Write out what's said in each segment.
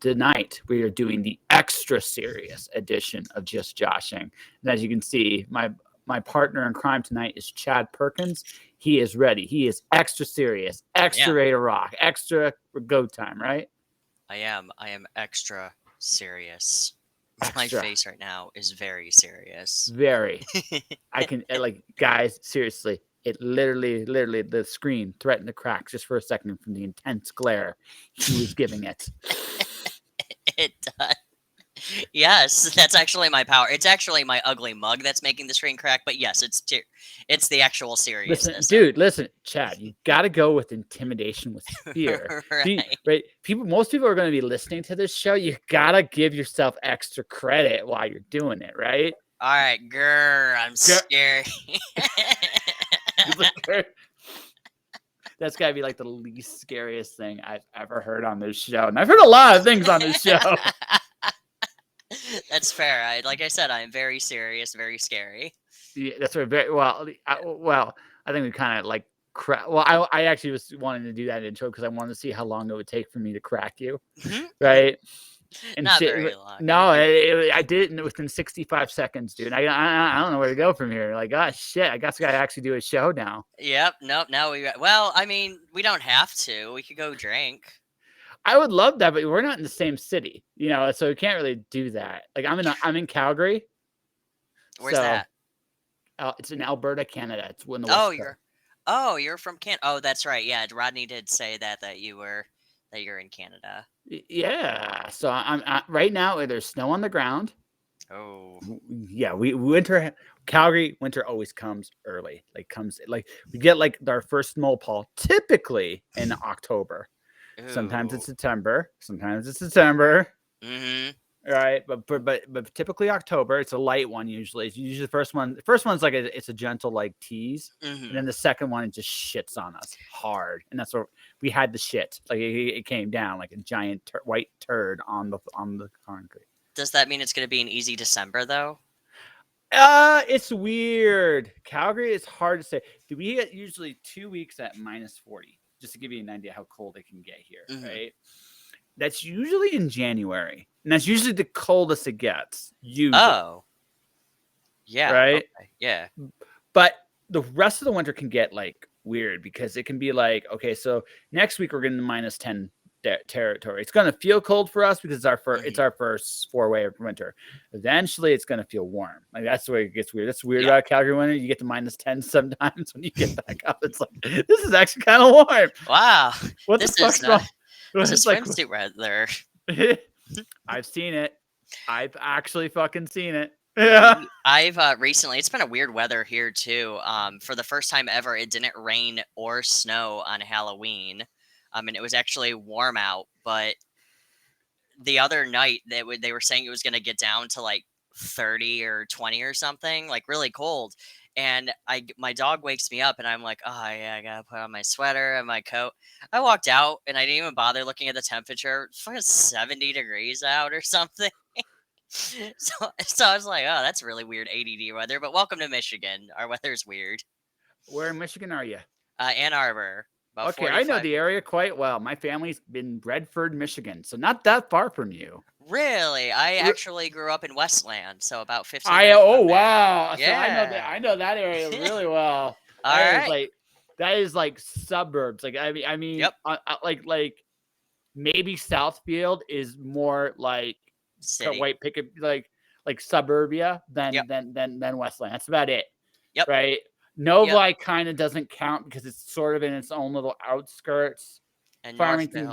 tonight we are doing the extra serious edition of Just Joshing. And as you can see, my partner in crime tonight is Chad Perkins. He is ready. He is extra serious, extra ready to rock, extra for go time, right? I am extra serious. My Extra. face right now is very serious. Very. I can, like, guys, seriously, it literally, the screen threatened to crack just for a second from the intense glare he was giving it. It does. Yes, that's actually my power. It's actually my ugly mug that's making the screen crack. But yes, it's the actual seriousness. Listen, Chad, you got to go with intimidation with fear. Right. Right? Most people are going to be listening to this show. You got to give yourself extra credit while you're doing it, right? All right, grr, I'm scared. That's got to be like the least scariest thing I've ever heard on this show. And I've heard a lot of things on this show. That's fair. Like I said, I'm very serious, very scary. Yeah, that's right. Very well. I think we kind of like Well, I actually was wanting to do that intro because I wanted to see how long it would take for me to crack you, right? And not very long. No, I did it within 65 seconds, dude. I don't know where to go from here. Like, oh shit, I guess I gotta actually do a show now. Yep. Nope. Now well, I mean, we don't have to. We could go drink. I would love that, but we're not in the same city, so we can't really do that. Like, I'm in Calgary. Where's that? It's in Alberta, Canada. It's in the West Coast. You're from Canada. Oh, that's right. Yeah, Rodney did say that you're in Canada. Yeah. So I'm right now. There's snow on the ground. Oh. Yeah, Calgary winter always comes early. We get like our first snowfall typically in October. Ooh. Sometimes it's September. Mm-hmm. Right, but typically October. It's a light one usually. It's usually the first one. The first one's like it's a gentle like tease, and then the second one it just shits on us hard, and that's what we had the shit. Like it came down like a giant white turd on the concrete. Does that mean it's going to be an easy December though? It's weird. Calgary is hard to say. We get usually 2 weeks at -40, just to give you an idea how cold it can get here, right? That's usually in January, and that's usually the coldest it gets. Usually. Oh. Yeah. Right? Okay. Yeah. But the rest of the winter can get like weird because it can be like, okay, so next week we're getting -10 territory. It's going to feel cold for us because it's our first foray of winter. Eventually it's going to feel warm. Like that's the way it gets weird. That's weird about Calgary winter. You get to -10 sometimes when you get back up. It's like, this is actually kind of warm. Wow. What the fuck's wrong? This is swimsuit weather. I've seen it. I've actually fucking seen it. Yeah. I've recently, it's been a weird weather here too. For the first time ever, it didn't rain or snow on Halloween. And it was actually warm out, but the other night they were saying it was going to get down to like 30 or 20 or something, like really cold. And my dog wakes me up and I'm like, oh yeah, I gotta put on my sweater and my coat. I walked out and I didn't even bother looking at the temperature. It's fucking 70 degrees out or something. So I was like, oh, that's really weird ADD weather. But welcome to Michigan. Our weather's weird. Where in Michigan are you? Ann Arbor. Okay, 45. I know the area quite well. My family's in Redford, Michigan, so not that far from you. Really? I actually grew up in Westland, so about 15 wow. Yeah. So I know that area really well. All right. That is like suburbs. Like I mean, yep. Like maybe Southfield is more like white picket, like suburbia than Westland. That's about it. Yep. Right. Novi kind of doesn't count because it's sort of in its own little outskirts. And Farmington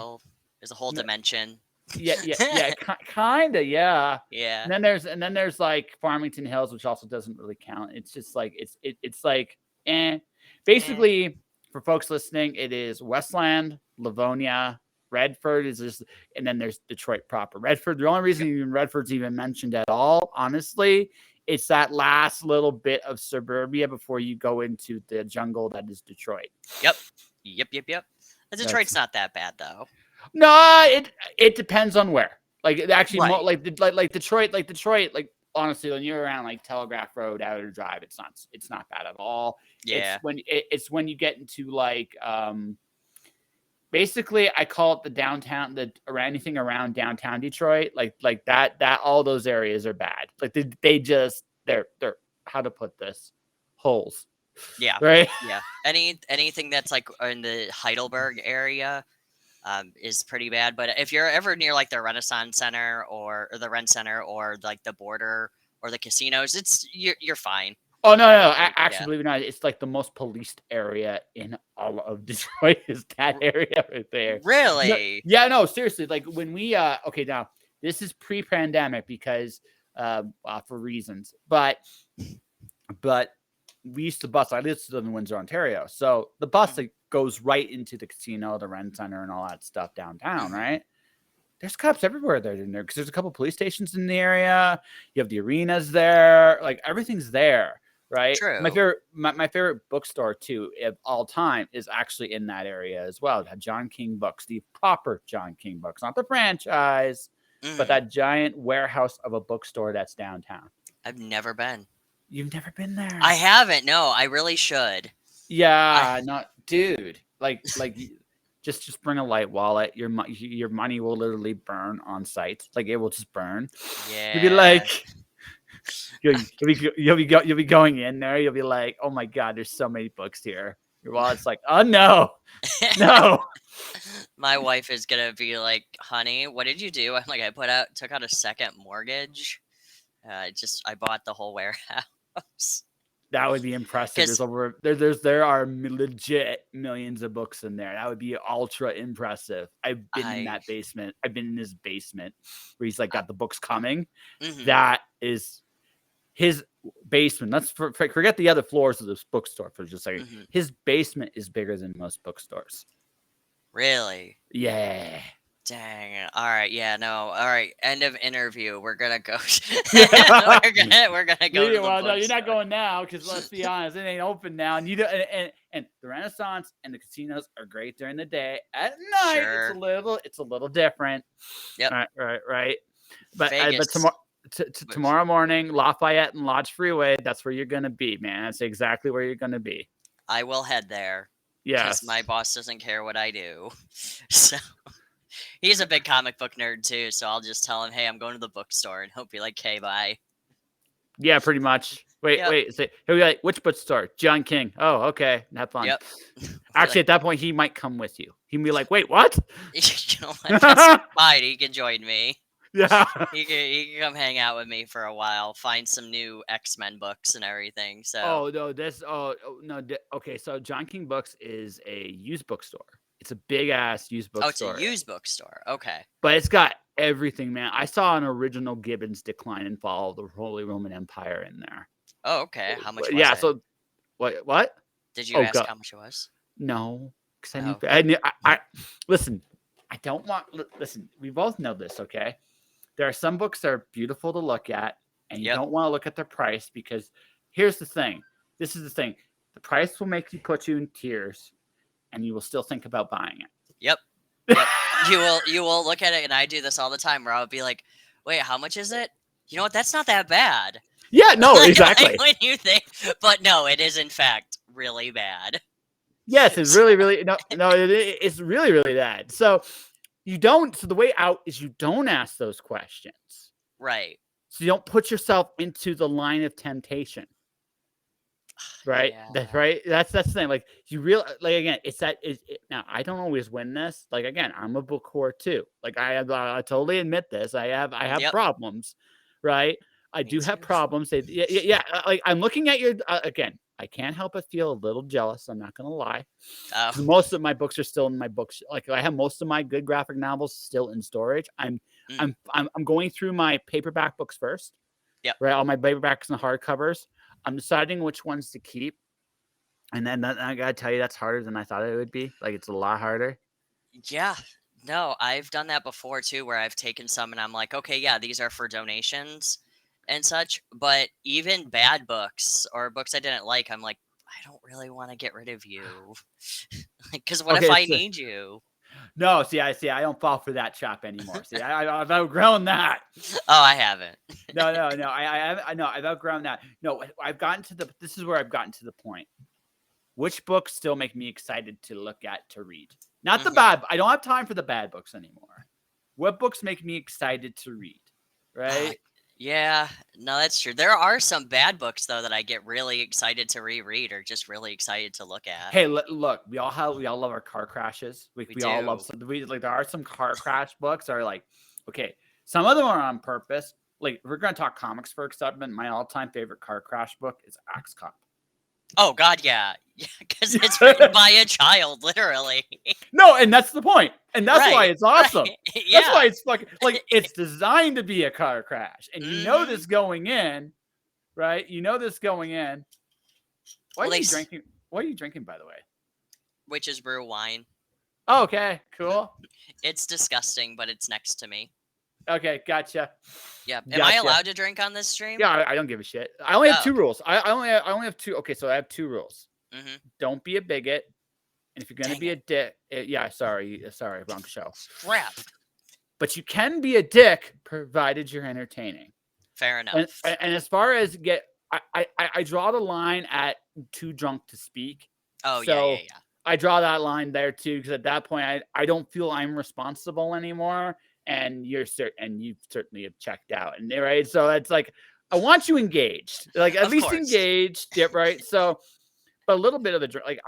is a whole dimension. Yeah, kind of, yeah. Yeah. And then there's like Farmington Hills, which also doesn't really count. It's just like it's like basically for folks listening, it is Westland, Livonia, Redford is just, and then there's Detroit proper. Redford, the only reason even Redford's even mentioned at all, honestly, it's that last little bit of suburbia before you go into the jungle that is Detroit. Yep. Detroit's not that bad though. No, it depends on where. Like actually, like Detroit, like honestly, when you're around like Telegraph Road, Outer Drive, it's not bad at all. Yeah. It's when you get into like basically I call it the downtown, around anything around downtown Detroit, like that all those areas are bad. Like they're how to put this, holes, Yeah. right? Yeah. Anything that's like in the Heidelberg area is pretty bad. But if you're ever near like the Renaissance Center or the Ren Center or like the border or the casinos, you're fine. Oh no, Yeah. actually, believe it or not, it's like the most policed area in all of Detroit is that R- area right there. No, really? yeah, no, seriously. Like when we okay, now this is pre-pandemic because for reasons, but we used to bus. I used to live in Windsor, Ontario, so the bus Mhm. that goes right into the casino, the Ren Center, and all that stuff downtown, Mhm. right? There's cops everywhere there in there because there's a couple police stations in the area. You have the arenas there, like everything's there, right? True. My favorite bookstore too of all time is actually in that area as well. It had John King books, the proper John King books, not the franchise, but Mhm. that giant warehouse of a bookstore that's downtown. I've never been. You've never been I there? haven't. No, I really should. I Yeah, not dude. Just bring a light wallet. Your money will literally burn on site. Like it will just burn. You'll be yeah. like, you'll be going in there. You'll be like, oh my god, there's so many books here. Your wallet's like, oh no, no. My wife is gonna be like, "Honey, what did you do?" I'm like, "I took out a second mortgage. I bought the whole warehouse." That would be impressive. Because There are legit millions of books in there. That would be ultra impressive. I've been in I, that basement. I've been in his basement where he's like got the books coming. mhm, That is his basement. Let's forget the other floors of this bookstore for just a second. mhm. His basement is bigger than most bookstores. Really? Yeah. Dang it. All right. Yeah. No. All right. End of interview. We're gonna go. Yeah. we're gonna go to the Well, no, you're not bookstore. going now because let's be honest, it ain't open now. And you do, and the Renaissance and the casinos are great during the day. At night, Sure. it's a little different. Yep. Right. But Vegas. tomorrow morning, Lafayette and Lodge Freeway, that's where you're gonna be, man. That's exactly where you're gonna be. I will head there because Yes. my boss doesn't care what I do. So he's a big comic book nerd too. So I'll just tell him, "Hey, I'm going to the bookstore," and he'll be like, "Okay, bye." Yeah, pretty much. Yep. Wait. He'll be like, which bookstore? John King. Oh, okay. Have fun. Yep. Be Actually, like, at that point, he might come with you. He'd be like, wait, what? you know what? That's fine. He can join me. Yeah. He can come hang out with me for a while, find some new X-Men books and everything. So, Oh no, no. Okay, so John King Books is a used bookstore. It's a big ass used oh, it's a bookstore, used bookstore. Okay. but it's got everything, man. I saw an original Gibbon's Decline and Fall of the Holy Roman Empire in there. Oh, okay. How much was Yeah. it? So what? Did you Oh ask god, how much it was? no, because Oh, I okay. knew. I listen. I don't want. Listen, we both know this, okay? There are some books that are beautiful to look at, and you Yep. don't want to look at their price because here's the thing. This is the thing. The price will make you put you in tears, and you will still think about buying Yep. it. Yep. You will look at it, and I do this all the time, where I'll be like, "Wait, how much is it? You know what? That's not that bad." Yeah, no, Like exactly. when you think, but no, it is in fact really bad. Yes, it's So- really no. It's really bad. So you don't. So the way out is you don't ask those questions. right. So you don't put yourself into the line of temptation. Right. That's Yeah. right. That's the thing. Like you real like again, it's that is it, now I don't always win this. Like again, I'm a book whore too. Like I totally admit this. I have Yep. problems, right? I Me do have too. problems. Yeah. Like I'm looking at your again. I can't help but feel a little jealous. I'm not gonna lie, Oh. because most of my books are still in my books. Like I have most of my good graphic novels still in storage. I'm Mm, I'm I'm, I'm going through my paperback books first, yep. right? All my paperbacks and hardcovers. I'm deciding which ones to keep. And then I gotta tell you, that's harder than I thought it would be. Like it's a lot harder. Yeah. No, I've done that before too, where I've taken some and I'm like, okay, yeah, these are for donations and such. But even bad books or books I didn't like, I'm like, I don't really want to get rid of you. Because what if Okay, I so need you? no, I don't fall for that trap anymore. See, I've outgrown that. Oh, I haven't. No, I know I've outgrown that. No, I've gotten to the. This is where I've gotten to the point. Which books still make me excited to look at to read? Not the bad. I don't have time for the bad books anymore. What books make me excited to read? Right? Yeah, no, that's true. There are some bad books though that I get really excited to reread or just really excited to look at. Hey, look, we all love our car crashes. We all love do. some. Like there are some car crash books that are like, okay, some of them are on purpose. Like if we're gonna talk comics for excitement, my all-time favorite car crash book is Axe Cop. Oh God, yeah, because it's written by a child, literally. No, and that's the point, and that's why it's awesome. Right. That's why Yeah. it's fucking like it's designed to be a car crash, and you know this going in, right? You know this going in. Why Well, are you drinking? What are you drinking, by the way? Witch's Brew wine. Oh, okay, cool. It's disgusting, but it's next to me. Okay, gotcha. Yeah. Am I allowed to drink on this stream? Yeah, I don't give a shit. I only have two rules. I only have two. Okay, so I have two rules. Don't be a bigot, and if you're gonna be a dick, yeah, sorry, wrong show. Crap. But you can be a dick provided you're entertaining. Fair enough. And as far as I draw the line at too drunk to speak. Oh, so yeah. I draw that line there too, because at that point I don't feel I'm responsible anymore. And you certainly have checked out, and right. So it's like I want you engaged, like at least engaged, yeah, right. So, but a little bit of the like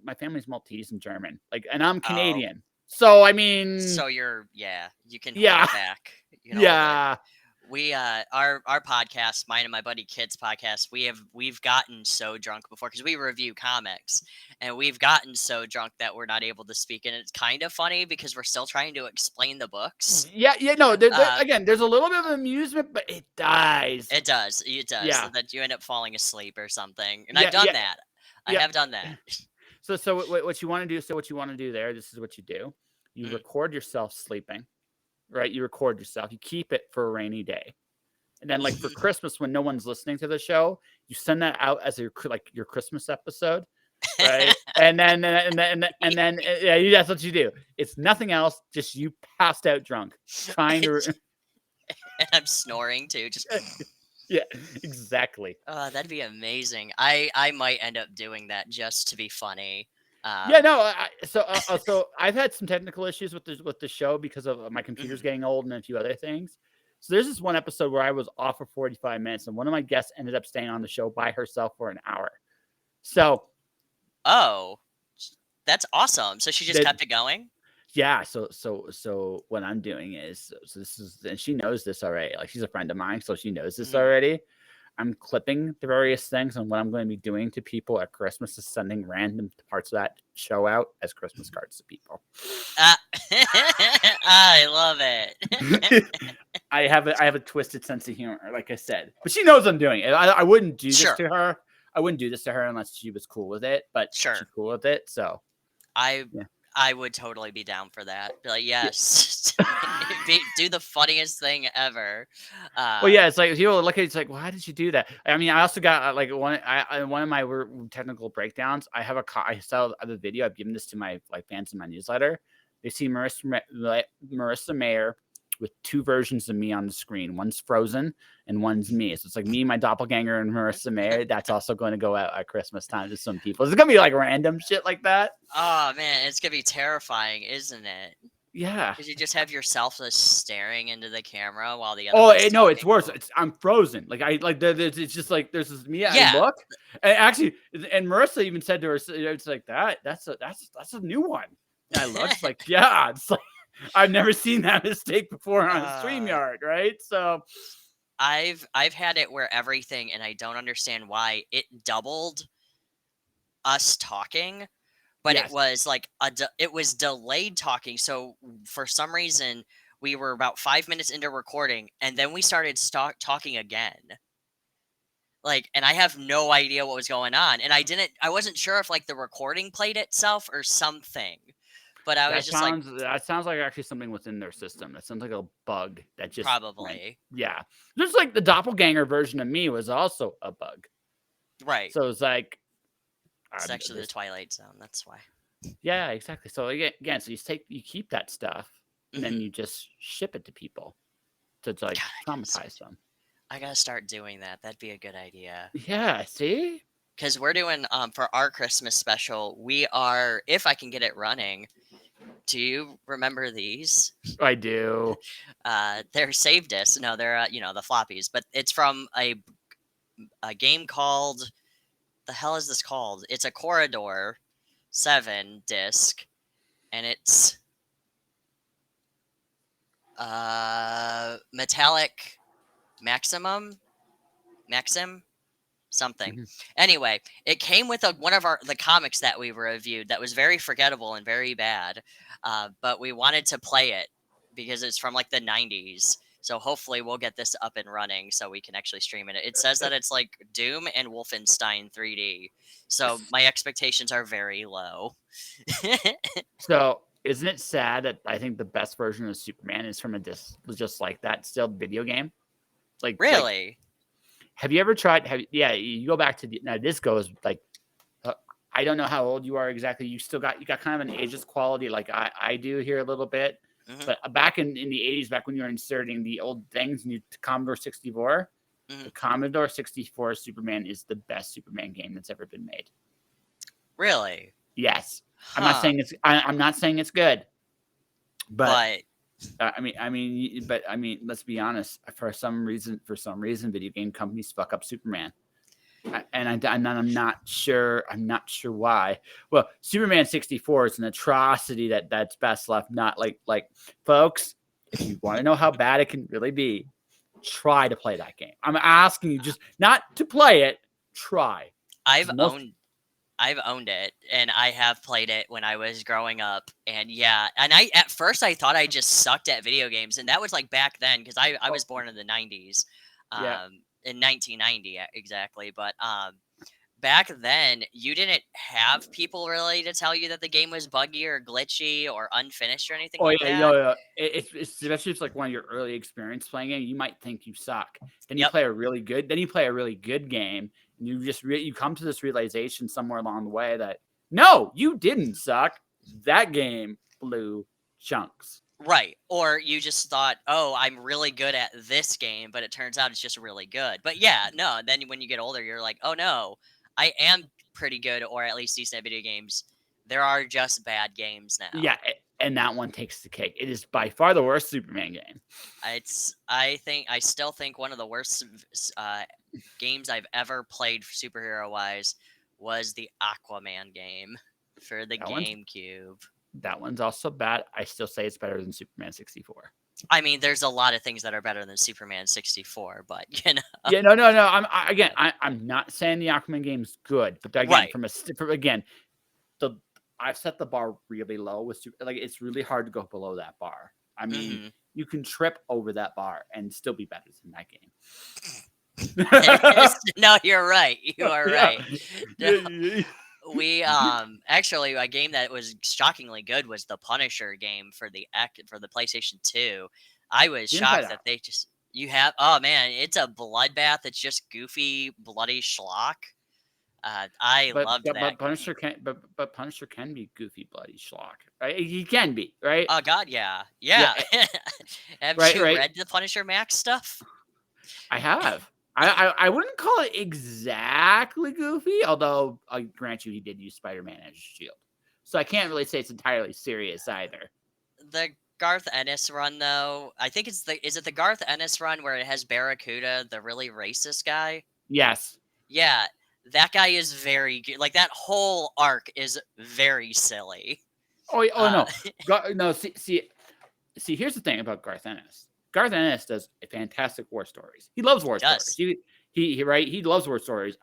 my family's Maltese and German, like, and I'm Canadian. So I mean, so you can hold it back. Yeah. We our podcast, mine and my buddy Kid's podcast, we've gotten so drunk before because we review comics, and we've gotten so drunk that we're not able to speak, and it's kind of funny because we're still trying to explain the books. Yeah, no. Again, there's a little bit of amusement, but it dies. It does. Yeah. So that you end up falling asleep or something, and I've done that. I have done that. So what you want to do? So what you want to do there? This is what you do. You record yourself sleeping. Right, you record yourself. You keep it for a rainy day, and then like for Christmas, when no one's listening to the show, you send that out as your Christmas episode, right? and then yeah, that's what you do. It's nothing else, just you passed out drunk, trying to. And I'm snoring too. Just yeah, exactly. That'd be amazing. I might end up doing that just to be funny. So I've had some technical issues with the show because of my computer's getting old and a few other things. So there's this one episode where I was off for 45 minutes, and one of my guests ended up staying on the show by herself for an hour. So, that's awesome. So she just kept it going. Yeah. So what I'm doing is, so this is, and she knows this already. Like she's a friend of mine, so she knows this already. I'm clipping the various things, and what I'm going to be doing to people at Christmas is sending random parts of that show out as Christmas cards to people. I love it. I have a twisted sense of humor, like I said, but she knows I'm doing it. I wouldn't do this to her. I wouldn't do this to her unless she was cool with it. But she's cool with it, so I would totally be down for that. Be like, yes, do the funniest thing ever. Well, yeah, it's like people look at it's like, well, how did you do that? I mean, I also got like one of my technical breakdowns. I saw the video. I've given this to my fans in my newsletter. They see Marissa Mayer with two versions of me on the screen. One's Frozen and one's me. So it's like me, my doppelganger, and Marissa Mayer. That's also going to go out at Christmas time to some people. It's going to be like random shit like that. Oh man, it's going to be terrifying, isn't it? Yeah. Because you just have yourself just staring into the camera while the other. No, it's worse. I'm frozen. It's just like there's this me. I look, and actually, and Marissa even said to her, "It's like that. That's a new one." And I look, it's like, yeah, it's like. I've never seen that mistake before on StreamYard, right? So I've had it where everything, and I don't understand why, it doubled us talking, but it was like it was delayed talking. So for some reason, we were about 5 minutes into recording, and then we started talking again. And I have no idea what was going on, and I wasn't sure if the recording played itself or something. But I was that sounds like actually something within their system. That sounds like a bug that just probably yeah. Just like the doppelganger version of me was also a bug, right? So it's like it's actually the Twilight Zone. That's why. Yeah, exactly. So again, so you keep that stuff and then you just ship it to people to traumatize them. I gotta start doing that. That'd be a good idea. Yeah. See. Because we're doing for our Christmas special, we are, if I can get it running, Do you remember these? I do. They're save discs. No, they're the floppies, but it's from a game called, the hell is this called? It's a Corridor 7 disc, and it's Metallic Maxim something. Mhm. Anyway, it came with one of the comics that we reviewed that was very forgettable and very bad, but we wanted to play it because it's from like the 90s. So hopefully we'll get this up and running so we can actually stream it. It says that it's like Doom and Wolfenstein 3D. So my expectations are very low. So isn't it sad that I think the best version of Superman is from a disc just like that still video game? Like Really? have you ever tried? Yeah, you go back to now. This goes like I don't know how old you are exactly. You got kind of an ageless quality like I do here a little bit. Hmm. But back in the 80s, back when you were inserting the old things and Commodore 64, Hmm. the Commodore 64 Superman is the best Superman game that's ever been made. Really? Yes, I'm not Huh. saying I'm not saying it's good, but But I mean, let's be honest. For some reason, video game companies fuck up Superman, and I'm not sure. I'm not sure why. Well, Superman 64 is an atrocity that's best left not like folks. If you want to know how bad it can really be, try to play that game. I'm asking you just not to play it. Try. I've Most owned I've owned it, and I have played it when I was growing up, and yeah, and I at first I thought I just sucked at video games, and that was like back then because I was born in the 90s, yeah. in 1990 exactly, but back then you didn't have people really to tell you that the game was buggy or glitchy or unfinished or anything Oh like yeah, that. yeah. It's especially if it's like one of your early experience playing it. You might think you suck. Then you Yep. play a really good. Then you play a really good game, and you just you come to this realization somewhere along the way that no, you didn't suck. That game blew chunks. Right. Or you just thought, oh, I'm really good at this game, but it turns out it's just really good. But yeah, no, then when you get older, you're like, oh no, I am pretty good or at least decent at video games. There are just bad games now. Yeah, and that one takes the cake. It is by far the worst Superman game. I still think one of the worst games I've ever played superhero wise was the Aquaman game for the That one's GameCube. that one's also bad. I still say it's better than Superman 64. I mean, there's a lot of things that are better than Superman 64, but Yeah, no. I'm not saying the Aquaman game's good, but again, right. again, I've set the bar really low with like it's really hard to go below that bar. I mean, Hmm. you can trip over that bar and still be better than that game. No, you're right. You are Yeah. right. Yeah. We actually a game that was shockingly good was the Punisher game for the PlayStation 2. I was Didn't play shocked that. that they just you have oh man, it's a bloodbath. It's just goofy, bloody schlock. I loved that game. But Punisher can be goofy, bloody schlock. Right? He can be right. Oh god, yeah, Yeah. yeah. Have you Right. read the Punisher Max stuff? I have. I wouldn't call it exactly goofy, although I grant you he did use Spider-Man as a shield. So I can't really say it's entirely serious either. The Garth Ennis run, though, I think is it the Garth Ennis run where it has Barracuda, the really racist guy? Yes. Yeah, that guy is very good. Like that whole arc is very silly. Oh Uh, no. No, see, here's the thing about Garth Ennis. Garth Ennis does fantastic war stories. He loves war he stories. does. He loves war stories.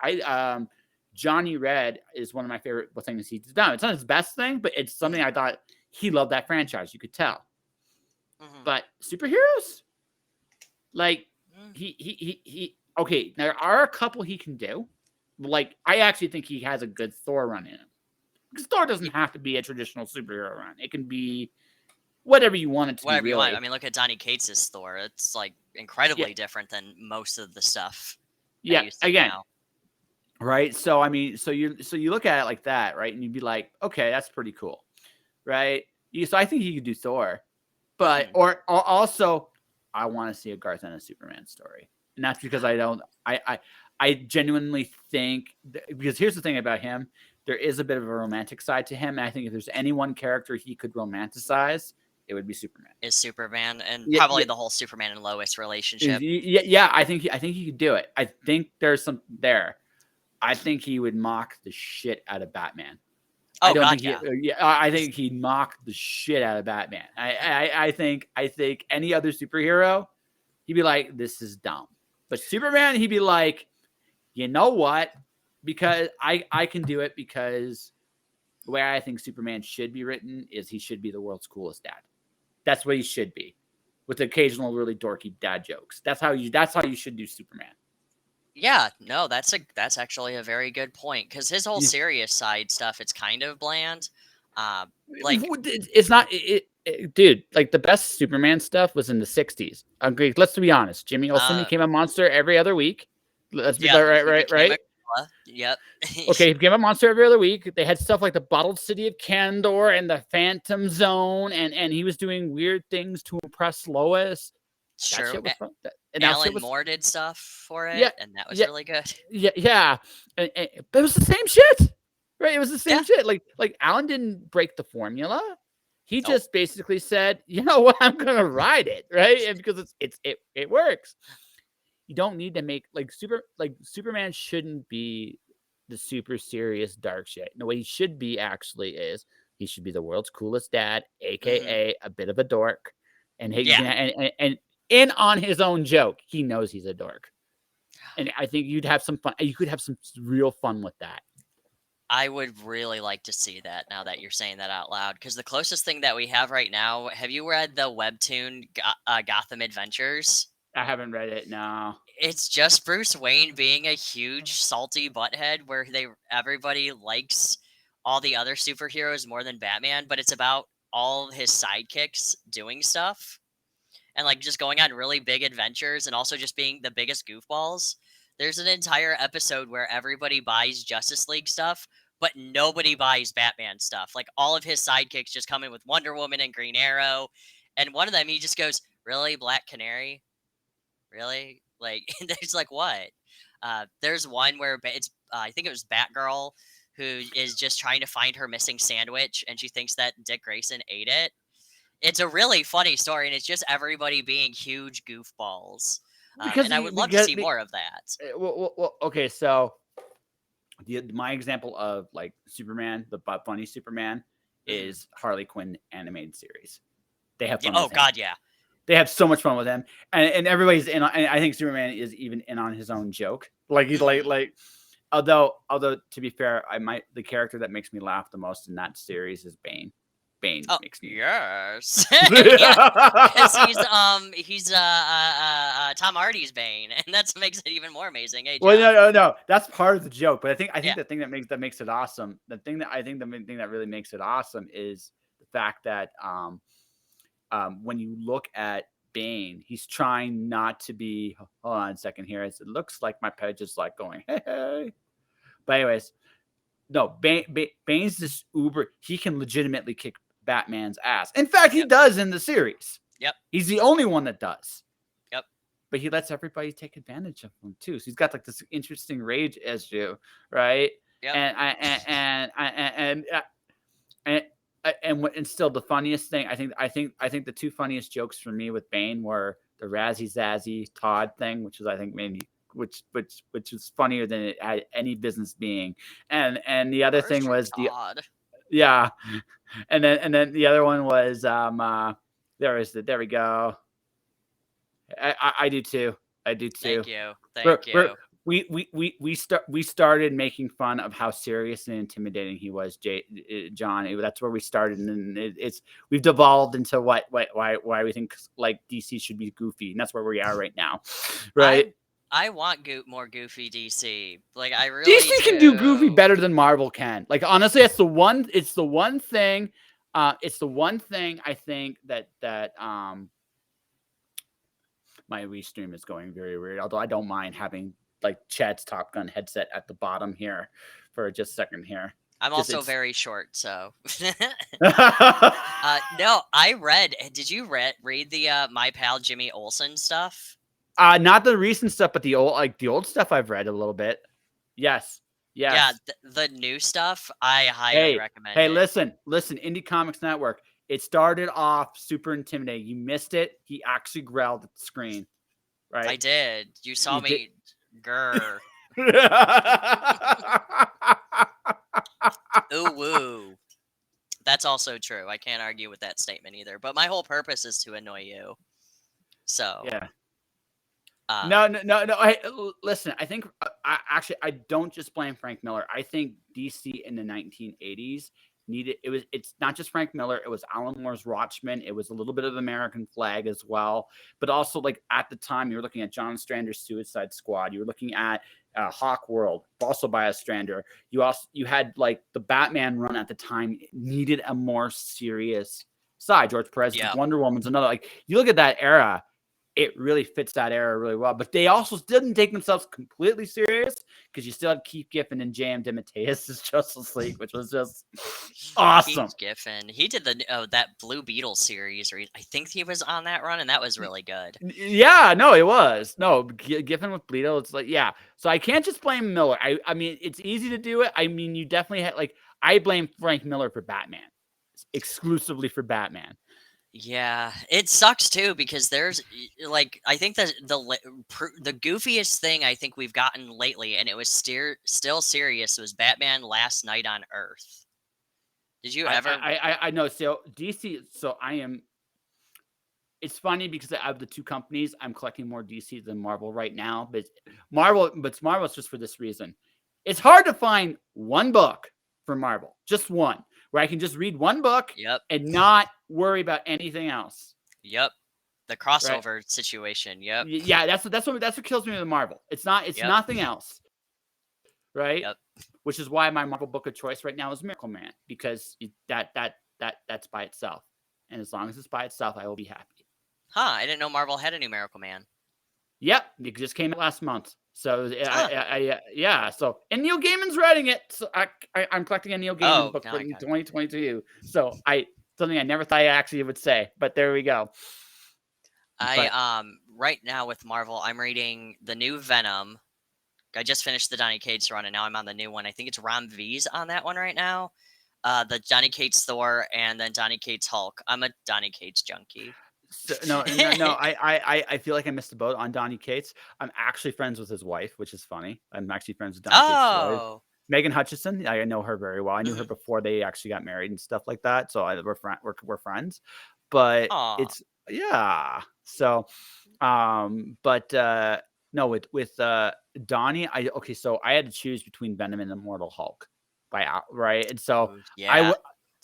Johnny Red is one of my favorite things he's done. It's not his best thing, but it's something I thought he loved that franchise. You could tell. Mhm. But superheroes, like Mm. he okay, there are a couple he can do. Like I actually think he has a good Thor run in him. Because Thor doesn't have to be a traditional superhero run. It can be whatever you want it to be, Whatever you want. I really. mean, look at Donny Cates' Thor. It's like Yeah, incredibly different than most of the stuff that yeah. you see Again, now. right? So I mean, so you look at it like that, right? And you'd be like, okay, that's pretty cool, right? So I think he could do Thor, but Mhm. or also I want to see a Garth Ennis Superman story, and that's because I don't. I genuinely think because here's the thing about him: there is a bit of a romantic side to him. And I think if there's any one character he could romanticize, it would be Superman. Is Superman, and Yeah, probably yeah, the whole Superman and Lois relationship. yeah. I think he could do it. I think there's some there. I think he would mock the shit out of Batman. I Oh don't God, think yeah. I think he'd mock the shit out of Batman. I think any other superhero, he'd be like, this is dumb. But Superman, he'd be like, you know what? Because I can do it, because the way I think Superman should be written is he should be the world's coolest dad. That's what he should be, with occasional really dorky dad jokes. That's how you should do Superman. Yeah, no, that's actually a very good point, because his whole Yeah. serious side stuff, it's kind of bland. Like, It's not, dude. Like, the best Superman stuff was in the '60s. Agree. Let's be honest. Jimmy Olsen became a monster every other week. Let's be yeah, right, he right, became right. a gorilla. Yep. Okay, he became a monster every other week. They had stuff like the Bottled City of Kandor and the Phantom Zone, and he was doing weird things to impress Lois. That Sure. shit was fun. Alan Moore did stuff for it, Yeah, and that was yeah, really good. yeah. But it was the same shit, right? It was the same Yeah. shit. Like Alan didn't break the formula. He Nope. just basically said, you know what, I'm gonna ride it, right? And because it works. You don't need to make Superman shouldn't be the super serious dark shit. No, what he should be actually is he should be the world's coolest dad, aka a bit of a dork, and he Yeah. and in on his own joke, he knows he's a dork. And I think you'd have some fun. You could have some real fun with that. I would really like to see that, now that you're saying that out loud, because the closest thing that we have right now, have you read the webtoon Gotham Adventures? I haven't read it. No. It's just Bruce Wayne being a huge salty butthead, where everybody likes all the other superheroes more than Batman, but it's about all his sidekicks doing stuff and like just going on really big adventures, and also just being the biggest goofballs. There's an entire episode where everybody buys Justice League stuff, but nobody buys Batman stuff. Like, all of his sidekicks just come in with Wonder Woman and Green Arrow, and one of them, he just goes, "Really, Black Canary? Really?" Like, there's like, what? There's one where it's I think it was Batgirl, who is just trying to find her missing sandwich, and she thinks that Dick Grayson ate it. It's a really funny story, and it's just everybody being huge goofballs. And I would love to see more of that. Well, okay, so my example of like Superman, the funny Superman, is Harley Quinn animated series. They have fun. Oh God, yeah. They have so much fun with him, and everybody's in. And I think Superman is even in on his own joke. Like he's like. Although to be fair, the character that makes me laugh the most in that series is Bane. Bane makes me. Yes. Because he's Tom Hardy's Bane, and that makes it even more amazing. Hey, well, no, that's part of the joke. But I think the thing that makes it awesome, the thing that really makes it awesome is the fact that when you look at Bane, he's trying not to be. Hold on a second here. It looks like my page is like going, hey. But anyways, no, Bane's this uber. He can legitimately kick Batman's ass. In fact, he does in the series. Yep. He's the only one that does. Yep. But he lets everybody take advantage of him too. So he's got like this interesting rage issue, right? Yep. And still the funniest thing, I think the two funniest jokes for me with Bane were the Razzie Zazzy Todd thing, which was I think maybe which was funnier than it had any business being, and the other thing was Todd. and then the other one was there we go. I do too. Thank you. We started making fun of how serious and intimidating he was, John. That's where we started, and we've devolved into why we think like DC should be goofy, and that's where we are right now, right? I want more goofy DC. Like, I really DC can do goofy better than Marvel can. Like, honestly, it's the one thing I think that my restream is going very weird. Although I don't mind having like Chad's Top Gun headset at the bottom here for just a second here. I'm also very short, so. No, I read. Did you read the My Pal Jimmy Olsen stuff? Not the recent stuff, but the old stuff I've read a little bit. Yes. Yeah, Yes. the new stuff, I highly Hey, recommend hey, it. listen, Indie Comics Network. It started off super intimidating. You missed it. He actually growled at the screen, I right? did. You saw You did. me. Grr. Ooh woo. That's also true. I can't argue with that statement either. But my whole purpose is to annoy you. So, Yeah. um, No. Hey, listen. I think I don't just blame Frank Miller. I think DC in the 1980s needed it was. It's not just Frank Miller. It was Alan Moore's Watchmen. It was a little bit of American Flag as well. But also, like at the time, you were looking at John Strander's Suicide Squad. You were looking at Hawk World, also by a Strander. You had like the Batman run at the time needed a more serious side. George Perez's yeah. Wonder Woman's another. Like you look at that era, it really fits that era really well. But they also didn't take themselves completely serious because you still had Keith Giffen and J.M. DeMatteis' Justice League, which was just awesome. Keith Giffen. He did that Blue Beetle series. I think he was on that run, and that was really good. Yeah, no, it was. No, Giffen with Bleedle, it's like, yeah. So I can't just blame Miller. I mean, it's easy to do it. I mean, you definitely had, like, I blame Frank Miller for Batman, exclusively for Batman. Yeah, it sucks too because there's like I think that the goofiest thing I think we've gotten lately, and it was still serious, was Batman Last Night on Earth. Did you ever? I know. So DC, so I am. It's funny because out of the two companies, I'm collecting more DC than Marvel right now. But Marvel's just for this reason. It's hard to find one book for Marvel, just one, where I can just read one book Yep, and not worry about anything else. yep. The Right? crossover situation. Yep, Yeah, that's what kills me with Marvel. It's yep, nothing else, right? yep. Which is why my Marvel book of choice right now is Miracle Man, because that's by itself. And as long as it's by itself, I will be happy. Huh? I didn't know Marvel had a new Miracle Man. Yep, it just came out last month. So Huh. yeah. So and Neil Gaiman's writing it. So I'm collecting a Neil Gaiman Oh, book now for I got it. 2022. So something I never thought I actually would say, but there we go. But Right now with Marvel, I'm reading the new Venom. I just finished the Donny Cates run, and now I'm on the new one. I think it's Rom V's on that one right now. The Donny Cates Thor, and then Donny Cates Hulk. I'm a Donny Cates junkie. so, no, I feel like I missed the boat on Donny Cates. I'm actually friends with his wife, which is funny. I'm actually friends with Donny Cates' wife, Oh. Megan Hutchison. I know her very well. I knew her Mhm. before they actually got married and stuff like that. So we're friends. But Aw. it's yeah. So but no, with Donnie, okay, so I had to choose between Venom and Immortal Hulk right, and so Ooh, I yeah. w-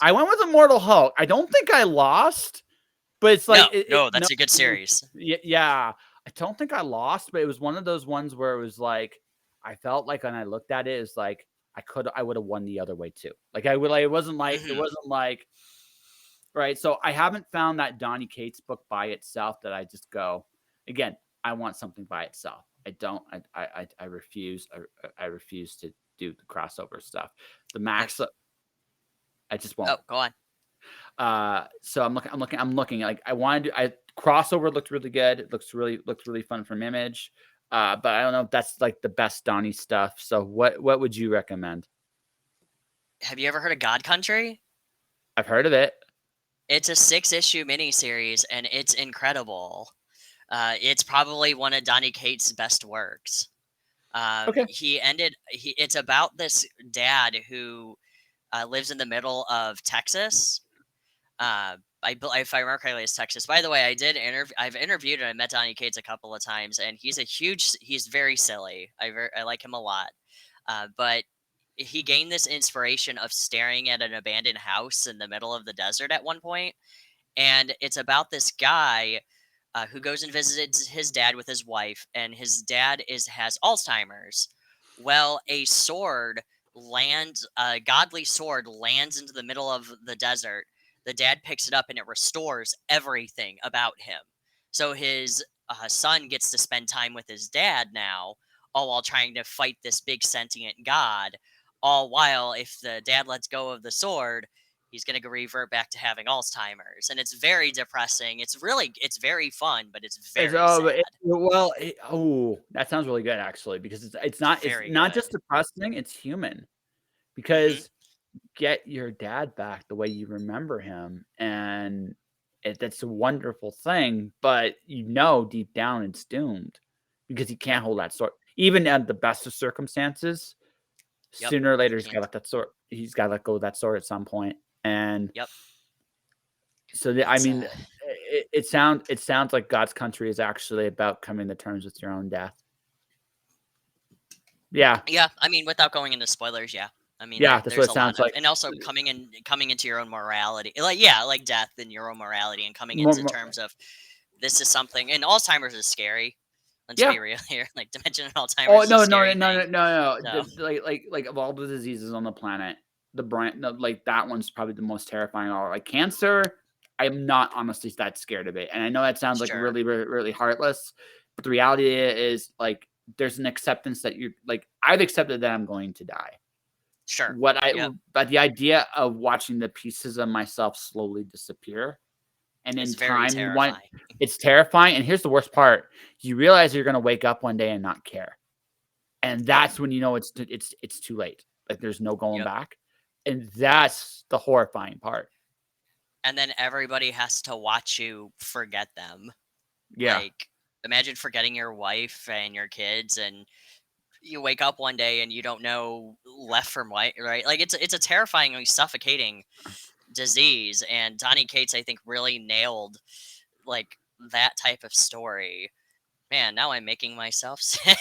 I went with Immortal Hulk. I don't think I lost, but it's like No, no, no, that's a good series. yeah, I don't think I lost, but it was one of those ones where it was like I felt like when I looked at it, it's like I would have won the other way too. Like I would like it Mhm. wasn't like right. So I haven't found that Donny Cates book by itself that I just go again. I want something by itself. I don't. I refuse. I refuse to do the crossover stuff. The Max. Have I just Oh, won't. go on. So I'm looking. Like I wanted to. I crossover looked really good. It looked really fun from Image. But I don't know if that's like the best Donny stuff. So what would you recommend? Have you ever heard of God Country? I've heard of it. It's a 6-issue miniseries, and it's incredible. It's probably one of Donny Cates' best works. Okay. It's about this dad who lives in the middle of Texas. If I remember correctly, it's Texas. By the way, I've interviewed and I met Donny Cates a couple of times, and he's very silly. I like him a lot. But he gained this inspiration of staring at an abandoned house in the middle of the desert at one point, and it's about this guy who goes and visits his dad with his wife, and his dad has Alzheimer's. Well, a godly sword lands into the middle of the desert. The dad picks it up, and it restores everything about him. So his son gets to spend time with his dad now, all while trying to fight this big sentient god. All while, if the dad lets go of the sword, he's going to revert back to having Alzheimer's, and it's very depressing. It's very fun, but it's very sad. That sounds really good actually, because it's Very not good. just depressing, it's human. Hmm. Because get your dad back the way you remember him, and that's a wonderful thing, but deep down it's doomed because he can't hold that sword. Even at the best of circumstances, Yep. sooner or later He can't. he's got to let go of that sword at some point. And Yep. so I It's mean, it sounds like God's country is actually about coming to terms with your own death. Yeah, yeah. I mean, without going into spoilers, yeah. I mean, yeah, that's what there's it a lot sounds of, like. and also coming into your own morality, like death and your own morality, and coming More, into more, terms of this is something. And Alzheimer's is scary. Let's yeah. be real here. Like dementia and Oh, Alzheimer's is a no, no, scary no, no, thing. no, no. So Like of all the diseases on the planet, the brain, like that one's probably the most terrifying. All like cancer, I'm not honestly that scared of it, and I know that sounds like sure, really, really, really heartless, but the reality is like there's an acceptance that you're like I've accepted that I'm going to die. sure. Yep. But the idea of watching the pieces of myself slowly disappear, and in Is very time terrifying. it's terrifying. And here's the worst part: you realize you're gonna wake up one day and not care. And Yep. that's when it's too late. Like, there's no going Yep. back, and that's the horrifying part. And then everybody has to watch you forget them. Yeah. Like, imagine forgetting your wife and your kids, and you wake up one day and you don't know left from right? Like, it's a terrifyingly suffocating disease, and Donny Cates, I think, really nailed like that type of story. Man, now I'm making myself sick.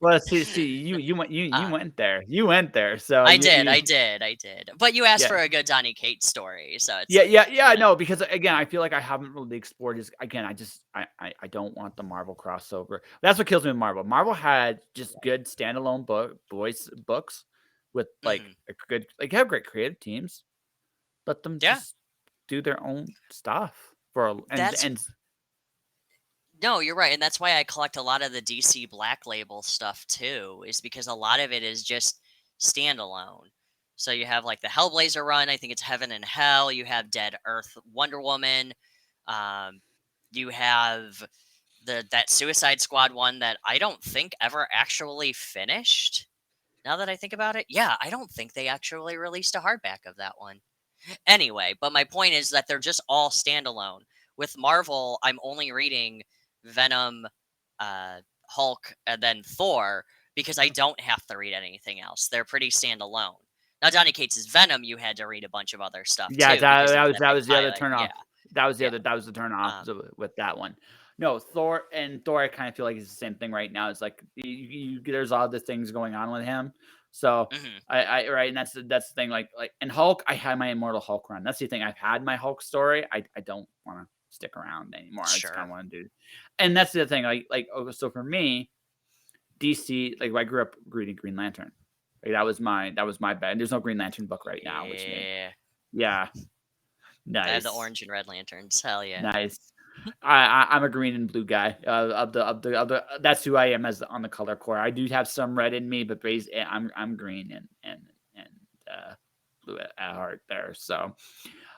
Well, see, you uh, went there. You went there, so I you did, you I did, I did. But you asked yeah. for a good Donny Cates story, so it's Yeah, like, yeah, yeah, no, because again, I feel like I haven't really explored his again, I don't want the Marvel crossover. That's what kills me with Marvel. Marvel had just good standalone books with like mhm. a good like have great creative teams. Let them Yeah, just do their own stuff for a, that's and no, you're right, and that's why I collect a lot of the DC Black Label stuff too, is because a lot of it is just standalone. So you have like the Hellblazer run, I think it's Heaven and Hell. You have Dead Earth Wonder Woman. Um, you have that Suicide Squad one that I don't think ever actually finished. Now that I think about it, yeah, I don't think they actually released a hardback of that one. Anyway, but my point is that they're just all standalone. With Marvel, I'm only reading Venom, uh, Hulk, and then Thor because I don't have to read anything else. They're pretty standalone. Now, Donny Cates' Venom, you had to read a bunch of other stuff yeah, too because there was that that big was the other highlight. Yeah, turnoff. yeah. That was the turnoff Um, with that one. No, Thor, I kind of feel like it's the same thing right now. It's like there's all the things going on with him. So mhm, right, and that's the thing. And Hulk, I had my Immortal Hulk run. That's the thing. I've had my Hulk story. I don't want to stick around anymore. I just kind sure. of want to do, and that's the thing. So for me, DC, like I grew up reading Green Lantern. Like that was my bed. There's no Green Lantern book right now with me. Yeah. Yeah, I have the nice, orange and red lanterns. Hell yeah. nice. I'm a green and blue guy. That's who I am as on the color core. I do have some red in me, but I'm green and blue at heart there. So,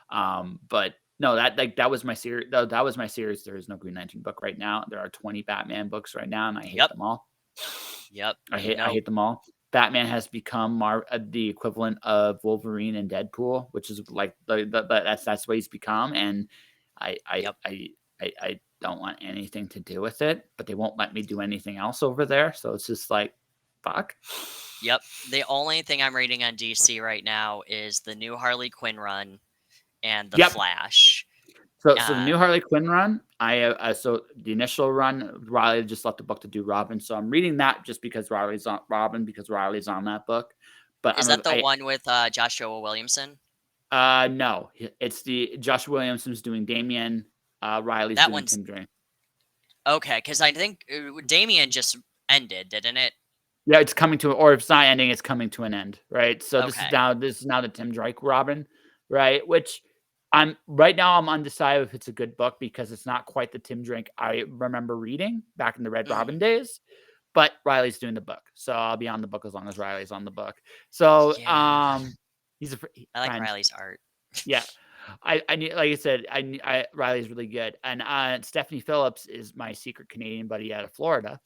but no, that was my series. That was my series. There is no Green Lantern book right now. There are 20 Batman books right now, and I hate Yep. them all. Yep. I Nope. hate them all. Batman has become the equivalent of Wolverine and Deadpool, which is like that's what he's become, and I I Yep. I I don't want anything to do with it. But they won't let me do anything else over there, so it's just like, fuck. Yep. The only thing I'm reading on DC right now is the new Harley Quinn run and the Yep. Flash. So the new Harley Quinn run, so the initial run, Riley just left the book to do Robin, so I'm reading that just because Riley's on Robin because Riley's on that book. But Is that the one with Joshua Williamson? No, it's the Josh Williamson's doing Damien, Riley's That doing one's Tim Drake. okay because I think Damien just ended, didn't it? Yeah, it's coming to, or if it's not ending, it's coming to an end, right? So Okay. this is now the Tim Drake Robin, right? Which I'm right now I'm undecided if it's a good book because it's not quite the Tim Drake I remember reading back in the Red Hmm. Robin days. But Riley's doing the book, so I'll be on the book as long as Riley's on the book. So Yeah. He's a I like friend. Riley's art. Yeah. I knew, like I said, Riley's really good, and Stephanie Phillips is my secret Canadian buddy out of Florida.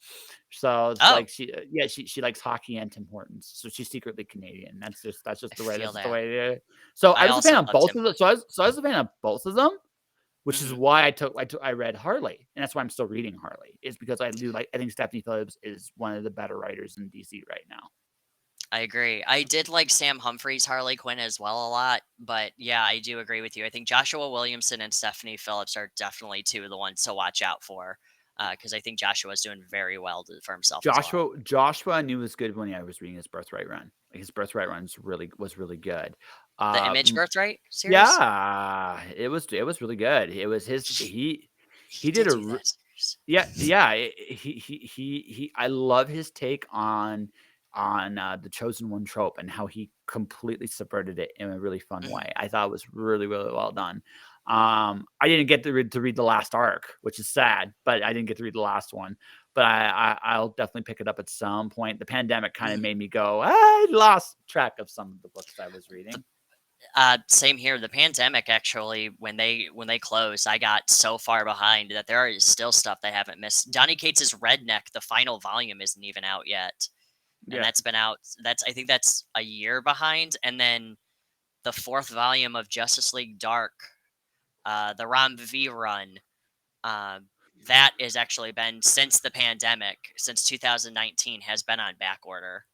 So it's Oh, like yeah, she likes hockey and Tim Hortons, so she's secretly Canadian. I The way feel that's just the that. way it is. So I I was a fan also of love both Tim of them. Hortons. So I was a fan of both of them, which is Hmm. why I read Harley, and that's why I'm still reading Harley. Is because I think Stephanie Phillips is one of the better writers in DC right now. I agree. I did like Sam Humphrey's Harley Quinn as well a lot, but yeah, I do agree with you. I think Joshua Williamson and Stephanie Phillips are definitely two of the ones to watch out for, because I think Joshua's doing very well for himself as well. Joshua I knew was good when I was reading his Birthright run. Like his Birthright run was really good. The Image M Birthright series? Yeah, it was really good. It was his He he did did a do re that series. yeah, he I love his take on the chosen one trope and how he completely subverted it in a really fun Mhm. way. I thought it was really, really well done. I didn't get to read the last arc, which is sad, but I didn't get to read the last one. But I'll definitely pick it up at some point. The pandemic kind of Mhm. made me go, I lost track of some of the books I was reading. Same here. The pandemic actually, when they closed, I got so far behind that there is still stuff they haven't missed. Donny Cates's Redneck, the final volume, isn't even out yet, and Yeah. that's been out. I think that's a year behind, and then the fourth volume of Justice League Dark, the Ram V run, uh, that has actually been since the pandemic, since 2019, has been on back order.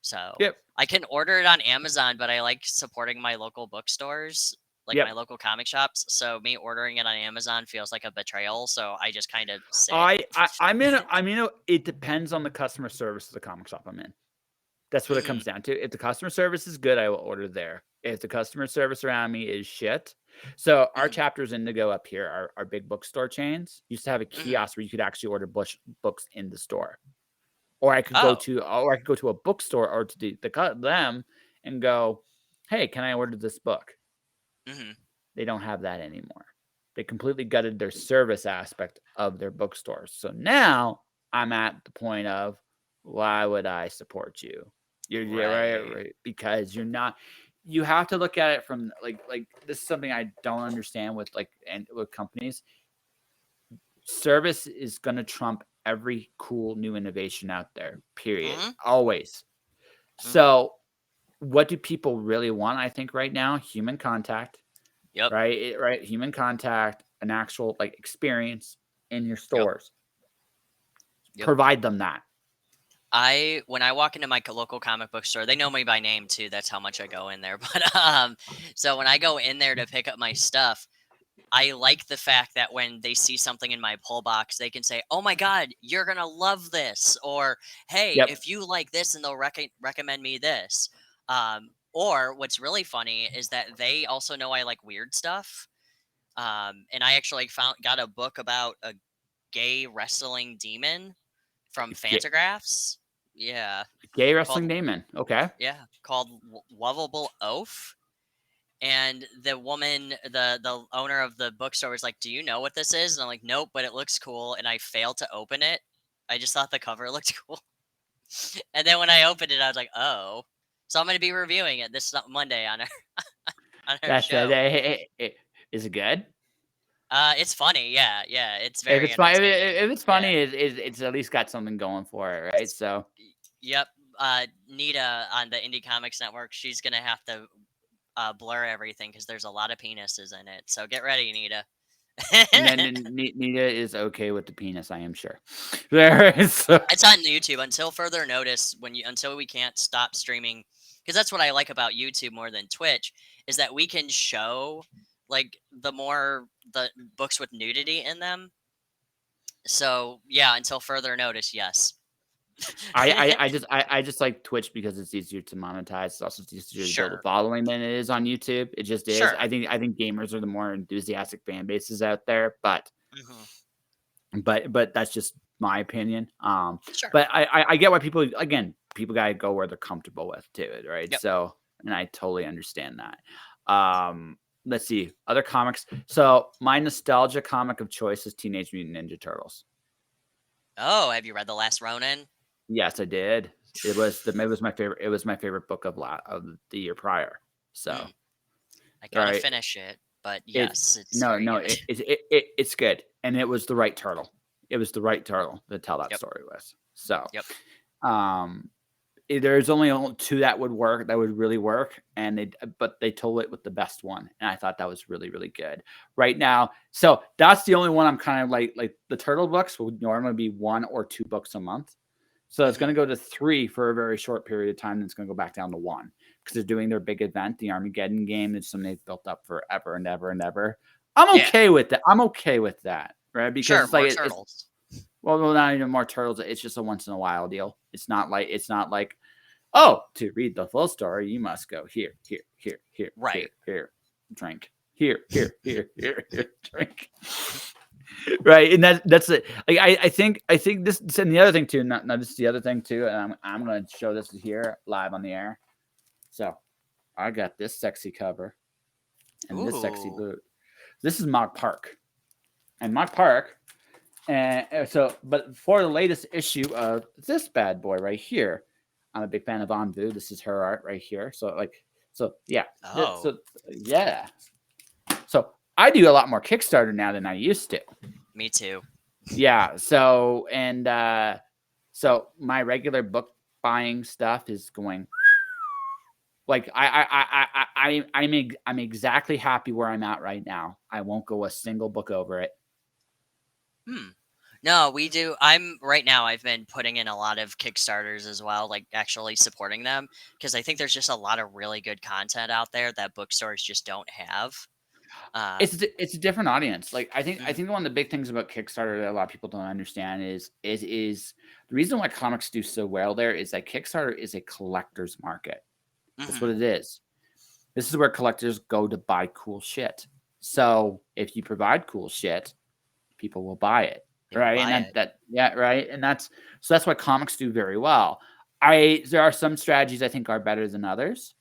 So Yep. I can order it on Amazon, but I like supporting my local bookstores, like my Yep. local comic shops. So me ordering it on Amazon feels like a betrayal. So I just kind of sit. It depends on the customer service of the comic shop I'm in. That's what it Hmm. comes down to. If the customer service is good, I will order there. If the customer service around me is shit, so our Hmm. chapters Indigo up here, our big bookstore chains used to have a Hmm. kiosk where you could actually order books in the store, Oh. or I could go to a bookstore or to them and go, hey, can I order this book? Hmm. They don't have that anymore. They completely gutted their service aspect of their bookstores. So now I'm at the point of why would I support you? You're right, Right. right, because you're not. You have to look at it from like this is something I don't understand with with companies. Service is gonna trump every cool new innovation out there. Period. Hmm. Always. Hmm. So what do people really want? I think right now, human contact. Yep. Right, human contact, an actual, experience in your Yep. stores. Yep. Provide them that. When I walk into my local comic book store, they know me by name too. That's how much I go in there. But so when I go in there to pick up my stuff, I like the fact that when they see something in my pull box, they can say, "Oh my god, you're gonna love this," or "Hey, Yep. if you like this," and they'll recommend me this. Or what's really funny is that they also know I like weird stuff. And I actually got a book about a gay wrestling demon from Ga Fantagraphs. Yeah, Gay wrestling called Damon. Okay. called Lovable Oaf. And the woman, the owner of the bookstore was like, "Do you know what this is?" And I'm like, "Nope, but it looks cool." And I failed to open it. I just thought the cover looked cool. And then when I opened it, I was like, "Oh." So I'm going to be reviewing it this Monday on our on our That's show. is it good? It's funny, yeah, yeah. It's If very it's fun entertaining. if it's Yeah. funny, it's at least got something going for it, right? So Yep. Nita on the Indie Comics Network, she's gonna have to blur everything because there's a lot of penises in it. So get ready, Nita. Nita is okay with the penis, I am sure. There is It's on YouTube until further notice. Until we can't stop streaming, because that's what I like about YouTube more than Twitch is that we can show like the books with nudity in them. So yeah, until further notice, yes. I just like Twitch because it's easier to monetize. It's also easier to build a Sure, following than it is on YouTube. It just is. sure. I think gamers are the more enthusiastic fan bases out there, Hmm. but that's just my opinion. Sure. But I get why people gotta go where they're comfortable with too, right? Yep. So and I totally understand that. Let's see other comics. So my nostalgia comic of choice is Teenage Mutant Ninja Turtles. Oh, have you read The Last Ronin? Yes, I did. It was my favorite. It was my favorite book of the year prior. So, Mm, I gotta right, finish it, but it yes, it's no very no good. it's good, and it was the right turtle. It was the right turtle to tell that Yep, story with. So, yep. um, there's only two that would work, that would really work, and but they told it with the best one, and I thought that was really, really good. Right now, so that's the only one I'm kind of like the turtle books would normally be 1 or 2 books a month. So it's Hmm. going to go to 3 for a very short period of time, then it's going to go back down to 1 because they're doing their big event, the Armageddon game. It's something they've built up forever and ever and ever. I'm Yeah, okay with that. I'm okay with that, right? Because sure, it's like more it's turtles. well, not even more turtles. It's just a once in a while deal. It's not like, oh, to read the full story, you must go here, here, here, here, Right. here, here, drink. Here, here, here, here, here, drink. Right, and that's it. Like I think this, and the other thing too. Not this is the other thing too. And I'm going to show this here live on the air. So I got this sexy cover and this sexy Ooh. boot. This is Mock Park, and Mock Park. And so, but for the latest issue of this bad boy right here, I'm a big fan of Anvu. This is her art right here. So yeah, Oh, so yeah. So I do a lot more Kickstarter now than I used to. me too. Yeah. So my regular book buying stuff is going like I'm exactly happy where I'm at right now. I won't go a single book over it. Hmm. No, we do. I'm right now. I've been putting in a lot of Kickstarters as well, like actually supporting them because I think there's just a lot of really good content out there that bookstores just don't have. It's a different audience. Like I Mhm, think one of the big things about Kickstarter that a lot of people don't understand is the reason why comics do so well there is that Kickstarter is a collector's market. That's what mhm, it is. This is where collectors go to buy cool shit. So if you provide cool shit, people will buy it, they will right? And buy it. that yeah, right. And that's why comics do very well. There are some strategies I think are better than others,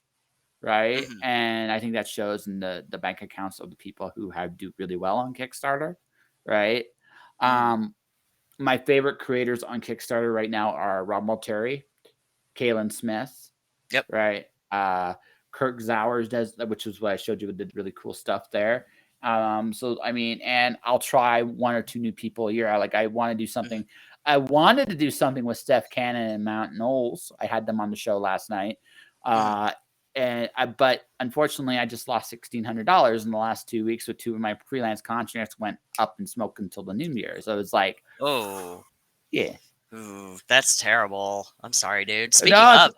right? Mhm, And I think that shows in the bank accounts of the people who have do really well on Kickstarter, right? mhm. Um, my favorite creators on Kickstarter right now are Rob Malteri, Kalen Smith, Yep. right? Kirk Zowers does, which is what I showed you, did really cool stuff there. So I mean, and I'll try 1 or 2 new people a year. I want to do Mhm, something. I wanted to do something with Steph Cannon and Mount Knowles. I had them on the show last night. mhm. Uh, but unfortunately, I just lost $1,600 in the last 2 weeks with 2 of my freelance contracts went up in smoke until the new year. So it's like, Oh, yeah, ooh, that's terrible. I'm sorry, dude. Speaking no, of,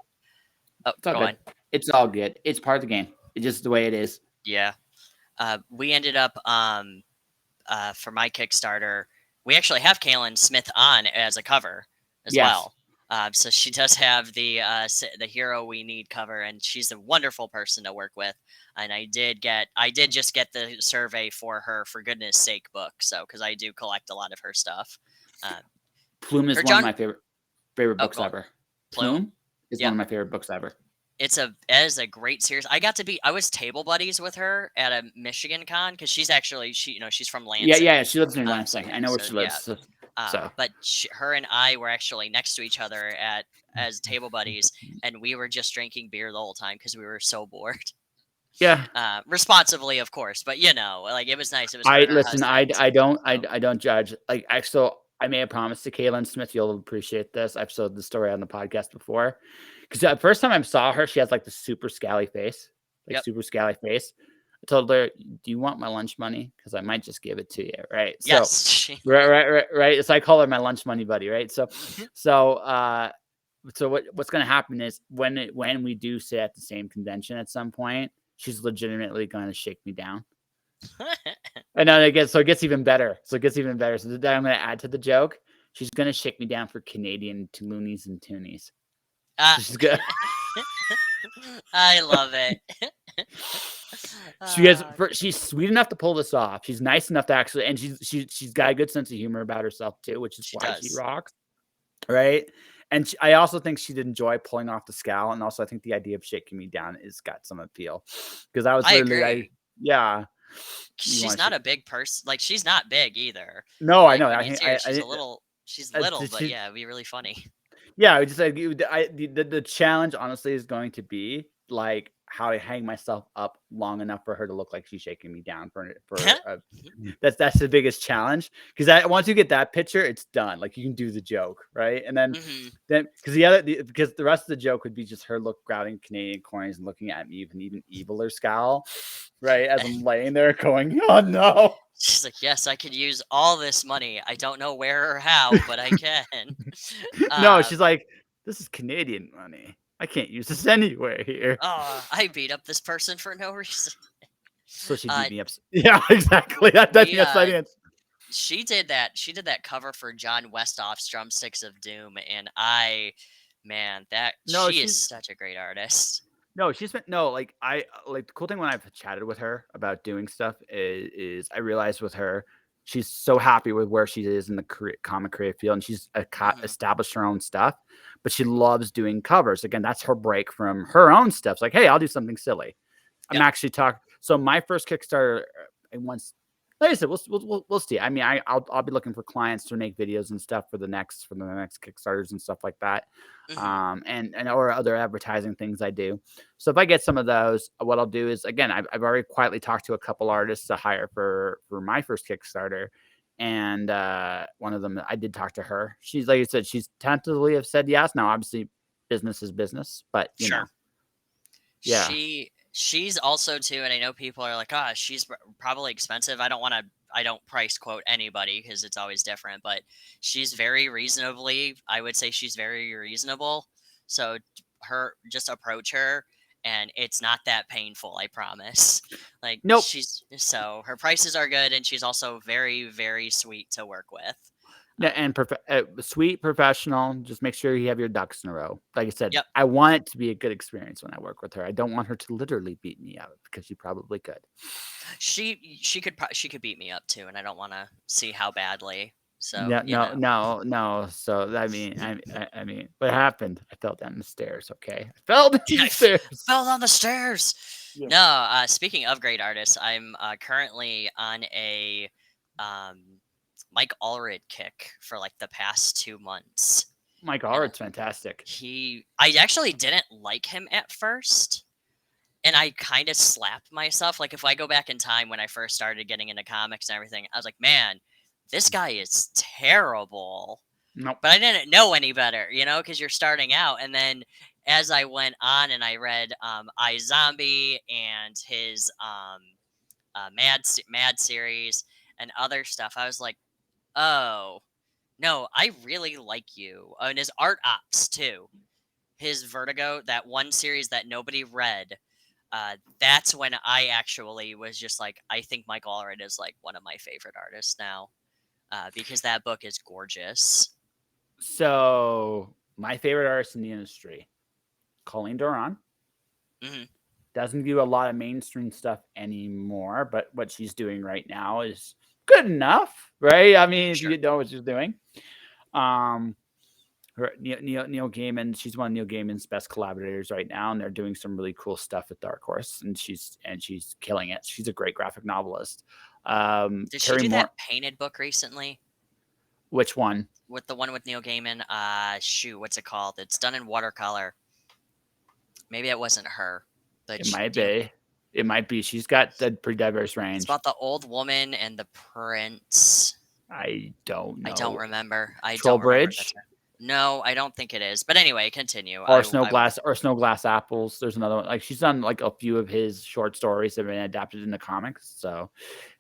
oh, it's all go good. on. It's all good. It's part of the game. It's just the way it is. Yeah. We ended up for my Kickstarter, we actually have Kaylin Smith on as a cover as Yes. well. So she does have the hero we need cover, and she's a wonderful person to work with. And I did just get the survey for her For Goodness Sake book, so because I do collect a lot of her stuff. Um, Plume is her one of John, my favorite oh, books go on. ever. Plume, Plume is one yep. of my favorite books ever. It is a great series. I was table buddies with her at a Michigan con because she's from Yeah, Lansing. yeah, she lives in So Lansing. yeah, I know where so she yeah, lives. So but her and I were actually next to each other at as table buddies, and we were just drinking beer the whole time because we were so bored. yeah. Responsibly, of course, but like it was nice. It was her I and her listen. husband. So I don't judge. Like I made a promise to Kaylin Smith. You'll appreciate this. I've told the story on the podcast before. Because the first time I saw her, she has like the super scally face, like yep, super scally face. I told her, "Do you want my lunch money? Because I might just give it to you." Right. So, yes, right. So I call her my lunch money buddy. Right. So what's going to happen is when we do sit at the same convention at some point, she's legitimately going to shake me down. And then it gets even better. So then I'm going to add to the joke. She's going to shake me down for Canadian loonies and toonies. uh, So she's good. I love it. She Good. she's sweet enough to pull this off. She's nice enough to actually, and she's got a good sense of humor about herself too, which is She why she does. rocks, right? And I also think she'd enjoy pulling off the scowl, and also I think the idea of shaking me down is got some appeal because I was I literally, agree. yeah, you She's want not to a big person. Like she's not big either. no, I Like know. when I you think see her, I she's think a little. She's little, but she, yeah, it'd be really funny. Yeah, just like the challenge honestly is going to be like how I hang myself up long enough for her to look like she's shaking me down for a that's the biggest challenge because that once you get that picture, it's done. Like you can do the joke, right? And Hmm. then because the rest of the joke would be just her grabbing Canadian coins and looking at me with an even eviler scowl, right? As I'm laying there going, oh no. She's like, yes, I could use all this money. I don't know where or how, but I can. No, uh, she's like, this is Canadian money. I can't use this anywhere here. oh, I beat up this person for no reason. So she Uh, beat me up. Yeah, exactly. I think we that's the answer. she did that. She did that cover for John Westhoff's Drumsticks of Doom, and man, that No, she is such a great artist. she's been no, like like the cool thing when I've chatted with her about doing stuff is I realized with her, she's so happy with where she is in the comic creative field, and she's Hmm. established her own stuff, but she loves doing covers. Again, that's her break from her own stuff. It's like, hey, I'll do something silly. I'm Yep. actually talking. So my first Kickstarter, I once, like I said, we'll see. I mean, I'll be looking for clients to make videos and stuff for the next Kickstarters and stuff like that, Hmm. and or other advertising things I do. So if I get some of those, what I'll do is again, I've already quietly talked to a couple artists to hire for my first Kickstarter. And one of them, I did talk to her. She's like I said, she's tentatively have said yes. Now, obviously, business is business, but Sure. yeah. She's also too, and I know people are like, "Ah, she's probably expensive." I don't price quote anybody because it's always different, but she's very reasonably. I would say she's very reasonable. So her just approach her, and it's not that painful. I promise. Like Nope. her prices are good, and she's also very sweet to work with. Yeah, and sweet professional. Just make sure you have your ducks in a row. Like I said, Yep. I want it to be a good experience when I work with her. I don't want her to literally beat me up because she probably could. She could beat me up too, and I don't want to see how badly. So Yeah, you know. no. So I mean, what happened? I fell down the stairs. Okay, I fell down the I stairs. fell down the stairs. Yeah. No, speaking of great artists, I'm currently on a um, Mike Allred kick for like the past 2 months, My God, and it's fantastic. I actually didn't like him at first, and I kind of slapped myself. Like if I go back in time when I first started getting into comics and everything, I was like, man, this guy is terrible. Nope. But I didn't know any better, because you're starting out. And then as I went on and I read iZombie and his Mad series and other stuff, I was like, oh no, I really like you. Oh, and his art ops too. His Vertigo, that one series that nobody read. That's when I actually was just like, I think Mike Allred is like one of my favorite artists now, because that book is gorgeous. So my favorite artist in the industry, Colleen Doran. Hmm. Doesn't do a lot of mainstream stuff anymore, but what she's doing right now is good enough, right? I mean, if Sure. you know what she's doing. Um, Neil Gaiman, she's one of Neil Gaiman's best collaborators right now, and they're doing some really cool stuff with Dark Horse, and she's killing it. She's a great graphic novelist. Did she Terry do Moore, that painted book recently? which one? With the one with Neil Gaiman? Shoot, what's it called? It's done in watercolor. Maybe it wasn't her. But It might do you, be. It might be. She's got a pretty diverse it's range. about the old woman and the prince. I don't I don't know. remember. I Troll don't remember the Bridge term. No, I don't think it is. But anyway, continue. or Snow Glass Apples. There's another one. Like she's done like a few of his short stories that have been adapted into comics. So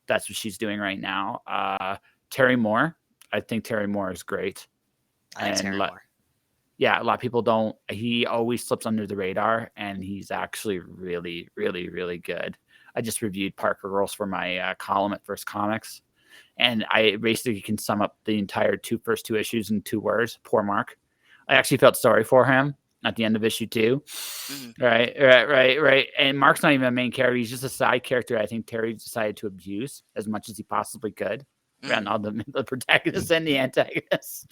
that's what she's doing right now. Terry Moore. I think Terry Moore is great. I like And Terry Moore. yeah, a lot of people don't. He always slips under the radar, and he's actually really good. I just reviewed Parker Girls for my column at First Comics, and I basically can sum up the entire first two issues in 2 words. Poor Mark. I actually felt sorry for him at the end of issue 2. Hmm. Right. And Mark's not even a main character; he's just a side character. I think Terry decided to abuse as much as he possibly could around all the protagonists and the antagonists.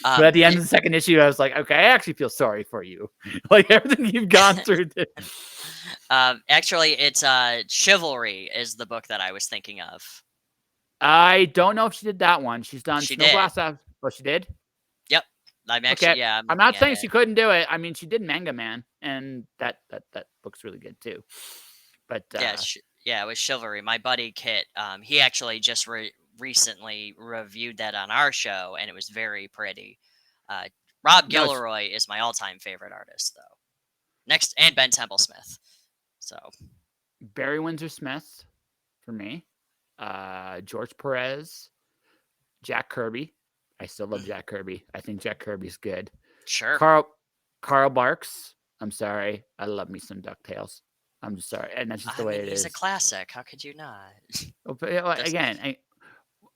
But at the end of the second issue, I was like, okay, I actually feel sorry for you. Like everything you've gone through. Actually, it's Chivalry is the book that I was thinking of. I don't know if she did that one. She's done She Snow did. Glass. Oh, she did? Yep. I'm Okay, actually, yeah, I'm I'm looking not at saying it. she couldn't do it. I mean, she did Manga Man, and that looks really good too. But Yeah, yeah, it was Chivalry. My buddy Kit, he actually just recently reviewed that on our show, and it was very pretty. Uh, Rob no, it's Gilroy is my all-time favorite artist, though. Next, and Ben Temple Smith. So Barry Windsor Smith for me. George Perez, Jack Kirby. I still love Jack Kirby. I think Jack Kirby's good. sure. Carl Carl Barks. I'm sorry. I love me some DuckTales. I'm just sorry, and that's just the I way mean, it he's a is. classic. How could you not? But, This, again,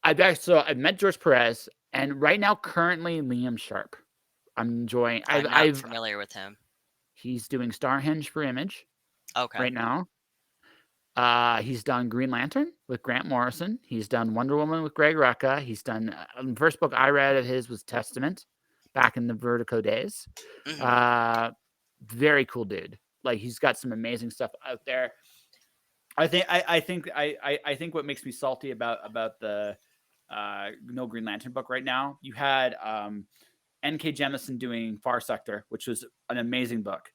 I've met George Perez, and right now, currently Liam Sharp. I'm enjoying. I'm not familiar with him. He's doing Starhenge for Image Okay. right now. He's done Green Lantern with Grant Morrison. He's done Wonder Woman with Greg Rucka. He's done the first book I read of his was Testament, back in the Vertigo days. Hmm. Very cool dude. Like he's got some amazing stuff out there. I think what makes me salty about the no Green Lantern book right now. You had N.K. Jemisin doing Far Sector, which was an amazing book.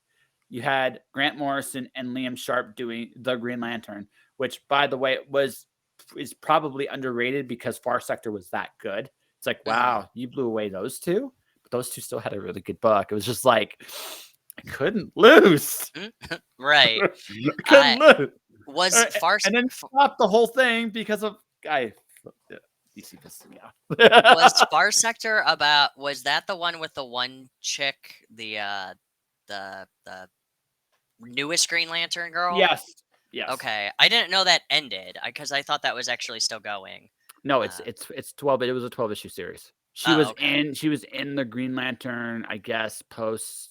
You had Grant Morrison and Liam Sharp doing The Green Lantern, which, by the way, is probably underrated because Far Sector was that good. It's like, Hmm. wow, you blew away those two, but those two still had a really good book. It was just like I couldn't lose. Right. I couldn't I lose. was far. And then F- stopped the whole thing because of guy DC pissed me Was off. Far Sector about? Was that the one with the one chick, the newest Green Lantern girl? Yes. Yes. Okay, I didn't know that ended because I thought that was actually still going. No, Uh, it's 12. It was a 12 issue series. oh, okay. She was in the Green Lantern, I guess, post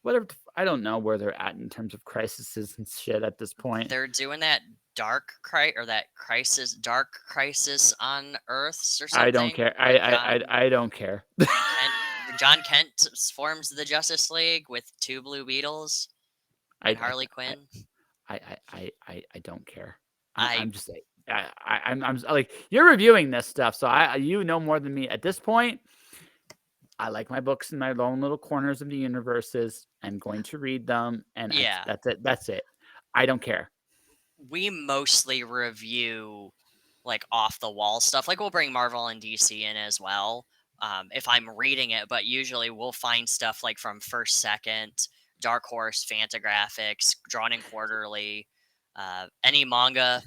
whatever. I don't know where they're at in terms of crises and shit at this point. They're doing that dark crisis on Earths or I don't something, care. where John I don't care. Kent, John Kent forms the Justice League with two Blue Beetles I and Harley I Quinn. I don't care. I I'm just like I'm like you're reviewing this stuff, so you know more than me at this point. I like my books in my own little corners of the universes. I'm going to read them, and yeah, that's it. That's it. I don't care. we mostly review like off the wall stuff. Like we'll bring Marvel and DC in as well. If I'm reading it, but usually we'll find stuff like from First Second, Dark Horse, Fantagraphics, Drawn in Quarterly, any manga.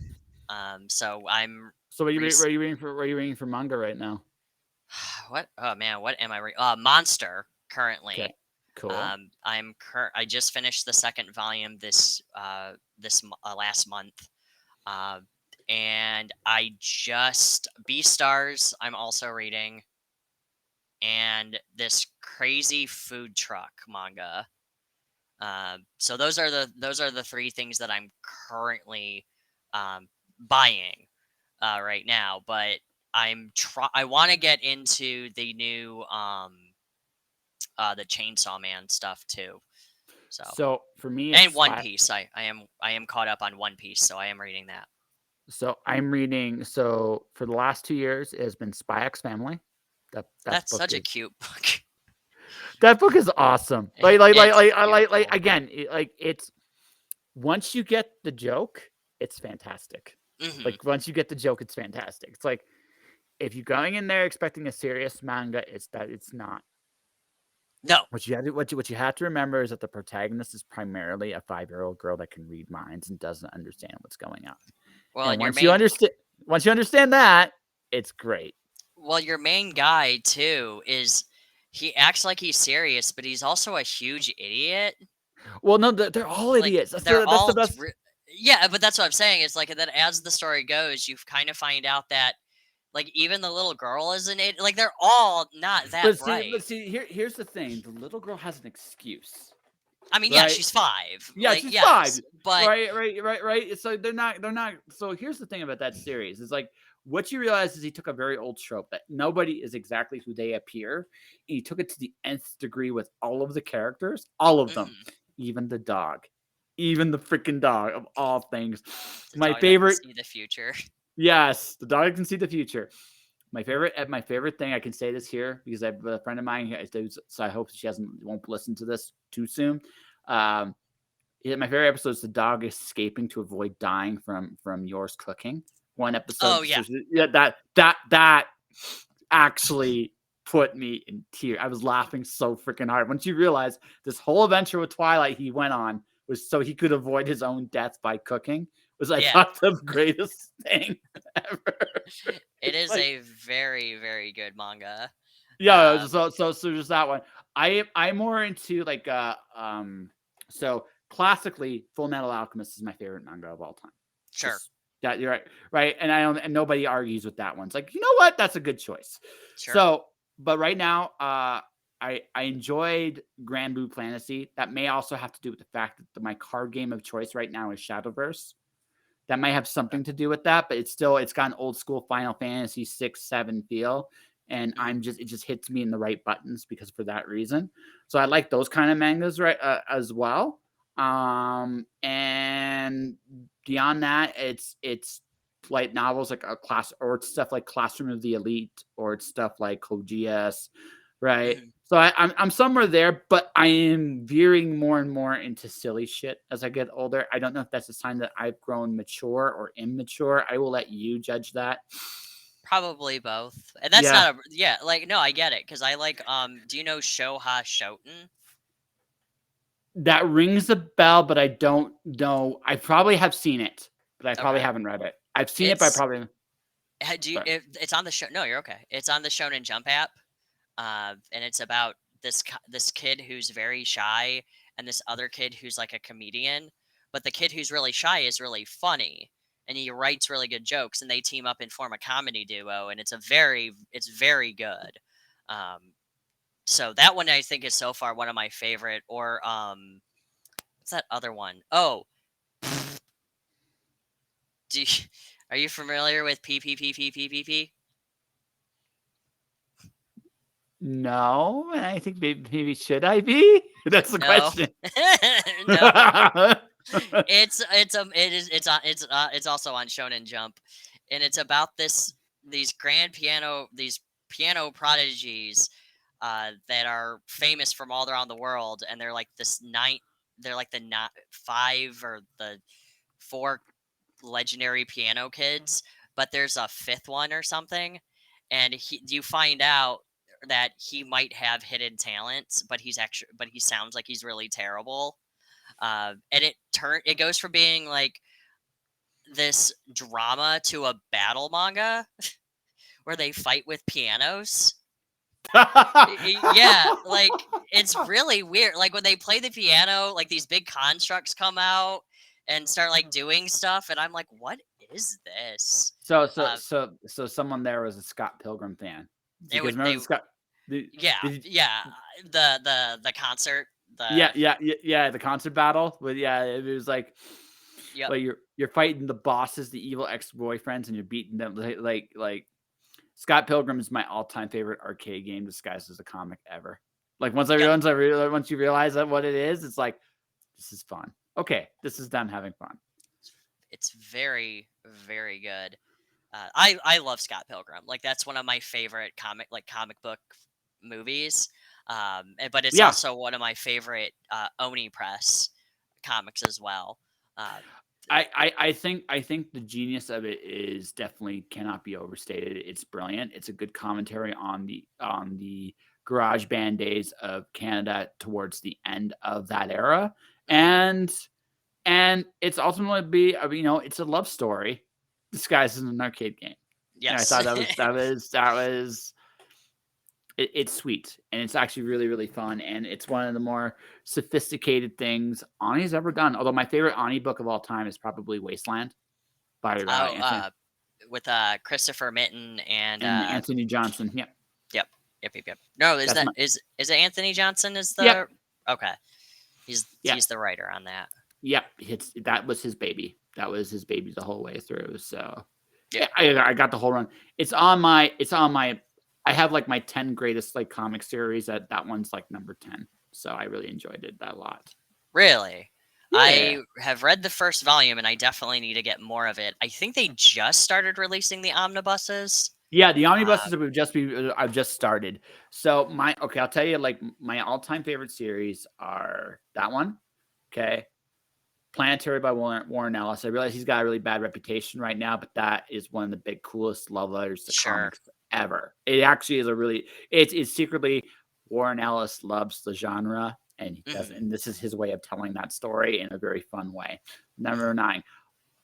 So I'm So re- what are you reading for? What are you reading for manga right now? what? Oh man, what am I reading? Monster Okay, currently. cool. I just finished the second volume this last month. Uh, and I just Beastars I'm also reading, and this crazy food truck manga. So those are the three things that I'm currently buying right now. But I want to get into the new the Chainsaw Man stuff too. So So for me, and it's One spy. Piece. I am caught up on One Piece, so I am reading that. So I'm reading. So for the last 2 years, it has been Spy X Family. That's such a cute book. That book is awesome. It's Like beautiful. again, it's once you get the joke, it's fantastic. Hmm. Like once you get the joke, it's fantastic. It's like if you're going in there expecting a serious manga, it's not. No, What you have to remember is that the protagonist is primarily a 5-year-old girl that can read minds and doesn't understand what's going on. well, And and once you understand that, it's great. your main guy too is he acts like he's serious, but he's also a huge idiot. Well, no, they're all Like idiots. they're That's the all, best. yeah, but that's what I'm saying. It's like that as the story goes, you kind of find out that like even the little girl is an idiot. Like they're all not that bright. But see, here's the thing: the little girl has an excuse, I mean, yeah, right? she's 5. Yeah, Like she's 5. yes, but Right. So they're not. So here's the thing about that series: is like what you realize is he took a very old trope that nobody is exactly who they appear. And he took it to the nth degree with all of the characters, all of them, mhm, even the dog, even the freaking dog of all things. it's a My dog that can favorite, see the future. yes, the dog can see the future. My favorite thing, I can say this here because I have a friend of mine, so I hope she won't listen to this too soon. Um, my favorite episode is the dog escaping to avoid dying from yours cooking. One episode, Oh yeah. yeah, that actually put me in tears. I was laughing so freaking hard. Once you realize this whole adventure with Twilight he went on was so he could avoid his own death by cooking, was I Yeah. thought the greatest thing ever. It is Like, a very, very good manga. yeah, Um, so just that one. I'm more into like so classically Full Metal Alchemist is my favorite manga of all time. sure, Just that you're right, right? And I don't, and nobody argues with that one. It's like, you know what? That's a good choice. sure. So, but right now, I enjoyed Grand Blue Fantasy. That may also have to do with the fact that my card game of choice right now is Shadowverse. That might have something to do with that, but it's got an old school Final Fantasy 6, 7 feel. And Mhm. it just hits me in the right buttons because for that reason. So I like those kind of mangas, right, as well. And beyond that, it's light novels like a class, or it's stuff like Classroom of the Elite, or it's stuff like Code GS, right? Mhm. So I'm somewhere there, but I am veering more and more into silly shit as I get older. I don't know if that's a sign that I've grown mature or immature. I will let you judge that. Probably both. And that's Yeah, not a yeah, like no, I get it cuz I like do you know Shoha Shoten? that rings a bell, but I don't know. I probably have seen it, but I probably Okay. haven't read it. I've seen it, but I It's probably. do you, Sorry. it's on the show. No, you're okay. It's on the Shonen Jump app. And it's about this kid who's very shy and this other kid who's like a comedian, but the kid who's really shy is really funny and he writes really good jokes and they team up and form a comedy duo and it's very good. Um, so that one I think is so far one of my favorite. Or what's that other one? Oh, do you, are you familiar with PPPPPPP? No, and I think maybe should I be? That's the No, question. no. It's also on Shonen Jump, and it's about these piano prodigies that are famous from all around the world, and they're like the not five or the four legendary piano kids, but there's a fifth one or something, and you find out that he might have hidden talents, but he sounds like he's really terrible. And it goes from being like this drama to a battle manga where they fight with pianos. Yeah, like it's really weird. Like when they play the piano, like these big constructs come out and start like doing stuff, and I'm like, what is this? Uh, So someone there was a Scott Pilgrim fan they because would remember they the Scott. The, yeah the, yeah the concert yeah, the yeah, the concert battle. But yeah, it was yep. like you're fighting the bosses, the evil ex boyfriends, and you're beating them like Scott Pilgrim is my all time favorite arcade game disguised as a comic ever. Like Yep. once you realize that what it is, it's like this is fun. Okay, this is them having fun. It's very very good. I love Scott Pilgrim. Like that's one of my favorite comic book movies. But it's Yeah, also one of my favorite Oni Press comics as well. Uh, I think the genius of it is definitely cannot be overstated. It's brilliant. It's a good commentary on the garage band days of Canada towards the end of that era. mhm. And it's ultimately it's a love story disguised as an arcade game. And I Yes. thought it's sweet and it's actually really really fun and it's one of the more sophisticated things Ani's ever done. Although my favorite Ani book of all time is probably Wasteland by Oh, Anthony with Christopher Mitten and and Anthony Johnson. Yep, yep, yep. No, that's my is it Anthony Johnson? Is yep, the okay? yep, He's the writer on that. yep. That was his baby. That was his baby the whole way through. So Yeah, yeah, I got the whole run. It's on my. I have like my 10 greatest like comic series. That one's like number 10. So I really enjoyed it that a lot. really. Yeah. I have read the first volume, and I definitely need to get more of it. I think they just started releasing the omnibuses. Yeah, the omnibuses would just be. I've just started. So I'll tell you, like my all-time favorite series are that one. Okay, Planetary by Warren Ellis. I realize he's got a really bad reputation right now, but that is one of the big coolest love letters to Sure. comics ever. It actually is a really. It's secretly Warren Ellis loves the genre, and he doesn't. And this is his way of telling that story in a very fun way. Number 9.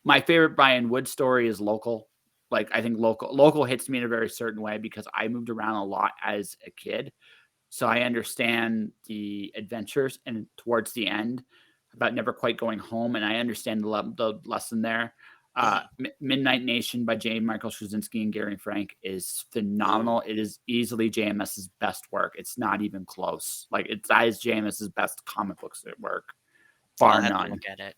My favorite Brian Wood story is Local. Like I think Local hits me in a very certain way because I moved around a lot as a kid. So I understand the adventures and towards the end about never quite going home. And I understand the lesson there. Midnight Nation by J. Michael Straczynski and Gary Frank is phenomenal. It is easily JMS's best work. It's not even close. Like that is JMS's best comic books at work, bar I'll have none. to look at it.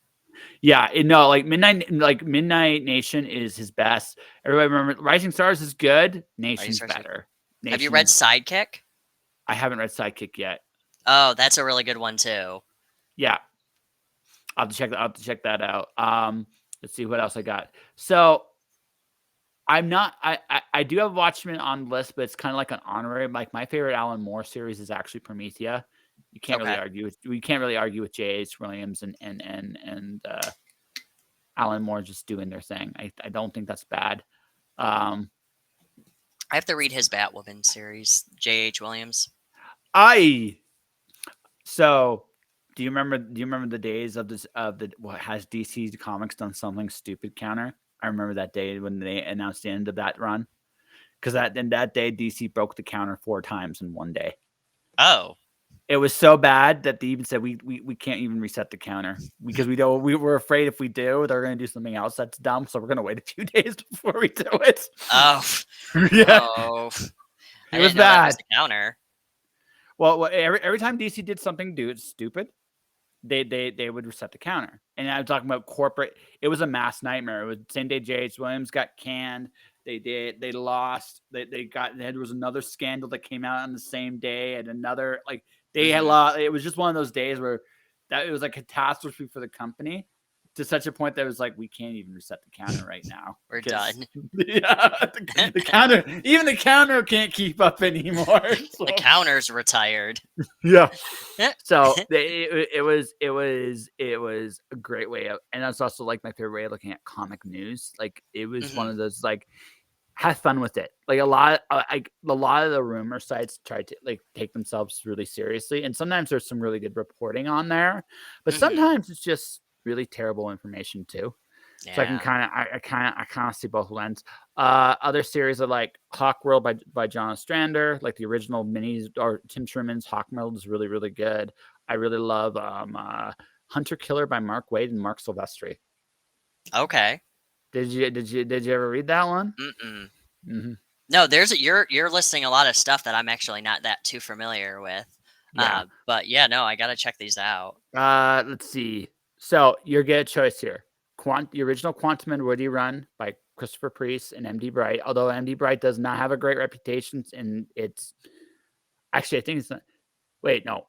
Yeah, like Midnight Nation is his best. Everybody remember Rising Stars is good. Nation's better. Have you read Sidekick? I haven't read Sidekick yet. Oh, that's a really good one too. Yeah, I'll have to check that out. Let's see what else I got. So I'm not. I do have Watchmen on the list, but it's kind of like an honorary. Like my favorite Alan Moore series is actually Promethea. You can't really argue with. We can't really argue with J.H. Williams and Alan Moore just doing their thing. I don't think that's bad. I have to read his Batwoman series, J.H. Williams. So do you remember the days of what has DC Comics done something stupid counter? I remember that day when they announced the end of that run. Because that day DC broke the counter 4 times in one day. Oh. It was so bad that they even said we can't even reset the counter because we were afraid if we do, they're going to do something else that's dumb. So we're going to wait a few days before we do it. Oh, yeah. Oh. It was bad. That was the counter. Well, every time DC did something stupid, they would reset the counter. And I'm talking about corporate. It was a mass nightmare. It was same day J.H. Williams got canned. They lost. There was another scandal that came out on the same day, and another they had lost. It was just one of those days where it was a catastrophe for the company to such a point that it was like we can't even reset the counter right now. We're done. Yeah, the counter, even the counter can't keep up anymore. So. The counter's retired. Yeah. So it was a great way of, and that's also like my favorite way of looking at comic news. Like it was one of those have fun with it. Like a lot of the rumor sites try to take themselves really seriously, and sometimes there's some really good reporting on there, but sometimes it's just really terrible information too. Yeah. So I can kind of see both lens. Other series are like Hawkworld by John Ostrander, like the original minis, or Tim Truman's Hawkworld is really, really good. I really love Hunter Killer by Mark Waid and Mark Silvestri. Okay. Did you ever read that one? No, you're listing a lot of stuff that I'm actually not that too familiar with. Yeah. But yeah, no, I gotta check these out. Let's see. So you're get a choice here. The original Quantum and Woody run by Christopher Priest and M.D. Bright. Although M.D. Bright does not have a great reputation, and it's actually I think it's not. Wait, no.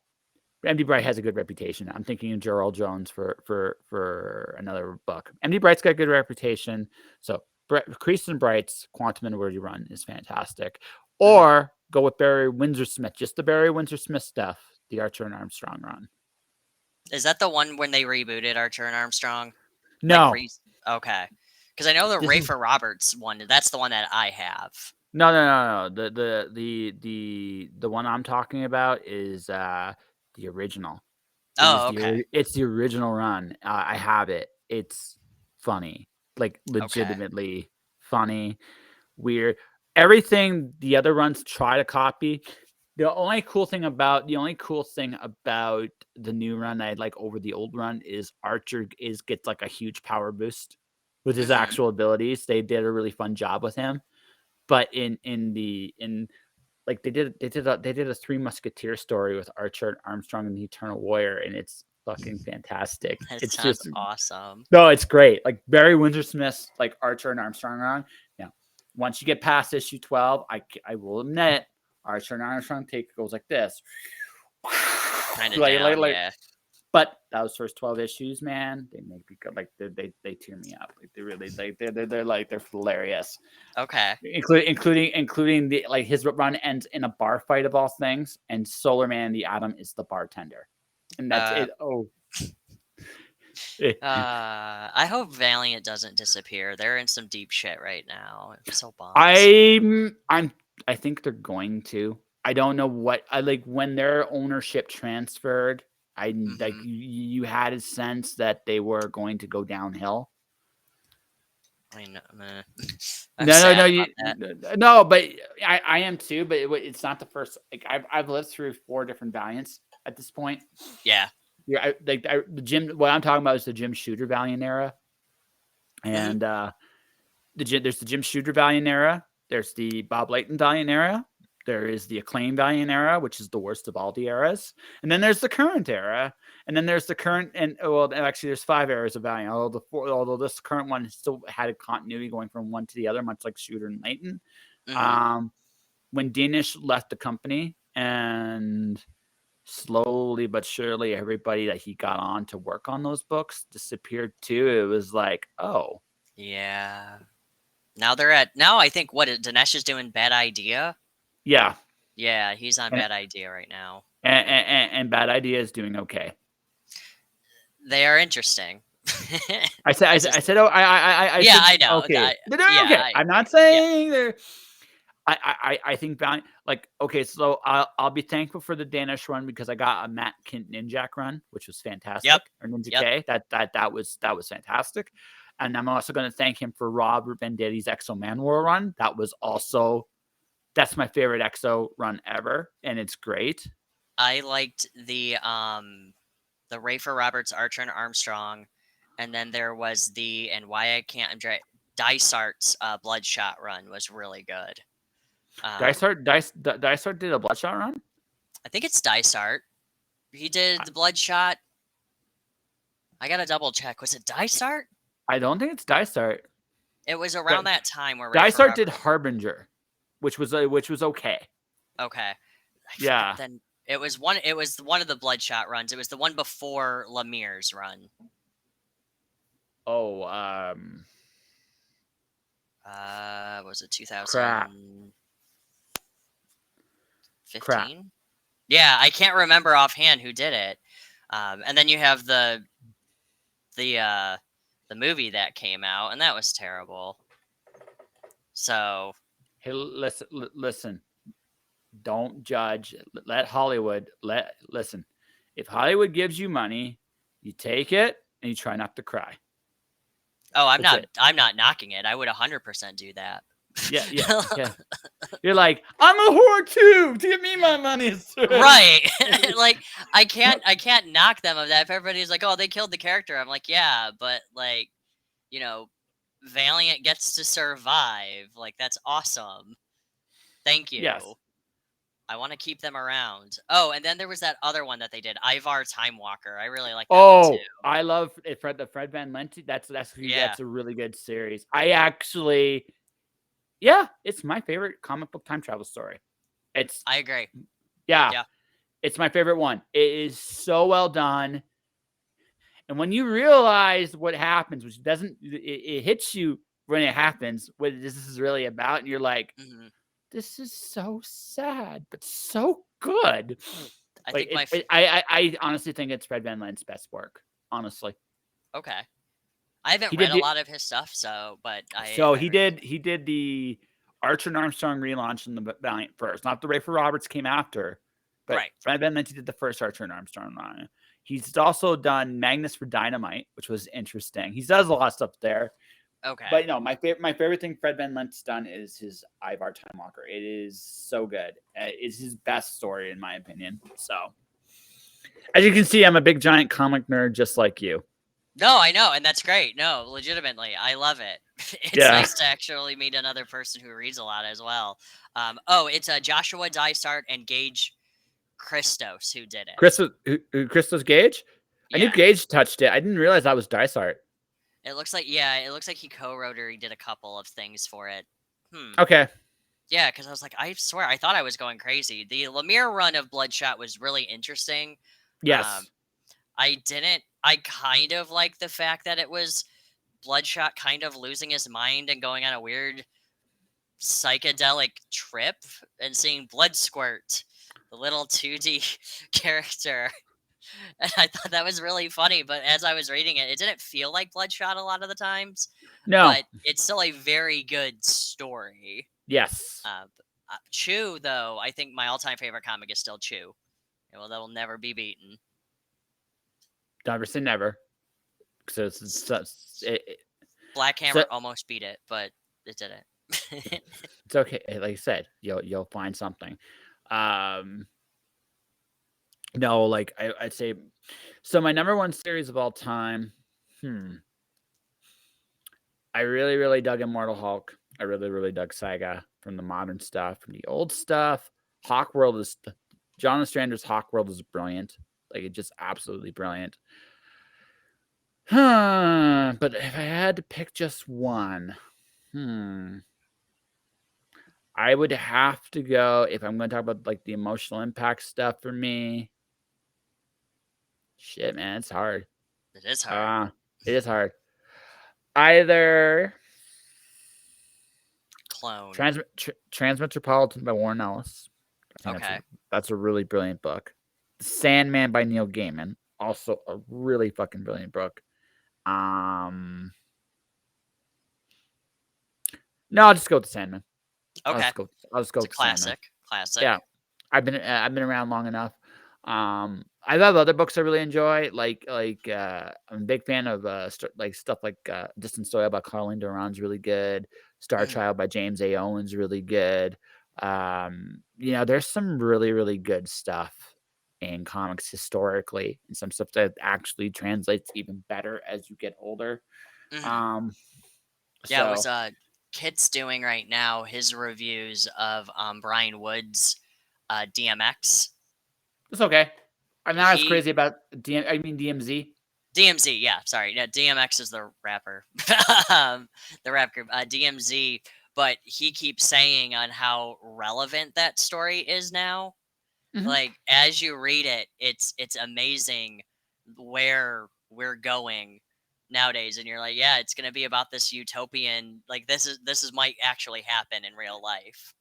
M.D. Bright has a good reputation. I'm thinking of Gerald Jones for another book. M.D. Bright's got a good reputation. So Priest and Bright's Quantum and Woody run is fantastic. Or go with Barry Windsor Smith, just the Barry Windsor Smith stuff, the Archer and Armstrong run. Is that the one when they rebooted Archer and Armstrong? No. Okay. Because I know the Rafer Roberts one. That's the one that I have. No. The one I'm talking about is the original. Okay. It's the original run. I have it. It's funny, like legitimately funny, weird. Everything the other runs try to copy. The only cool thing about the new run I like over the old run is Archer gets like a huge power boost with his actual abilities. They did a really fun job with him, but they did a Three Musketeer story with Archer and Armstrong and the Eternal Warrior, and it's fucking fantastic. It's just awesome. No, it's great. Like Barry Windsor Smith's like Archer and Armstrong run. Now, once you get past issue 12, I will admit. Archer and Armstrong goes like this. Kind of down, yeah. But those first 12 issues, man, they make me go like they tear me up. Like they really they're hilarious. Okay. Including the like his run ends in a bar fight of all things, and Solar Man the Atom is the bartender, and that's Uh, it. Oh, I hope Valiant doesn't disappear. They're in some deep shit right now. I'm so bummed. I think they're going to. I don't know what I like when their ownership transferred. Like you had a sense that they were going to go downhill. I know. No, I'm no, sad no, about that. no, but I am too. But it's not the first. Like I've lived through 4 different Valiants at this point. Yeah. Yeah, the Jim. What I'm talking about is the Jim Shooter Valiant era, and there's the Jim Shooter Valiant era. There's the Bob Layton Valiant era. There is the Acclaim Valiant era, which is the worst of all the eras. And then there's the current era. And then there's the current, and well, actually, there's 5 eras of Valiant. Although this current one still had a continuity going from one to the other, much like Shooter and Layton. When Danish left the company, and slowly but surely, everybody that he got on to work on those books disappeared too. It was like, oh, yeah. Now I think Dinesh is doing Bad Idea. yeah. Yeah, he's on Bad Idea right now. And Bad Idea is doing okay. They are interesting. I said, oh, I know. Okay, they're doing okay. I'm not saying they're. I think Valiant, like, okay, so I'll be thankful for the Danish run because I got a Matt Kint Ninjak run, which was fantastic. Or Ninja K. That was fantastic. And I'm also going to thank him for Robert Venditti's Exo Man War run. That's my favorite Exo run ever, and it's great. I liked the Rafer Roberts Archer and Armstrong, and then there was Dysart's Bloodshot run was really good. Dysart did a Bloodshot run? I think it's Dysart. He did the Bloodshot. I gotta double check. Was it Dysart? I don't think it's Dysart. It was around that time where Dysart did Harbinger, which was okay. Okay. Yeah. Then it was one of the Bloodshot runs. It was the one before Lemire's run. Oh, was it 2015? Crap. Yeah, I can't remember offhand who did it. And then you have the movie that came out, and that was terrible. So, hey, listen. Don't judge. Let Hollywood listen. If Hollywood gives you money, you take it and you try not to cry. Oh, I'm not knocking it. I would 100% do that. Yeah. You're like, I'm a whore too. Give me my money, sir. Right. Like, I can't knock them of that. If everybody's like, oh, they killed the character, I'm like, yeah, but like, Valiant gets to survive. Like, that's awesome. Thank you. Yes. I want to keep them around. Oh, and then there was that other one that they did, Ivar Time Walker. I really like that one too. I love it. The Fred Van Lente. That's a really good series. It's my favorite comic book time travel story. I agree. Yeah. It's my favorite one. It is so well done. And when you realize what happens, which it hits you when it happens, what this is really about, and you're like, this is so sad, but so good. I honestly think it's Fred Van Lente's best work. Honestly. Okay. I haven't read a lot of his stuff, he did the Archer and Armstrong relaunch in the Valiant first, not the Rafer Roberts came after, but Fred Van Lente did the first Archer and Armstrong run. He's also done Magnus for Dynamite, which was interesting. He does a lot of stuff there. Okay. But no, my favorite thing Fred Van Lente's done is his Ivar Time Walker. It is so good. It's his best story in my opinion. So, as you can see, I'm a big giant comic nerd just like you. No, I know, and that's great. No, legitimately, I love it. It's nice to actually meet another person who reads a lot as well. It's Joshua Dysart and Gage Christos who did it. Christos Gage? Yeah. I knew Gage touched it. I didn't realize that was Dysart. It looks like he co-wrote or he did a couple of things for it. Okay. Yeah, because I was like, I swear, I thought I was going crazy. The Lemire run of Bloodshot was really interesting. Yes. I didn't. I kind of like the fact that it was Bloodshot kind of losing his mind and going on a weird psychedelic trip and seeing blood squirt, the little 2D character. And I thought that was really funny. But as I was reading it, it didn't feel like Bloodshot a lot of the times, No. but it's still a very good story. Yes. Chew, though, I think my all-time favorite comic is still Chew. Well, that'll never be beaten. Never say never. So Black Hammer almost beat it, but it didn't. it's okay. Like I said, you'll find something. No, like I'd say. So my number one series of all time. I really, really dug Immortal Hulk. I really, really dug Saga from the modern stuff, from the old stuff. Hawkworld is John Ostrander's Hawkworld is brilliant. Like it's just absolutely brilliant. But if I had to pick just one, I would have to go, if I'm going to talk about like the emotional impact stuff for me. Shit, man, it's hard. It is hard. It is hard. Either Clone. Transmetropolitan by Warren Ellis. Okay. That's a really brilliant book. The Sandman by Neil Gaiman. Also a really fucking brilliant book. No, I'll just go with the Sandman. Okay. I'll just go with the classic. Classic. Yeah. I've been around long enough. I love other books I really enjoy. Like I'm a big fan of stuff like Distant Soil by Colleen Duran's really good. Star Child by James A. Owen's really good. There's some really, really good stuff in comics historically, and some stuff that actually translates even better as you get older. It was Kit's doing right now his reviews of Brian Wood's DMX. It's okay. I'm not as crazy about DMZ. DMZ, yeah, sorry. Yeah, DMX is the rapper. The rap group, DMZ, but he keeps saying on how relevant that story is now. Like as you read it, it's amazing where we're going nowadays, and you're like, yeah, it's gonna be about this utopian, like this is might actually happen in real life.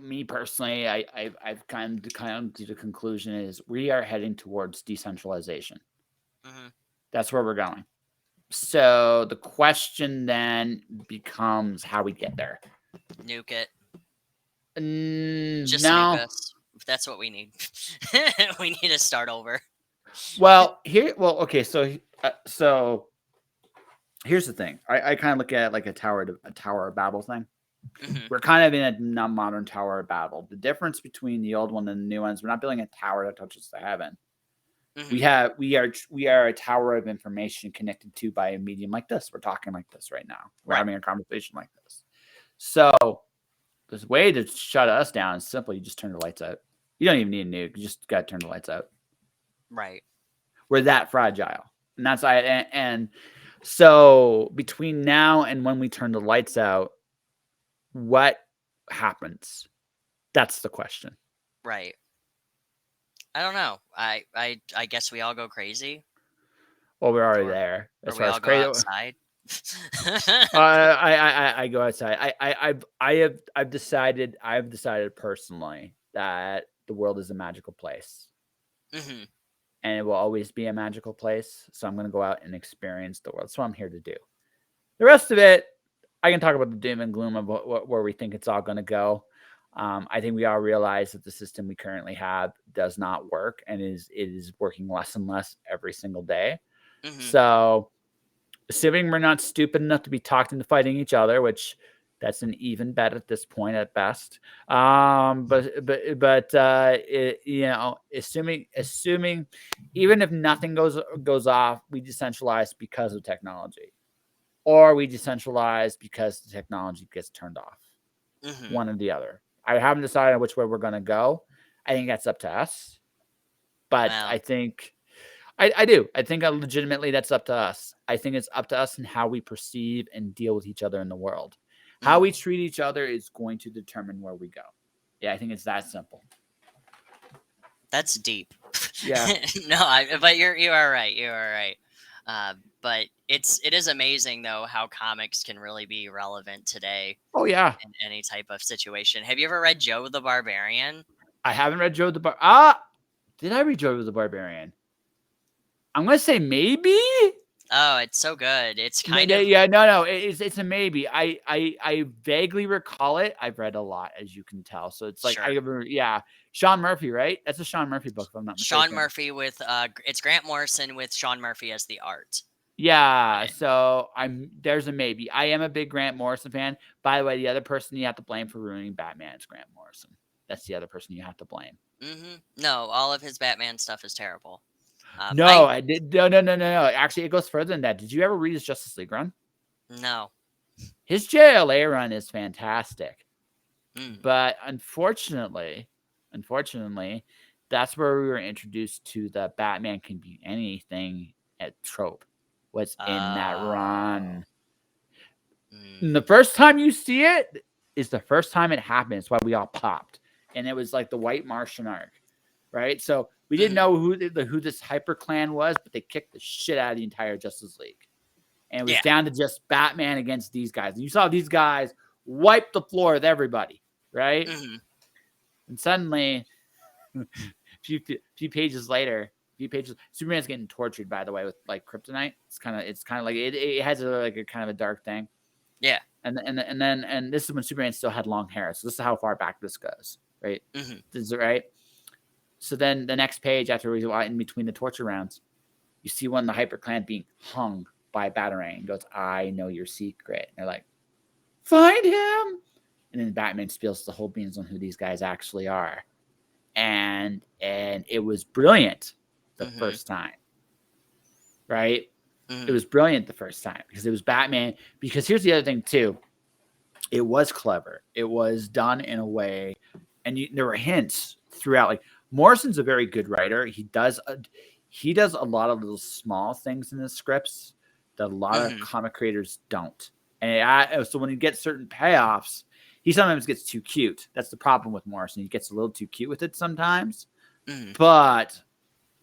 Me personally, I've kind of come to the conclusion is we are heading towards decentralization. That's where we're going. So the question then becomes how we get there. Nuke it. Just nuke us. That's what we need. We need to start over. Okay. So here's the thing. I kind of look at it like a Tower of Babel thing. We're kind of in a modern Tower of Babel. The difference between the old one and the new one is we're not building a tower that touches the heaven. We are a tower of information connected to by a medium like this. We're talking like this right now. We're having a conversation like this. So the way to shut us down is simply you just turn the lights out. You don't even need a nuke. You just got to turn the lights out. Right. We're that fragile. And that's and so between now and when we turn the lights out, what happens? That's the question. Right. I don't know. I guess we all go crazy. Well, we're already there. As far as crazy. Go outside. I go outside. I've decided personally that the world is a magical place. And it will always be a magical place. So I'm going to go out and experience the world. That's what I'm here to do. The rest of it, I can talk about the doom and gloom of where we think it's all going to go. I think we all realize that the system we currently have does not work and it is working less and less every single day. So assuming we're not stupid enough to be talked into fighting each other, which that's an even bet at this point at best. But assuming even if nothing goes off, we decentralize because of technology, or we decentralize because the technology gets turned off. One or the other. I haven't decided which way we're going to go. I think that's up to us. But I think I do. I think legitimately that's up to us. I think it's up to us in how we perceive and deal with each other in the world. How we treat each other is going to determine where we go. Yeah, I think it's that simple. That's deep. Yeah. No, but you are right. You are right. But it is amazing though how comics can really be relevant today Oh yeah. in any type of situation. Have you ever read Joe the Barbarian? I haven't read Joe the did I read Joe the Barbarian? I'm gonna say maybe. Oh, it's so good. It's No, kind no, of yeah, no. It's a maybe. I vaguely recall it. I've read a lot, as you can tell. So it's like I sure. remember, yeah, Sean Murphy, right? That's a Sean Murphy book, if I'm not Sean mistaken. Murphy with it's Grant Morrison with Sean Murphy as the art on Yeah, it. so there's a maybe. I am a big Grant Morrison fan. By the way, the other person you have to blame for ruining Batman is Grant Morrison. That's the other person you have to blame. No, all of his Batman stuff is terrible. No, I I did. No. Actually, it goes further than that. Did you ever read his Justice League run? no. His JLA run is fantastic. Mm. But unfortunately, that's where we were introduced to the Batman can be anything at trope. What's in that Oh. run? And the Mm. first time you see it is the first time it happened. It's why we all popped, and it was like the White Martian arc, right? So we didn't Mhm. know who this Hyper Clan was, but they kicked the shit out of the entire Justice League, and it was Yeah. down to just Batman against these guys. And you saw these guys wipe the floor with everybody, right? Mhm. And suddenly, a few pages later, Superman's getting tortured, by the way, with like kryptonite. It's kind of like it has a kind of a dark thing. Yeah. And this is when Superman still had long hair. So this is how far back this goes, right? Mhm. This is right. So then the next page after we in between the torture rounds, you see one of the Hyper Clan being hung by a batarang and goes, "I know your secret." And they're like, "Find him!" And then Batman spills the whole beans on who these guys actually are, and it was brilliant the Mhm. first time, right? It Mhm. was brilliant the first time because it was Batman. Because here's the other thing too, it was clever. It was done in a way, and there were hints throughout. Like Morrison's a very good writer. He does a lot of little small things in his scripts that a lot of Mhm. comic creators don't. So when he gets certain payoffs, he sometimes gets too cute. That's the problem with Morrison. He gets a little too cute with it sometimes, Mhm. but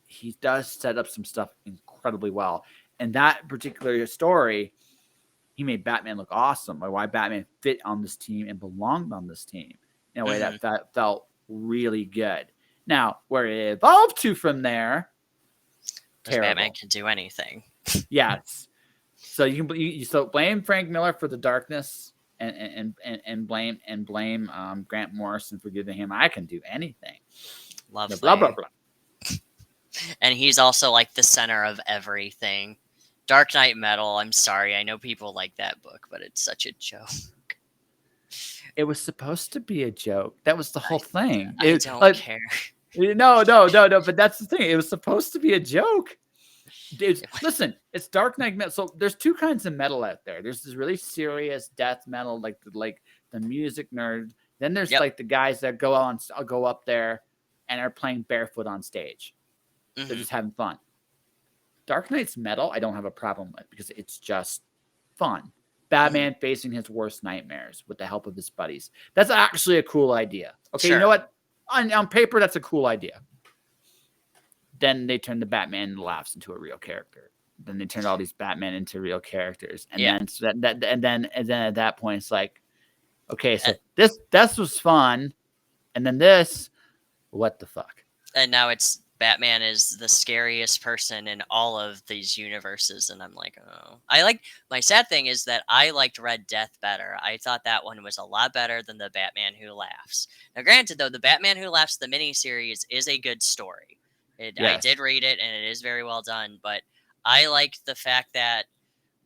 he does set up some stuff incredibly well. And that particular story, he made Batman look awesome, like why Batman fit on this team and belonged on this team in a way Mhm. that felt really good. Now, where it evolved to from there, Because Batman terrible. can do anything. Yes. So so blame Frank Miller for the darkness and blame Grant Morrison for giving him I can do anything. Blah blah Lovely. blah. And he's also like the center of everything. Dark Knight Metal. I'm sorry. I know people like that book, but it's such a joke. It was supposed to be a joke. That was the whole thing. I don't care. No. But that's the thing. It was supposed to be a joke. Listen, it's Dark Knight metal. So there's two kinds of metal out there. There's this really serious death metal, like the music nerd. Then there's Yep. like the guys that go up there and are playing barefoot on stage. They're Mhm. just having fun. Dark Knight's metal, I don't have a problem with because it's just fun. Mhm. Batman facing his worst nightmares with the help of his buddies. That's actually a cool idea. Okay, you know Sure. what? On paper, that's a cool idea. Then they turned the Batman laughs into a real character. Then they turned all these Batman into real characters, and Yeah. then so and then at that point it's like, okay, Uh, so this was fun, and then this, what the fuck? and now it's Batman is the scariest person in all of these universes, and I'm like, oh. My sad thing is that I liked Red Death better. I thought that one was a lot better than the Batman Who Laughs. Now, granted, though, the Batman Who Laughs the miniseries is a good story. I did Yes. read it, and it is very well done. But I like the fact that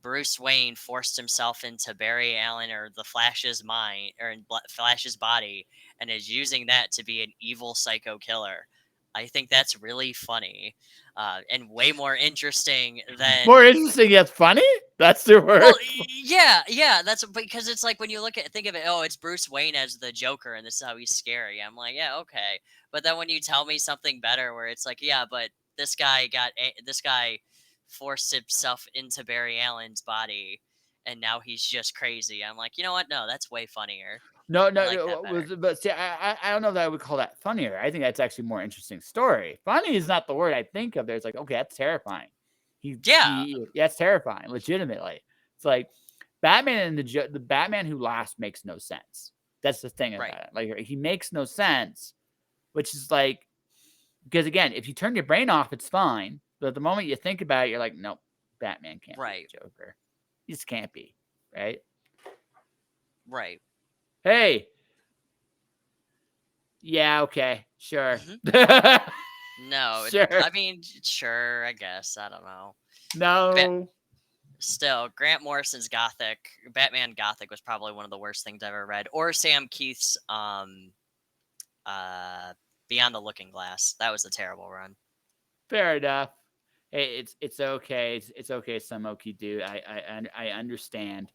Bruce Wayne forced himself into Barry Allen or the Flash's mind or in Flash's body and is using that to be an evil psycho killer. I think that's really funny and way more interesting More than. interesting yet funny? That's the Well, word. yeah, that's because it's like when you think of it, oh, it's Bruce Wayne as the Joker, and this is how he's scary. I'm like, yeah, okay, but then when you tell me something better, where it's like, yeah, but this guy forced himself into Barry Allen's body, and now he's just crazy. I'm like, you know what? No, that's way funnier. No, I no, like that no, better. but see, I don't know that I would call that funnier. I think that's actually a more interesting story. Funny is not the word I think of. There's like, okay, that's terrifying. Yeah, That's terrifying, legitimately. It's like Batman and the Batman who laughs makes no sense. That's the thing right. about it. Like he makes no sense, which is like because again, if you turn your brain off, it's fine. But the moment you think about it, you're like, nope, Batman can't be Right. the Joker. He just can't be, right? Right. Hey, yeah, okay, sure. Mhm. No, Sure. I mean, sure, I guess. I don't know. But No. still, Grant Morrison's Batman Gothic was probably one of the worst things I ever read. Or Sam Keith's uh Beyond the Looking Glass. That was a terrible run. Fair enough. Hey, it's okay. It's okay, Samoki dude. I understand.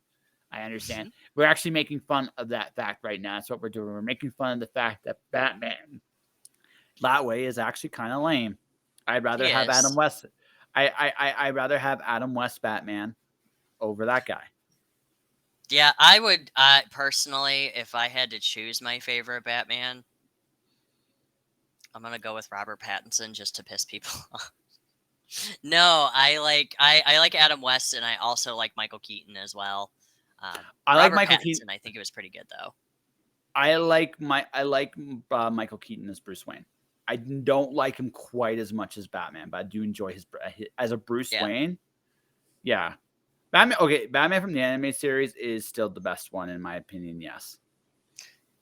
I understand. Mhm. We're actually making fun of that fact right now. That's what we're doing. We're making fun of the fact that Batman that way is actually kind of lame. I'd rather He have Adam is. West. I'd rather have Adam West Batman over that guy. Yeah, I would personally, if I had to choose my favorite Batman, I'm gonna go with Robert Pattinson just to piss people off. No, I like Adam West, and I also like Michael Keaton as well. I like Robert Michael Keaton. Pattinson, I think it was pretty good though. I like Michael Keaton as Bruce Wayne. I don't like him quite as much as Batman, but I do enjoy his as a Bruce Yeah, Wayne. Yeah, Batman. Okay, Batman from the anime series is still the best one in my opinion. Yes.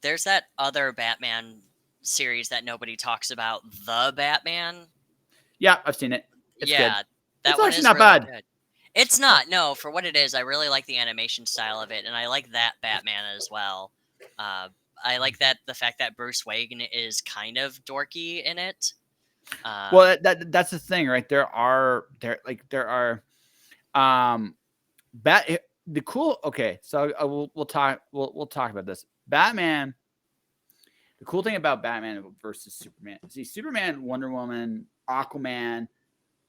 there's that other Batman series that nobody talks about, The Batman. Yeah, I've seen it. It's good. Yeah, It's that one actually is not really bad. good. It's not, no, for what it is. I really like the animation style of it, and I like that Batman as well. Uh, I like that the fact that Bruce Wayne is kind of dorky in it. Um, Well, that's the thing, right? There are um the cool. Okay, so we'll talk about this. Batman. The cool thing about Batman versus Superman. See, Superman, Wonder Woman, Aquaman,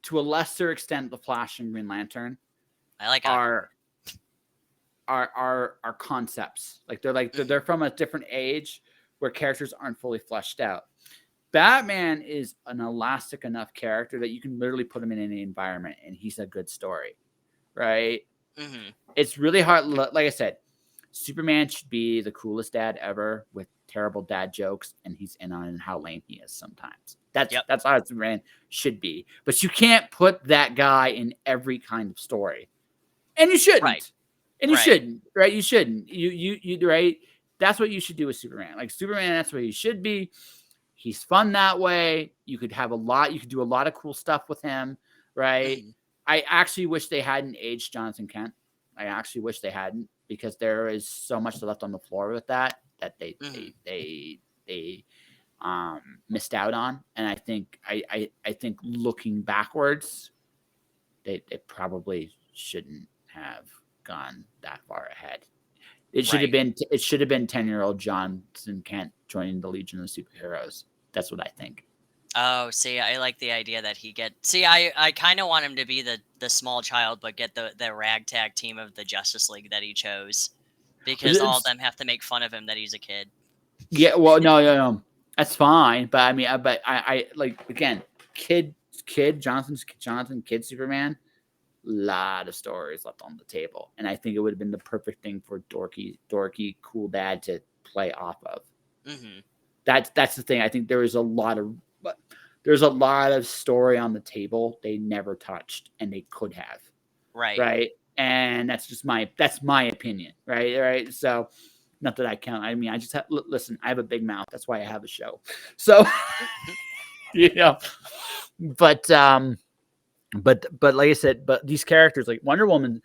to a lesser extent, The Flash and Green Lantern I like Aquaman. are are concepts. Like Hmm. they're from a different age where characters aren't fully fleshed out. Batman is an elastic enough character that you can literally put him in any environment and he's a good story, right? Hmm. It's really hard. Like I said, Superman should be the coolest dad ever with terrible dad jokes, and he's in on how lame he is sometimes. Yep. That's how Superman should be. But you can't put that guy in every kind of story, and you Right. shouldn't. And you Right. shouldn't, right? You shouldn't. You right. That's what you should do with Superman. Like Superman, that's what he should be. He's fun that way. You could have a lot. You could do a lot of cool stuff with him, right? Hmm. I actually wish they hadn't aged Jonathan Kent. I actually wish they hadn't because there is so much left on the floor with that Hmm. they missed out on. And I think looking backwards, they probably shouldn't have gone that far ahead. Right. It should have been 10-year-old Jonathan Kent joining the Legion of Superheroes. That's what I think. Oh, see, I like the idea that he get. See, I kind of want him to be the small child, but get the ragtag team of the Justice League that he chose, because all of them have to make fun of him that he's a kid. Yeah, well, no, that's fine. But I mean, I like again, Jonathan, kid Superman. Lot of stories left on the table, and I think it would have been the perfect thing for dorky, cool dad to play off of. Hmm. That's the thing. I think there's a lot of story on the table they never touched, and they could have, Right. right? And that's my opinion, right. So not that I count. I mean, I just listen. I have a big mouth. That's why I have a show. So you know, but but like I said, but these characters like Wonder Woman,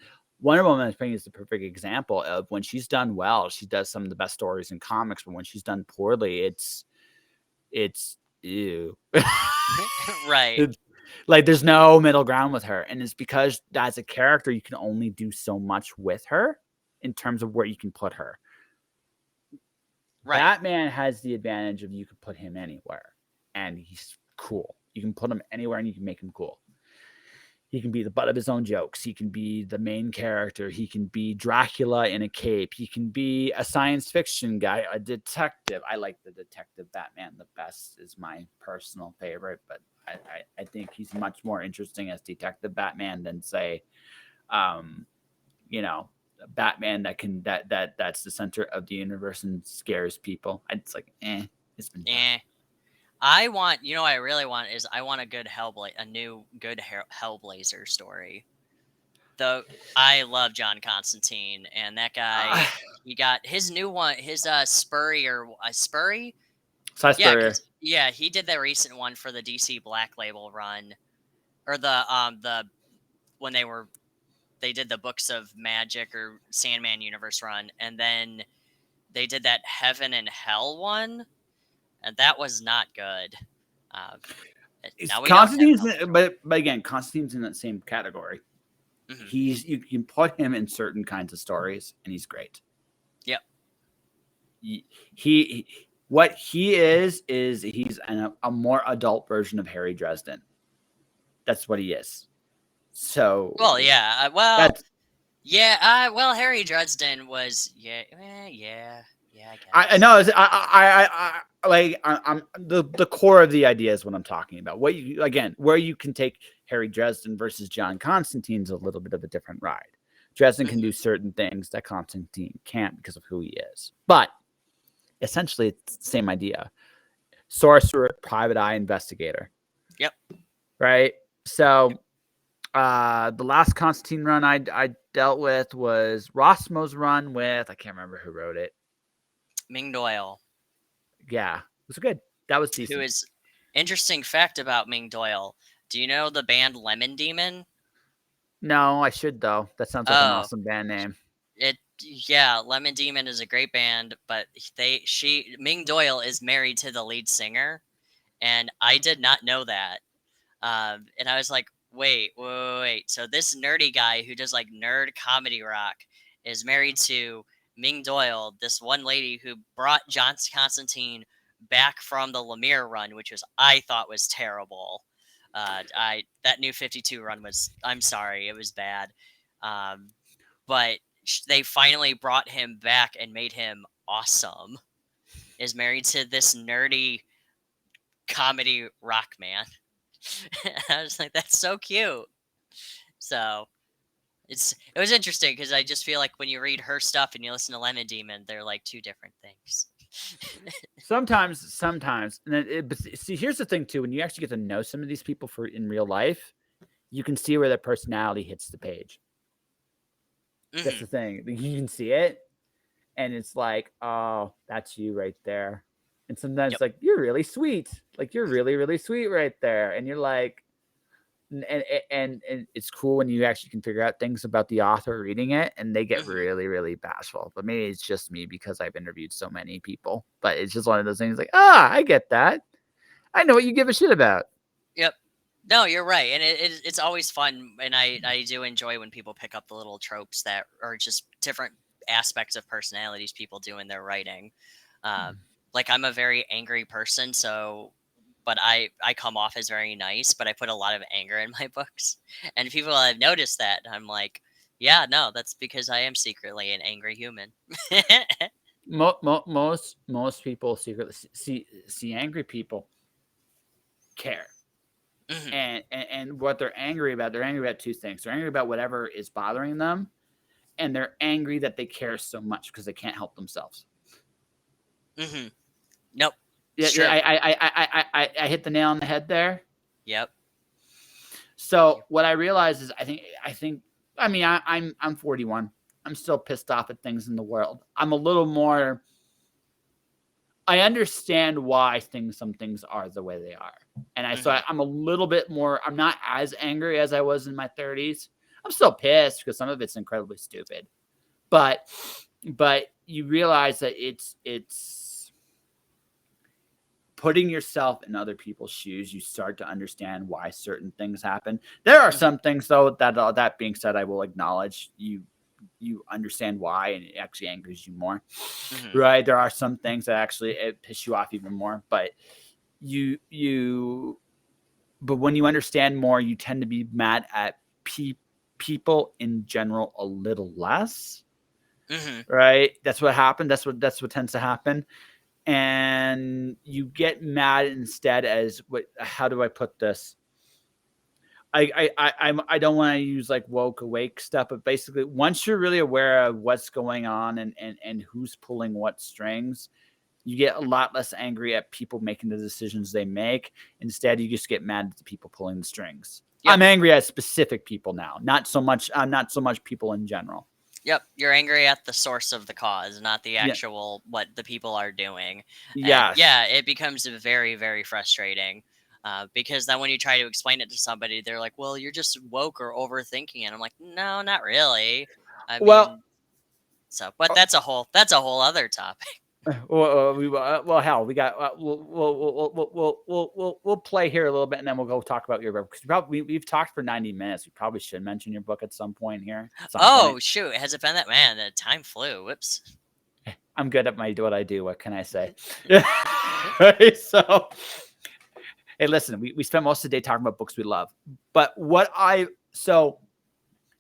I think is the perfect example of when she's done well, she does some of the best stories in comics. But when she's done poorly, it's ew. Right. It's, like there's no middle ground with her, and it's because as a character, you can only do so much with her in terms of where you can put her. Right. Batman has the advantage of you can put him anywhere, and he's cool. You can put him anywhere, and you can make him cool. He can be the butt of his own jokes. He can be the main character. He can be Dracula in a cape. He can be a science fiction guy, a detective. I like the detective Batman the best, is my personal favorite, but I think he's much more interesting as Detective Batman than, say, you know, Batman that's the center of the universe and scares people. It's like, it's been done. I want, what I really want is I want a new good Hellblazer story. Though I love John Constantine, and that guy, he got his new one, his Spurry Spurry, Cy yeah, Spurrier. he did the recent one for the DC Black Label run, or the when they did the Books of Magic or Sandman universe run, and then they did that Heaven and Hell one, and that was not good. Now we don't have Constantine's, Hellblazer. but again, Constantine's in that same category. Mhm. You can put him in certain kinds of stories, and he's great. Yep. He what he is he's a more adult version of Harry Dresden. That's what he is. So Well, yeah. that's Well, Harry Dresden was, yeah, I I guess. know. I'm the core of the idea is what I'm talking about. What you again, where you can take Harry Dresden versus John Constantine's a little bit of a different ride. Dresden can do certain things that Constantine can't because of who he is, but essentially it's the same idea. Sorcerer, private eye, investigator. Yep. Right. So the last Constantine run I dealt with was Rossmo's run with, I can't remember who wrote it. Ming Doyle. Yeah, it was good. That was decent. Who is, interesting fact about Ming Doyle. Do you know the band Lemon Demon? No, I should though. That sounds like an awesome band name. Lemon Demon is a great band, but Ming Doyle is married to the lead singer, and I did not know that. And I was like, wait. So this nerdy guy who does like nerd comedy rock is married to Ming Doyle, this one lady who brought John Constantine back from the Lemire run, which I thought was terrible. That new 52 run was, I'm sorry, it was bad. But they finally brought him back and made him awesome. Is married to this nerdy comedy rock man. I was like, that's so cute. So it was interesting because I just feel like when you read her stuff and you listen to Lemon Demon, they're like two different things. sometimes, but see, here's the thing too. When you actually get to know some of these people in real life, you can see where their personality hits the page. That's the thing. You can see it, and it's like, oh, that's you right there. And sometimes like, you're really sweet. Like, you're really, really sweet right there. And you're like, and it's cool when you actually can figure out things about the author reading it, and they get really, really bashful. But maybe it's just me because I've interviewed so many people. But it's just one of those things like, I get that. I know what you give a shit about. Yep. No, you're right, and it's always fun, and I do enjoy when people pick up the little tropes that are just different aspects of personalities people do in their writing. Like, I'm a very angry person, but I come off as very nice, but I put a lot of anger in my books, and people have noticed that. I'm like, yeah, no, that's because I am secretly an angry human. Most people secretly see angry people care. And what they're angry about two things. They're angry about whatever is bothering them, and they're angry that they care so much because they can't help themselves. Nope. Yeah, I hit the nail on the head there. Yep. So what I realize is I'm 41. I'm still pissed off at things in the world. I'm a little more. I understand why some things are the way they are, and I'm a little bit more. I'm not as angry as I was in my 30s. I'm still pissed because some of it's incredibly stupid, but you realize that it's putting yourself in other people's shoes. You start to understand why certain things happen. There are some things though that being said, I will acknowledge you understand why, and it actually angers you more. Right? There are some things that actually piss you off even more, but you but when you understand more, you tend to be mad at people in general a little less. Mm-hmm. Right? That's what happened. That's what tends to happen. And you get mad instead as what? How do I put this? I don't want to use like woke awake stuff, but basically, once you're really aware of what's going on and who's pulling what strings, you get a lot less angry at people making the decisions they make. Instead, you just get mad at the people pulling the strings. Yep. I'm angry at specific people now, not so much. Not so much people in general. Yep, you're angry at the source of the cause, not the Yeah. actual what the people are doing. And Yes. yeah, it becomes very, very frustrating because then when you try to explain it to somebody, they're like, "Well, you're just woke or overthinking," and I'm like, "No, not really." I Well, mean, but that's a whole other topic. hell, we got we'll play here a little bit, and then we'll go talk about your book, because we've talked for 90 minutes. We probably should mention your book at some point here. At some Oh point, shoot, has it been that man? The time flew. Whoops. I'm good at what I do. What can I say? Right, so, hey, listen, we spent most of the day talking about books we love, but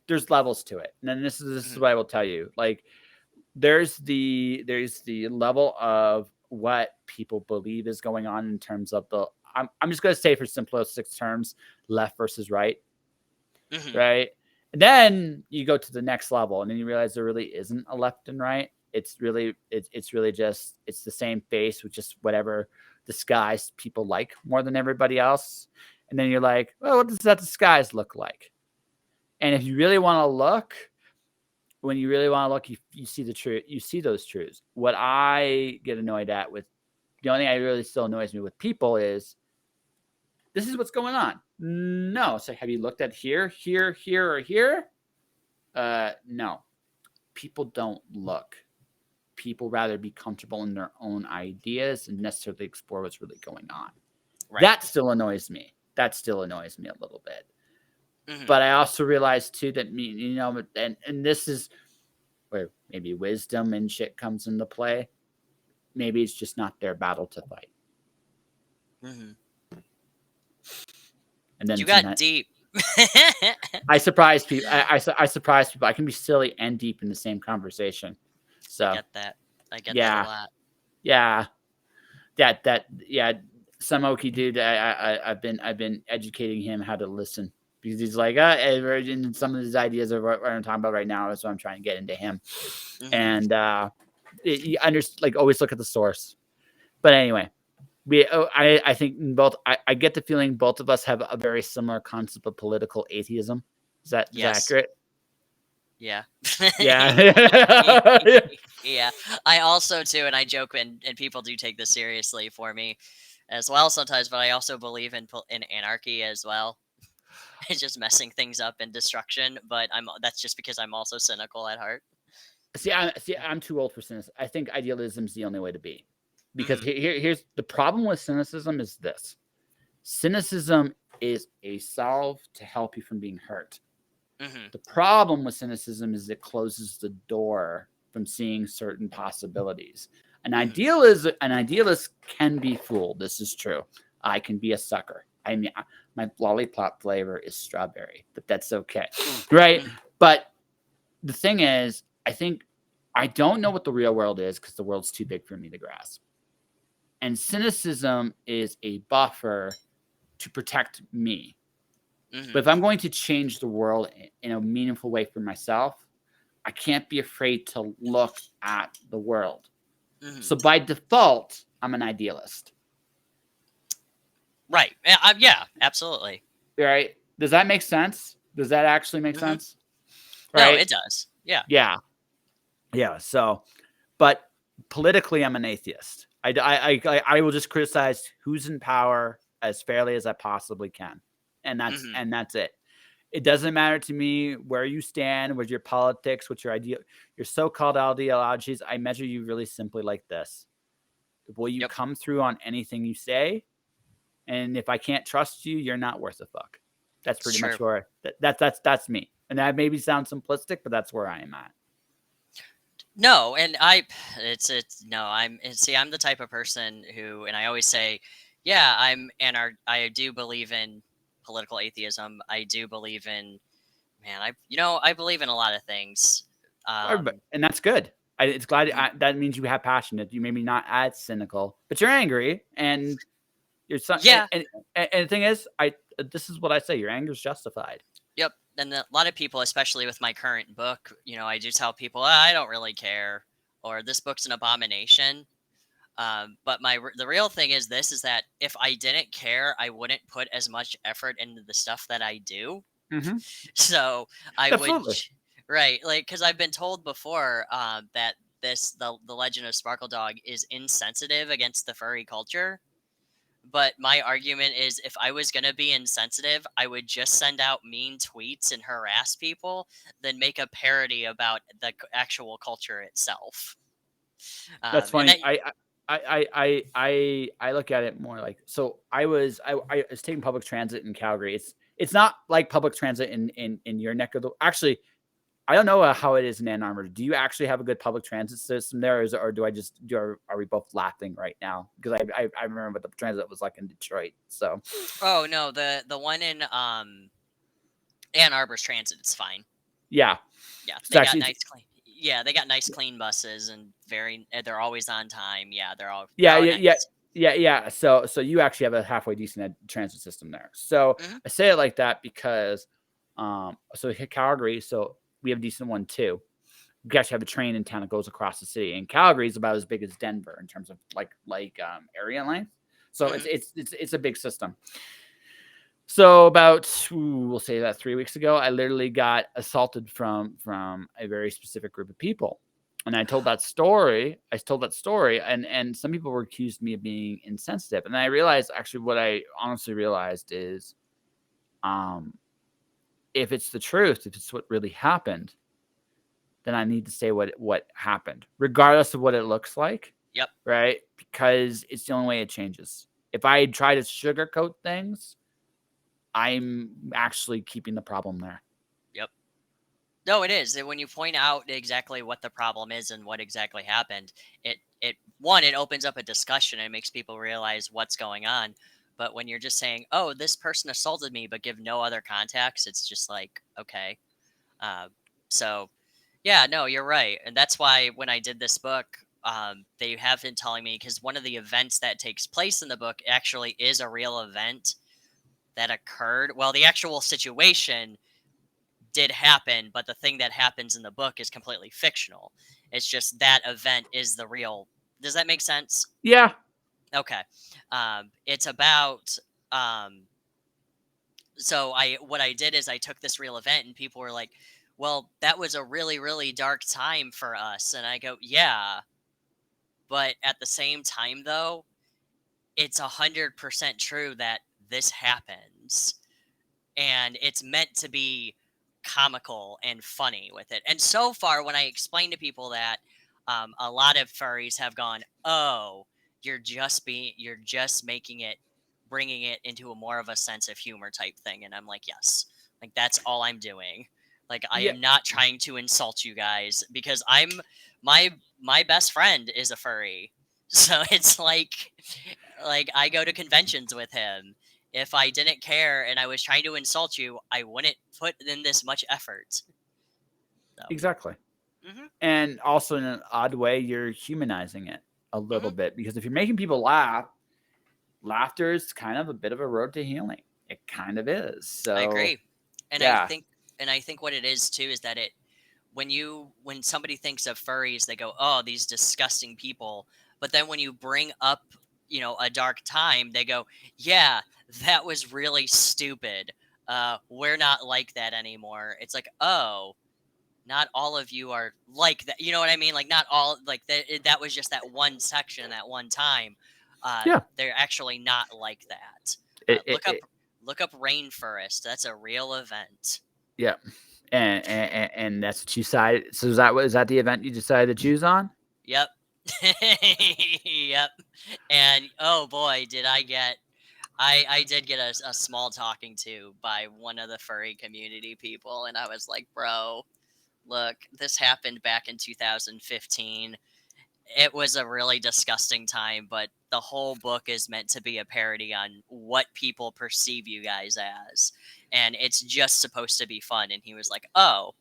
there's levels to it, and then this is what I will tell you. Like, there's the level of what people believe is going on in terms of I'm just going to say, for simplistic terms, left versus right, Hmm. right? And then you go to the next level, and then you realize there really isn't a left and right. It's really just it's the same face with just whatever disguise people like more than everybody else. And then you're like, well, what does that disguise look like? And if you really want to look, when you really want to look, you see the truth. You see those truths. What I get annoyed at with the only thing that really still annoys me with people is, this is what's going on. No. So have you looked at here, here, here, or here? No. People don't look. People rather be comfortable in their own ideas and necessarily explore what's really going on. Right. That still annoys me. That still annoys me a little bit. Hmm. But I also realize too that and this is where maybe wisdom and shit comes into play. Maybe it's just not their battle to fight. Hmm. And then You got deep. I surprise people. I surprise people. I can be silly and deep in the same conversation. So I get that. I get that a lot. yeah, yeah. Some Okie dude. I've been educating him how to listen, because he's like, and some of his ideas are what I'm talking about right now. That's what I'm trying to get into him. Hmm. And you like, always look at the source. But anyway, I think both. I get the feeling both of us have a very similar concept of political atheism. Is that accurate? Yeah. Yeah. Yeah. I also too, and I joke, and people do take this seriously for me as well sometimes, but I also believe in anarchy as well. It's just messing things up and destruction, but that's just because I'm also cynical at heart. I'm too old for cynicism. I think idealism is the only way to be, because Hmm. here's the problem with cynicism is this: cynicism is a salve to help you from being hurt. Hmm. The problem with cynicism is it closes the door from seeing certain possibilities. An idealist can be fooled. This is true. I can be a sucker. I mean, my lollipop flavor is strawberry, but that's okay, right? But the thing is, I don't know what the real world is, because the world's too big for me to grasp. And cynicism is a buffer to protect me. Hmm. But if I'm going to change the world in a meaningful way for myself, I can't be afraid to look at the world. Hmm. So by default, I'm an idealist. Right. Yeah, absolutely. Right? Does that make sense? Does that actually make Hmm. sense? No, Right? it does. Yeah. Yeah. Yeah. So, but politically, I'm an atheist. I will just criticize who's in power as fairly as I possibly can, and Hmm. that's it. It doesn't matter to me where you stand with your politics, with your your so-called ideologies. I measure you really simply like this: will you Yep. come through on anything you say? And if I can't trust you, you're not worth a fuck. That's It's pretty true. much where that's me. And that maybe sounds simplistic, but that's where I am at. No, and it's no, see, I'm the type of person who, and I always say, yeah, I do believe in political atheism. I do believe in, man, I believe in a lot of things. And that's good. It's glad Mhm. that means you have passion. That you maybe not as cynical, but you're angry, and you're Yeah. and the thing is, this is what I say: your anger is justified. Yep. And a lot of people, especially with my current book, I do tell people, I don't really care, or this book's an abomination. But the real thing is this: is that if I didn't care, I wouldn't put as much effort into the stuff that I do. Mm-hmm. So I would, Absolutely. right, like, because I've been told before that the Legend of Sparkle Dog is insensitive against the furry culture. But my argument is, if I was going to be insensitive, I would just send out mean tweets and harass people, then make a parody about the actual culture itself. That's And funny. that, I look at it more like, so I was taking public transit in Calgary. It's not like public transit in your neck of the, actually. I don't know how it is in Ann Arbor. Do you actually have a good public transit system there, or do I just are we both laughing right now? Because I remember what the transit was like in Detroit. So oh no, the one in Ann Arbor's transit is fine. yeah, Yeah, it's they got actually nice clean. Yeah, they got nice clean buses and they're always on time. Yeah, yeah, oh yeah, yeah, nice. yeah. So you actually have a halfway decent transit system there. So Hmm. I say it like that because so Calgary, so we have a decent one too. We actually have a train in town that goes across the city, and Calgary is about as big as Denver in terms of area length. So Hmm. it's a big system. So about we'll say that 3 weeks ago, I literally got assaulted from a very specific group of people, and I told that story. And some people were accused me of being insensitive, and I realized actually what I honestly realized is, um, if it's the truth, if it's what really happened, then I need to say what happened, regardless of what it looks like, Yep. right? Because it's the only way it changes. If I try to sugarcoat things, I'm actually keeping the problem there. Yep. No, it is. And when you point out exactly what the problem is and what exactly happened, it opens up a discussion and makes people realize what's going on. But when you're just saying, "Oh, this person assaulted me," but give no other context, it's just like, okay. Uh, so, yeah, no, you're right, and that's why when I did this book, they have been telling me, because one of the events that takes place in the book actually is a real event that occurred. Well, the actual situation did happen, but the thing that happens in the book is completely fictional. It's just that event is the real. Does that make sense? Yeah, Okay. It's about. Um, so what I did is I took this real event, and people were like, "Well, that was a really really dark time for us," and I go, "Yeah, but at the same time, though, it's 100% true that this happens." And it's meant to be comical and funny with it. And so far, when I explain to people that, a lot of furries have gone, "Oh, you're just making it, bringing it into a more of a sense of humor type thing." And I'm like, yes, like that's all I'm doing. Like I yeah, am not trying to insult you guys because my my best friend is a furry, so it's like I go to conventions with him. If I didn't care and I was trying to insult you, I wouldn't put in this much effort. So, exactly. hmm. And also in an odd way, you're humanizing it a little Hmm. bit, because if you're making people laugh, laughter is kind of a bit of a road to healing. It kind of is. I So agree, and I yeah, think what it is too is that when somebody thinks of furries, they go, "Oh, these disgusting people." But then when you bring up, a dark time, they go, "Yeah, that was really stupid. We're not like that anymore." It's like, oh, not all of you are like that. You know what I mean? Like not all like that was just that one section that one time. yeah, They're actually not like that. it, it, Look up it Rainforest. That's a real event. yeah, and that's what you decided. So is that the event you decided to choose on? Yep. Yep. And oh boy, did I get I did get a small talking to by one of the furry community people, and I was like, "Bro, look, this happened back in 2015. It was a really disgusting time, but the whole book is meant to be a parody on what people perceive you guys as, and it's just supposed to be fun. And he was like, oh,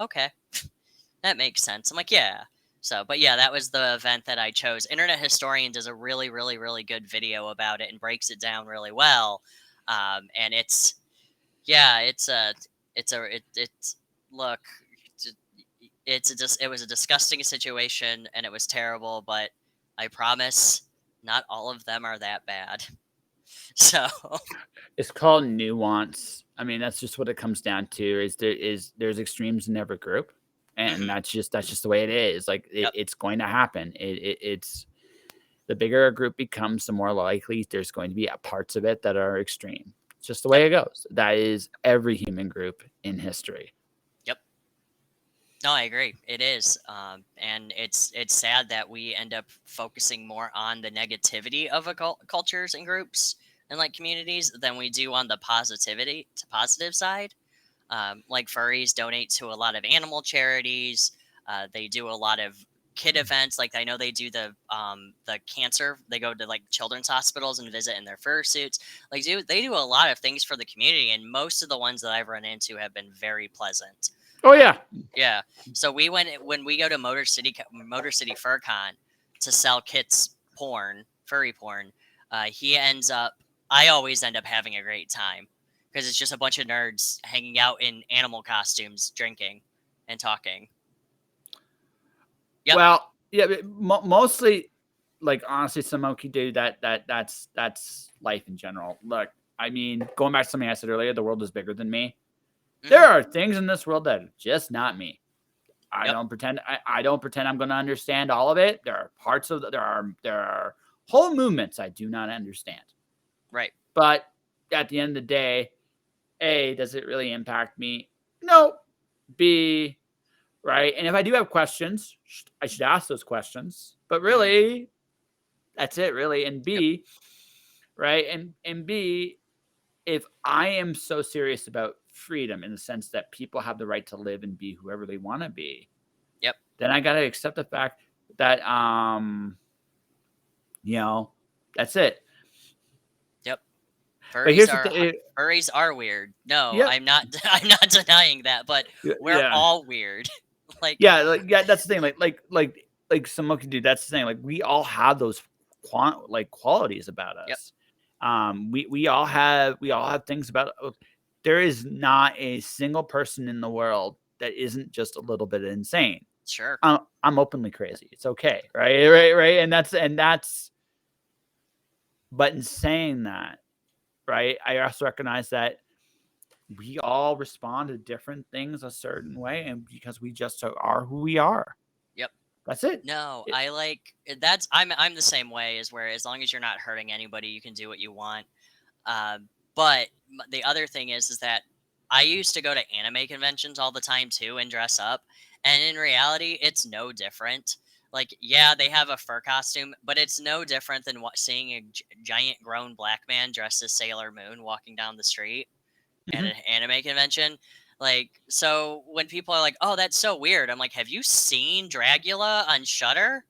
okay, that makes sense. I'm like, yeah. So, but yeah, that was the event that I chose. Internet Historian does a really, really, really good video about it and breaks it down really well. And it's, yeah, it's look, it was a disgusting situation and it was terrible, but I promise not all of them are that bad. So, It's called nuance. I mean, that's just what it comes down to. There's extremes in every group, and mhm, that's just the way it is. Like yep, it's going to happen. It's the bigger a group becomes, the more likely there's going to be parts of it that are extreme. It's just the yep, way it goes. That is every human group in history. yep. No, I agree. It is, and it's sad that we end up focusing more on the negativity of cultures and groups and like communities than we do on the positive side. Like furries donate to a lot of animal charities. They do a lot of kid events. Like I know they do the cancer. They go to like children's hospitals and visit in their fursuits. Like they do a lot of things for the community, and most of the ones that I've run into have been very pleasant. Oh Uh, yeah. yeah. So we went when we go to Motor City Fur Con to sell kits furry porn. He ends up. I always end up having a great time because it's just a bunch of nerds hanging out in animal costumes, drinking and talking. Yep. Well, yeah, but mostly, like honestly, Samoki dude, that's life in general. Look, I mean, going back to something I said earlier, the world is bigger than me. There Hmm. are things in this world that are just not me. I Yep. don't pretend. I don't pretend I'm going to understand all of it. There are parts of there are whole movements I do not understand. Right. But at the end of the day, A, does it really impact me? No. B, right? And if I do have questions, I should ask those questions. But Hmm. really, that's it, really. And Yep. B, right? And B, if I am so serious about freedom in the sense that people have the right to live and be whoever they want to be, Yep. then I got to accept the fact that you know, that's it. Yep. But Furries here's the are thing. furries are weird. No, Yep. I'm not. I'm not denying that, but we're Yeah. all weird. Like, Yeah, that's the thing. Like Samoki dude, that's the thing. Like we all have those qualities about yep. us. We all have things about. There is not a single person in the world that isn't just a little bit insane. Sure. I'm openly crazy. It's okay, right. And that's. But in saying that, right, I also recognize that we all respond to different things a certain way, and because we just are who we are. Yep. That's it. No, It I like that's. I'm the same way. As where as long as you're not hurting anybody, you can do what you want. But the other thing is that I used to go to anime conventions all the time too and dress up, and in reality, it's no different. Like, yeah, they have a fur costume, but it's no different than seeing a giant grown black man dressed as Sailor Moon walking down the street at Mhm. an anime convention. Like, so when people are like, "Oh, that's so weird," I'm like, "Have you seen Dragula on Shutter?"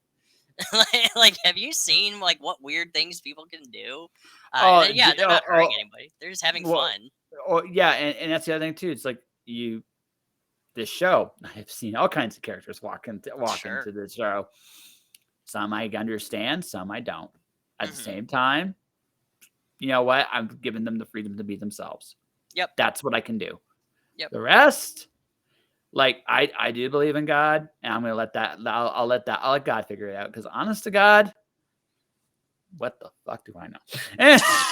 Like, have you seen like what weird things people can do? Oh, Yeah, they're not hurting oh, anybody. They're just having well, fun. yeah, and that's the other thing too. It's like this show. I've seen all kinds of characters walk Sure. into this show. Some I understand, some I don't. At the Hmm. same time, you know what? I'm giving them the freedom to be themselves. Yep. That's what I can do. Yep. The rest, like I do believe in God, and I'm gonna let that. I'll let God figure it out. Because honest to God, what the fuck do I know?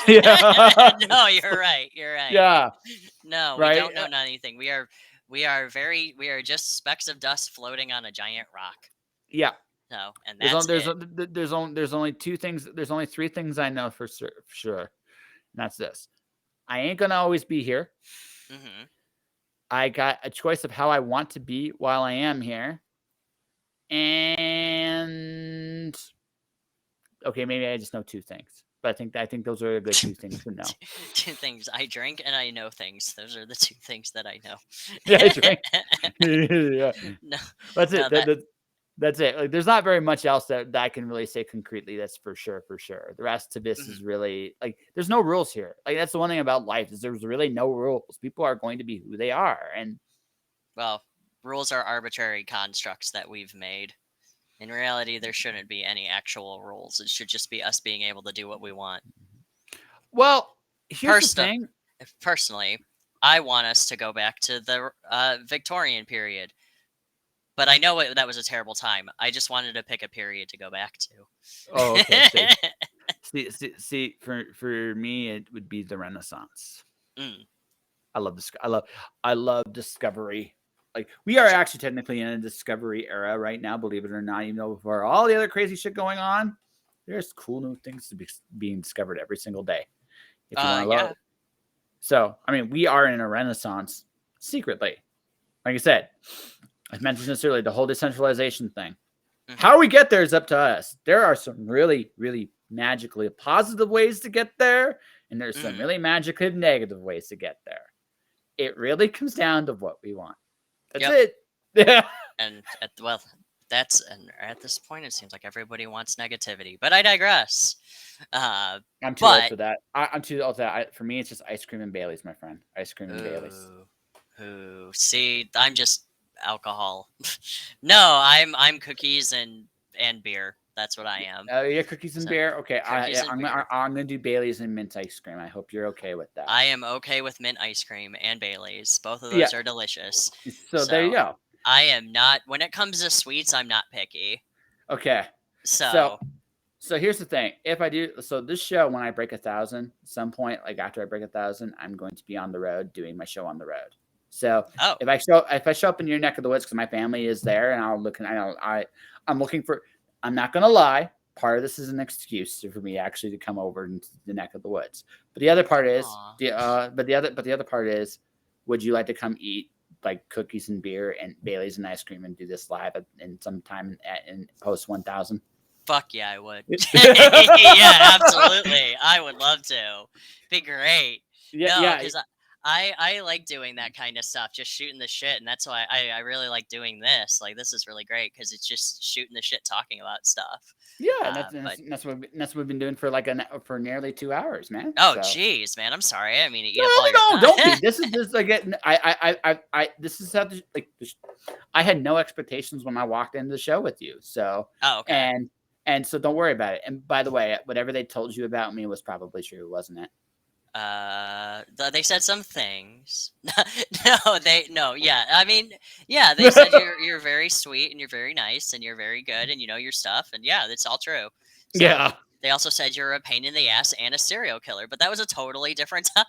Yeah. No, you're right. You're right. Yeah. No, we Right. don't know anything. We are just specks of dust floating on a giant rock. Yeah. No, and There's that's only it. there's only two things. There's only three things I know for sure. And that's this. I ain't gonna always be here. Hmm. I got a choice of how I want to be while I am here. And okay, maybe I just know two things. But I think those are a good two things to know. Two things. I drink and I know things. Those are the two things that I know. Yeah, I drink. Yeah. No, That's no, it. that That's it. Like, there's not very much else that I can really say concretely. That's for sure, for sure. The rest of this is really like there's no rules here. Like that's the one thing about life is there's really no rules. People are going to be who they are, and Well, rules are arbitrary constructs that we've made. In reality, there shouldn't be any actual rules. It should just be us being able to do what we want. well, here's the thing. Personally, I want us to go back to the Victorian period. But I know that was a terrible time. I just wanted to pick a period to go back to. Oh, okay. See, for me, it would be the Renaissance. Mm. I love discovery. Like we are actually technically in a discovery era right now, believe it or not. Even though for all the other crazy shit going on, there's cool new things to be being discovered every single day. If you want to love it. So, I mean, we are in a Renaissance secretly. Like I said, I mentioned this earlier, the whole decentralization thing. Mm-hmm. How we get there is up to us. There are some really, really magically positive ways to get there, and there's some really magically negative ways to get there. It really comes down to what we want. That's it. Yeah. And at this point, it seems like everybody wants negativity. But I digress. I'm too old for that. I'm too old for that. For me, it's just ice cream and Baileys, my friend. Ice cream and Baileys. See, I'm just alcohol. No, I'm cookies and beer. That's what I am. Oh, yeah, cookies and beer. Okay, I'm gonna do Baileys and mint ice cream. I hope you're okay with that. I am okay with mint ice cream and Baileys. Both of those are delicious. So there you go. I am not. When it comes to sweets, I'm not picky. Okay. So here's the thing. If I do, so this show, when I break 1,000, at some point, like after I break 1,000, I'm going to be on the road doing my show on the road. So if I show up in your neck of the woods because my family is there, and I'm looking for. I'm not gonna lie. Part of this is an excuse for me actually to come over into the neck of the woods. But the other part is the other part is, would you like to come eat like cookies and beer and Baileys and ice cream and do this live in sometime in post 1,000? Fuck yeah, I would. Yeah, absolutely. I would love to. Be great. Yeah, because I like doing that kind of stuff, just shooting the shit, and that's why I really like doing this. Like, this is really great because it's just shooting the shit, talking about stuff. Yeah, that's what we've been doing for nearly 2 hours, man. Oh, jeez, man, I'm sorry. I mean, don't be. This is just like this is how I had no expectations when I walked into the show with you. So okay. And so don't worry about it. And by the way, whatever they told you about me was probably true, wasn't it? They said some things. Yeah. I mean, yeah, they said you're very sweet and you're very nice and you're very good and you know your stuff, and yeah, that's all true. So, yeah. They also said you're a pain in the ass and a serial killer, but that was a totally different time.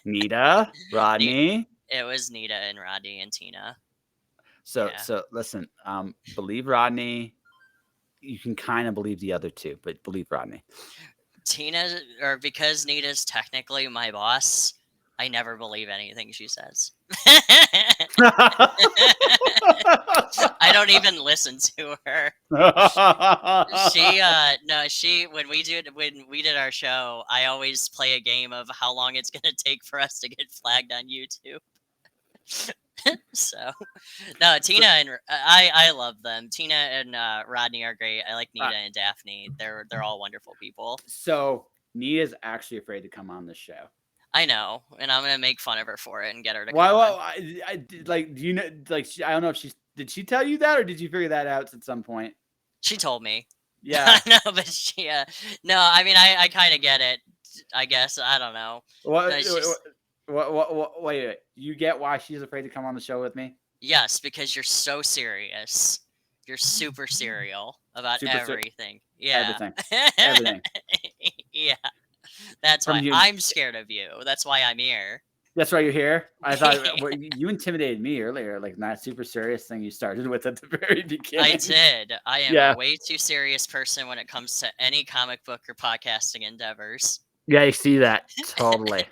Nita, Rodney. It was Nita and Rodney and Tina. So listen, believe Rodney. You can kind of believe the other two, but believe Rodney. Tina, or because Nita's technically my boss, I never believe anything she says. I don't even listen to her. When we did our show, I always play a game of how long it's gonna take for us to get flagged on YouTube. So, no, Tina and I love them. Tina and Rodney are great. I like Nita and Daphne. They're all wonderful people. So Nita's actually afraid to come on the show. I know, and I'm gonna make fun of her for it and get her to come on. Do you know? Like, I don't know if did she tell you that, or did you figure that out at some point? She told me. Yeah. No, but she. No, I mean, I kind of get it. I guess I don't know. Wait, you get why she's afraid to come on the show with me? Yes, because you're so serious. You're super serial about everything. Yeah. Everything. Yeah. That's why I'm scared of you. That's why I'm here. That's why you're here? I thought you intimidated me earlier, like that super serious thing you started with at the very beginning. I did. I am a way too serious person when it comes to any comic book or podcasting endeavors. Yeah, you see that. Totally.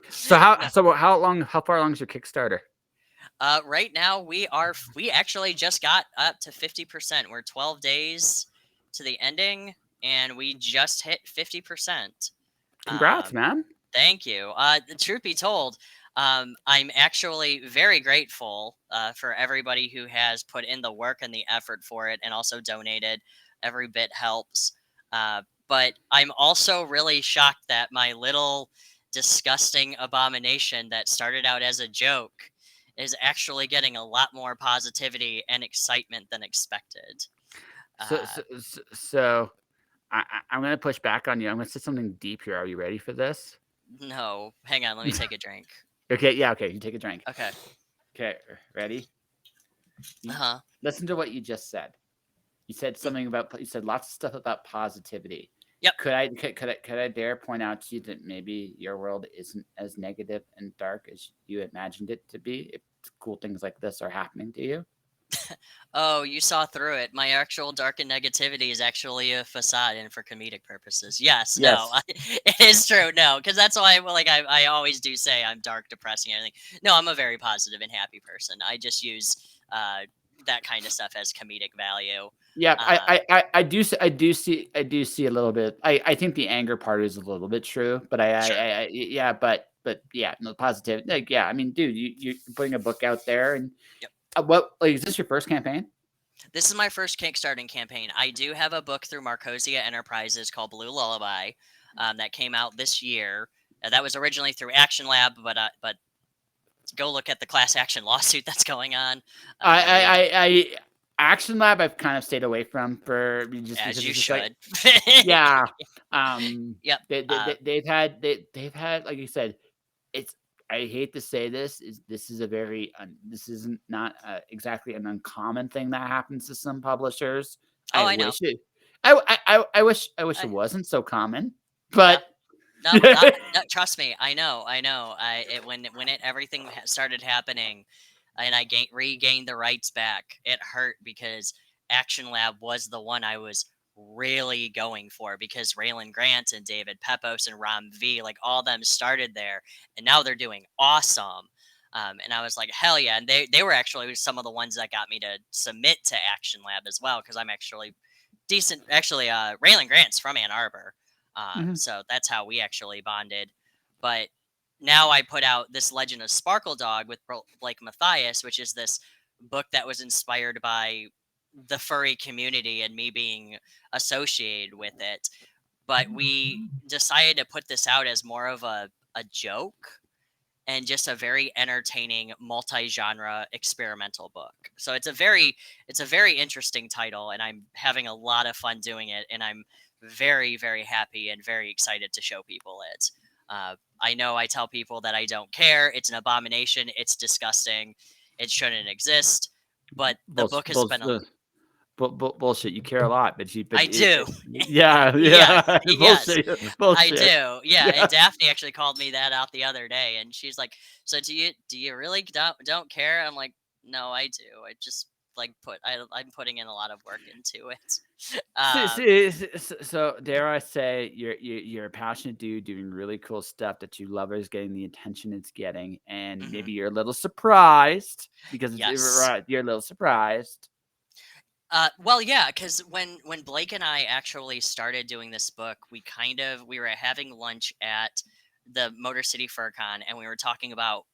So how far along is your Kickstarter? Right now we actually just got up to 50%. We're 12 days to the ending, and we just hit 50%. Congrats, man. Thank you. The truth be told, I'm actually very grateful for everybody who has put in the work and the effort for it and also donated. Every bit helps. But I'm also really shocked that my little disgusting abomination that started out as a joke is actually getting a lot more positivity and excitement than expected. So, Uh, so I'm gonna push back on you. I'm gonna say something deep here. Are you ready for this? no, hang on, let me take a drink. Okay, yeah, okay. You take a drink. Okay. Okay, ready? Uh You, huh. listen to what you just said. You said something about you said lots of stuff about positivity. Yep. Could I dare point out to you that maybe your world isn't as negative and dark as you imagined it to be? If cool things like this are happening to you. Oh, you saw through it. My actual dark and negativity is actually a facade and for comedic purposes. Yes, no, Yes. it is true. No, because that's why, well, like, I always do say I'm dark, depressing, and everything. No, I'm a very positive and happy person. I just use uh, that kind of stuff as comedic value. Yeah, Uh, I do see a little bit. I think the anger part is a little bit true, but sure. yeah, but yeah, no positive. Like yeah, I mean, dude, you're putting a book out there, and Yep. what like is this your first campaign? This is my first Kickstarting campaign. I do have a book through Marcosia Enterprises called Blue Lullaby that came out this year. That was originally through Action Lab, but go look at the class action lawsuit that's going on. We have, I Action Lab I've kind of stayed away from for just as because you it's just like should. yeah, Yep. they've had like you said it's I hate to say this is this is a very this isn't not exactly an uncommon thing that happens to some publishers. Oh, I I know. wish it I wish it I, wasn't so common, yep. but No, not no, trust me. I know. I know. When it everything started happening, and I regained the rights back, it hurt because Action Lab was the one I was really going for because Raylan Grant and David Pepos and Ram V, like all them started there, and now they're doing awesome. And I was like, hell yeah! And they were actually some of the ones that got me to submit to Action Lab as well because I'm actually decent. Actually, Raylan Grant's from Ann Arbor. Mhm. So that's how we actually bonded. But now I put out this Legend of Sparkle Dog with Blake Matthias, which is this book that was inspired by the furry community and me being associated with it. But we decided to put this out as more of a joke and just a very entertaining multi-genre experimental book. So it's a very interesting title and I'm having a lot of fun doing it and I'm very happy and very excited to show people it. I know I tell people that I don't care. It's an abomination. It's disgusting. It shouldn't exist. But the book has been a Bullshit. You care a lot, but I do. yeah, Yes, yeah, yes. bullshit, I bullshit. do. Yeah, and Yeah. Daphne actually called me that out the other day and she's like, "So do you really don't care?" I'm like, "No, I do. I just like I'm putting in a lot of work into it." Um So dare I say you're a passionate dude doing really cool stuff that you love is getting the attention it's getting, and mhm. maybe you're a little surprised because Yes. you're a little surprised. Well, yeah, because when Blake and I actually started doing this book, we were having lunch at the Motor City FurCon, and we were talking about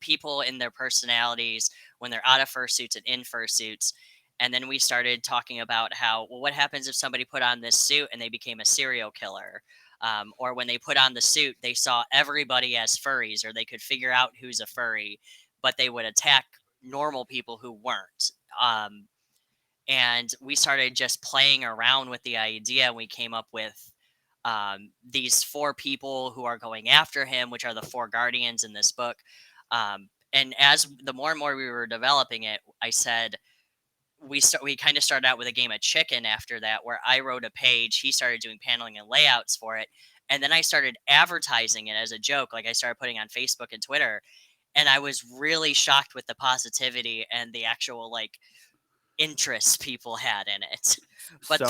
people and their personalities when they're out of fursuits and in fursuits, and then we started talking about how well, what happens if somebody put on this suit and they became a serial killer, or when they put on the suit, they saw everybody as furries, or they could figure out who's a furry, but they would attack normal people who weren't. And we started just playing around with the idea and we came up with these four people who are going after him, which are the four guardians in this book. And as the more and more we were developing it, I said we kind of started out with a game of chicken after that, where I wrote a page, he started doing paneling and layouts for it, and then I started advertising it as a joke, like I started putting on Facebook and Twitter, and I was really shocked with the positivity and the actual like interest people had in it. But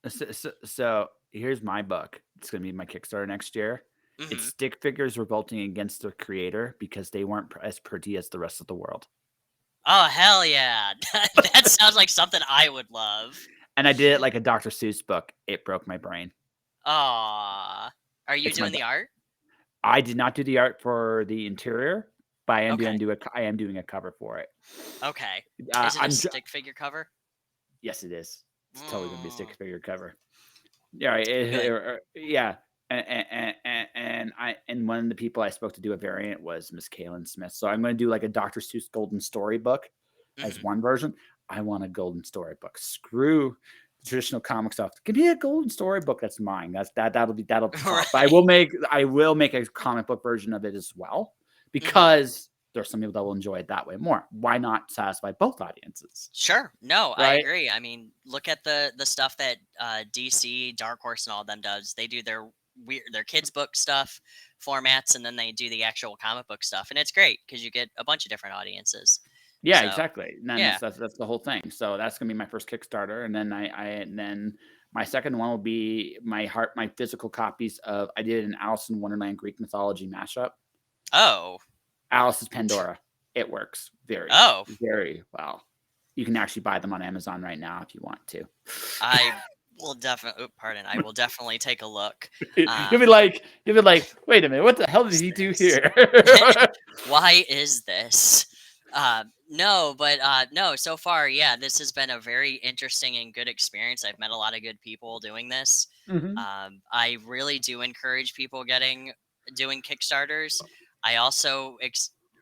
So, so here's my book. It's gonna be my Kickstarter next year. It's mhm. stick figures revolting against their creator because they weren't as pretty as the rest of the world. Oh hell yeah, that sounds like something I would love. And I did it like a Dr. Seuss book. It broke my brain. Aw, are you It's my doing the art? I did not do the art for the interior, but I am Okay. doing a cover for it. Okay. Is it a I'm stick figure cover? Yes, it is. It's totally gonna be a Mm, stick figure cover. Yeah, good. yeah. And one of the people I spoke to do a variant was Miss Kaylin Smith. So I'm going to do like a Dr. Seuss Golden Storybook as Mhm. one version. I want a Golden Storybook. Screw the traditional comic stuff. Give me a Golden Storybook that's mine. That'll be top. But Right. I will make a comic book version of it as well Mhm. because there's some people that will enjoy it that way more. Why not satisfy both audiences, Sure. No, I right? agree. I mean, look at the stuff that DC, Dark Horse, and all of them does. They do their kids book stuff formats, and then they do the actual comic book stuff, and it's great because you get a bunch of different audiences. Yeah, So exactly. And then yeah. that's the whole thing. So that's gonna be my first Kickstarter, and then and then my second one will be my physical copies of I did an Alice in Wonderland Greek mythology mashup. Oh. Alice's Pandora. It works very, Oh. very well. You can actually buy them on Amazon right now if you want to. I will definitely. Pardon. I will definitely take a look. You'll Um, be like, wait a minute, what the hell did is he do this? here? Why is this? No, but no, so far, yeah, this has been a very interesting and good experience. I've met a lot of good people doing this. Mhm. I really do encourage people doing Kickstarters. I also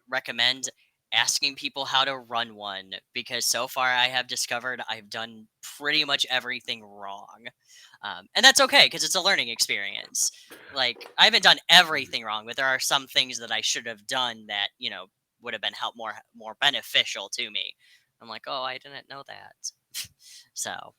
recommend asking people how to run one because so far I have discovered I've done pretty much everything wrong. And that's okay because it's a learning experience. Like I haven't done everything wrong, but there are some things that I should have done that would have been more beneficial to me. I'm like, oh, I didn't know that. So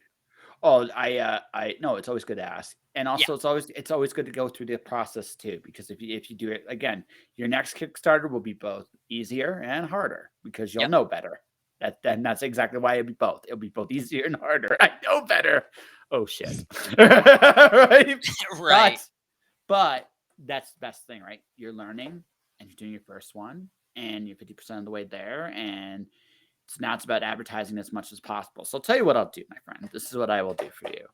Oh, I no, it's always good to ask. And yeah, also it's always good to go through the process too, because if you do it again, your next Kickstarter will be both easier and harder because you'll yep, know better. That's exactly why it'll be both. It'll be both easier and harder. I know better. Oh shit. Right? right, But but that's the best thing, right? You're learning and you're doing your first one and you're 50% of the way there. And so now it's about advertising as much as possible. So I'll tell you what I'll do, my friend. This is what I will do for you.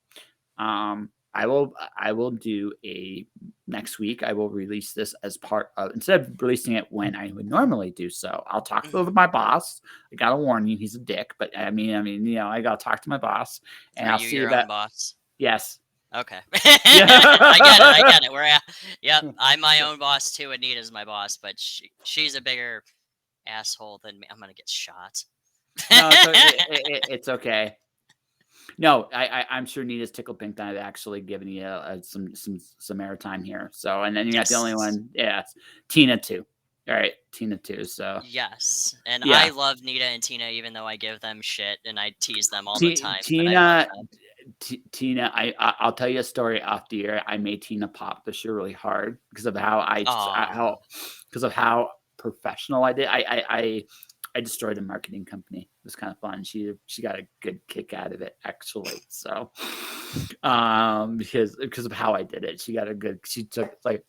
I will do a next week. I will release this as part of instead of releasing it when I would normally do so. I'll talk hmm with my boss. I gotta warn you, he's a dick. But I gotta talk to my boss, and Are I'll you see your about own boss? yes, Okay, I get it. I yeah. get it. We're at, yep. I'm my own boss too. Anita's my boss, but she's a bigger asshole than me. I'm gonna get shot. No, it's okay. No, I'm sure Nita's tickled pink that I've actually given you some airtime here. So, and then you're not the only Yes. one. Yeah, it's Tina too. All right, Tina too. So, Yes, and I yeah, love Nita and Tina, even though I give them shit and I tease them all the time, but I love Tina, them. Tina. I'll tell you a story off the air. I made Tina pop this year really hard because of Aw, how professional I did. I destroyed a marketing company. It was kind of fun. She got a good kick out of it actually. So, because of how I did it, she took like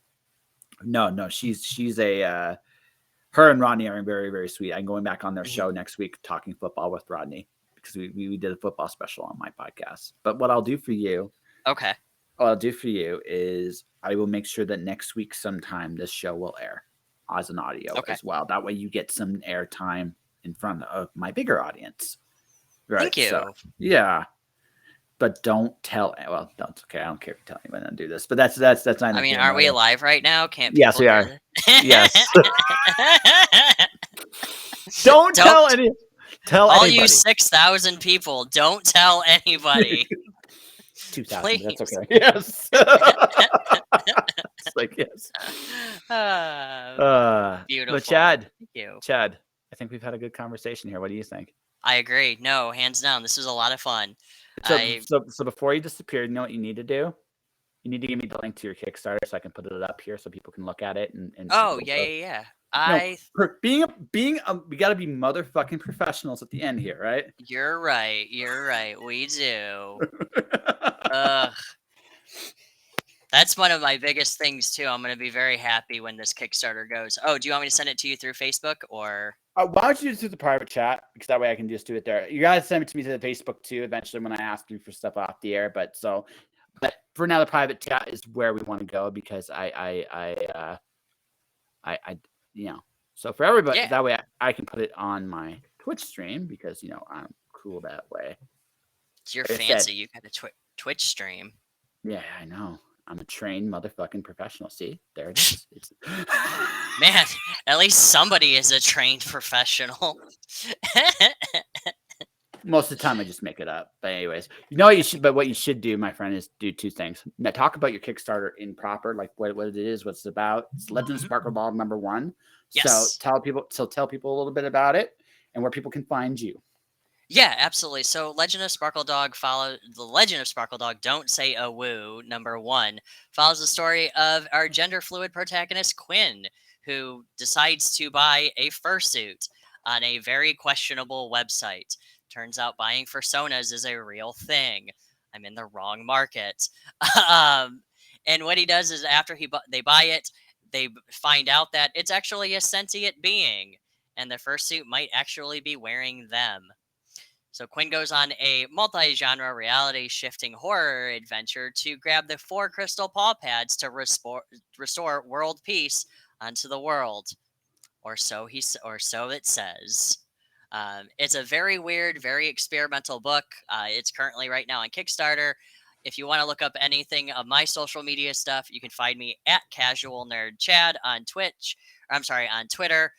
no, she's a her and Rodney are very, very sweet. I'm going back on their mhm, show next week talking football with Rodney because we did a football special on my podcast. But okay, what I'll do for you is I will make sure that next week sometime this show will air as an audio okay. as well. That way you get some airtime in front of my bigger audience. Right. Thank So you. yeah. But don't tell. Well, don't. Okay, I don't care if you tell anyone to do this. But that's I neither mean, here nor aren't we there. live right now? Can't Yes, people we hear are. Yes. that? Don't Don't tell all you anybody. 6,000 people, don't tell anybody, 2,000, but that's please. okay. Yes. It's like, yes. Ah, But beautiful. Thank you. Chad, I think we've had a good conversation here. What do you think? I agree. No, hands down, this was a lot of fun. So, I so before you disappear, you know what you need to do? You need to give me the link to your Kickstarter so I can put it up here so people can look at it and Oh, go. yeah, yeah, yeah. No, I we got to be motherfucking professionals at the end here, right? You're right. You're right. We do. Ugh. That's one of my biggest things too. I'm gonna be very happy when this Kickstarter goes. Oh, do you want me to send it to you through Facebook or? Why don't you just do the private chat because that way I can just do it there. You guys send it to me to the Facebook too eventually when I ask you for stuff off the air. But for now, the private chat is where we want to go because I so for everybody, Yeah, that way I can put it on my Twitch stream because I'm cool that way. you're Like I said, fancy. You got a Twitch stream. yeah, I know. I'm a trained motherfucking professional. See, there it is. It's Man, at least somebody is a trained professional. most of the time I just make it up. But anyways, what you should. But what you should do, my friend, is do two things. Now, talk about your Kickstarter in proper, like what it is, what it's about. It's Legend of Sparkle Dog #1. So Yes. tell people a little bit about it and where people can find you. Yeah, absolutely. So, Legend of Sparkle Dog the Legend of Sparkle Dog. Don't say a woo. #1 follows the story of our gender fluid protagonist Quinn, who decides to buy a fursuit on a very questionable website. Turns out buying fursonas is a real thing. I'm in the wrong market. um, and what he does is after they buy it, they find out that it's actually a sentient being, and the fursuit might actually be wearing them. So Quinn goes on a multi-genre reality-shifting horror adventure to grab the 4 crystal paw pads to restore world peace onto the world, or so it says. It's a very weird, very experimental book. It's currently right now on Kickstarter. If you want to look up anything of my social media stuff, you can find me at Casual Nerd Chad on on Twitter,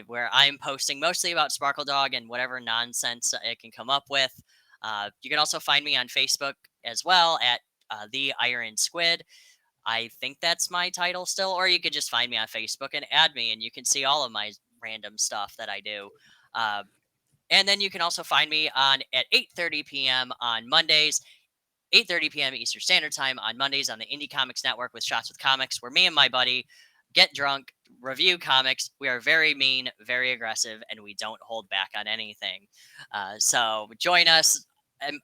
where I'm posting mostly about Sparkle Dog and whatever nonsense it can come up with. You can also find me on Facebook as well at The Iron Squid. I think that's my title still, or you could just find me on Facebook and add me, and you can see all of my random stuff that I do. Uh, and then you can also find me on at 8:30 p.m. on Mondays, 8:30 p.m. Eastern Standard Time on Mondays on the Indie Comics Network with Shots with Comics, where me and my buddy get drunk, review comics. We are very mean, very aggressive, and we don't hold back on anything. So join us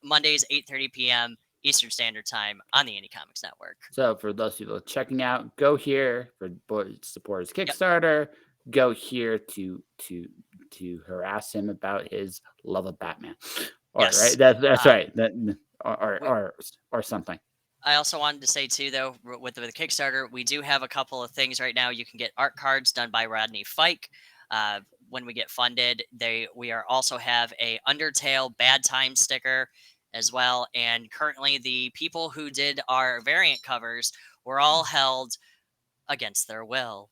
Mondays, 8:30 p.m. Eastern Standard Time on the Indie Comics Network. So for those people checking out, go here for support his Yep. Kickstarter. Go here to harass him about his love of Batman. Yes. Right. That's right. That or something. I also wanted to say too, though, with the Kickstarter, we do have a couple of things right now. You can get art cards done by Rodney Fike. When we get funded, we also have a Undertale Bad Time sticker as well. And currently, the people who did our variant covers were all held against their will.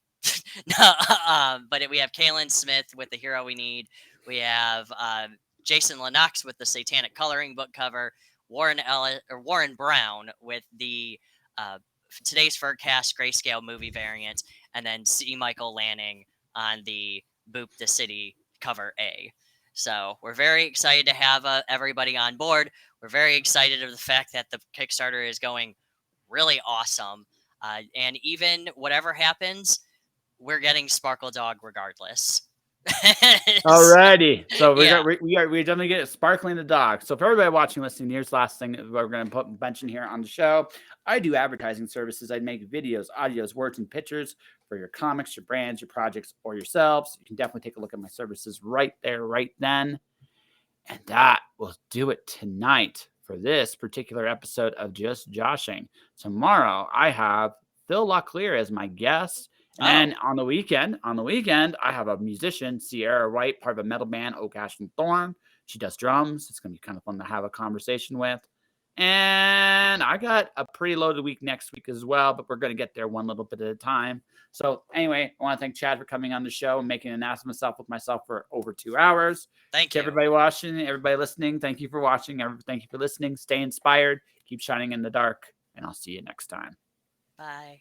But we have Kaylin Smith with The Hero We Need. We have Jason Lennox with the Satanic Coloring Book cover. Warren Brown with the Today's Furcast Grayscale movie variant, and then C. Michael Lanning on the Boop the City cover A. So we're very excited to have everybody on board. We're very excited of the fact that the Kickstarter is going really awesome. And even whatever happens, we're getting Sparkle Dog regardless. Alrighty, so Yeah. we're definitely getting Sparkling the Dog. So for everybody watching, listening, here's the last thing that we're going to mention here on the show. I do advertising services. I make videos, audios, words, and pictures for your comics, your brands, your projects, or yourselves. You can definitely take a look at my services right there, right then. And that will do it tonight for this particular episode of Just Joshing. Tomorrow, I have Phil Locklear as my guest. And then on the weekend, I have a musician, Sierra Wright, part of a metal band, Oak Ash and Thorn. She does drums. It's going to be kind of fun to have a conversation with. And I got a pretty loaded week next week as well, but we're going to get there one little bit at a time. So anyway, I want to thank Chad for coming on the show and making an ass of myself with myself for over 2 hours. Thank you. Everybody watching, everybody listening, thank you for watching. Thank you for listening. Stay inspired. Keep shining in the dark. And I'll see you next time. Bye.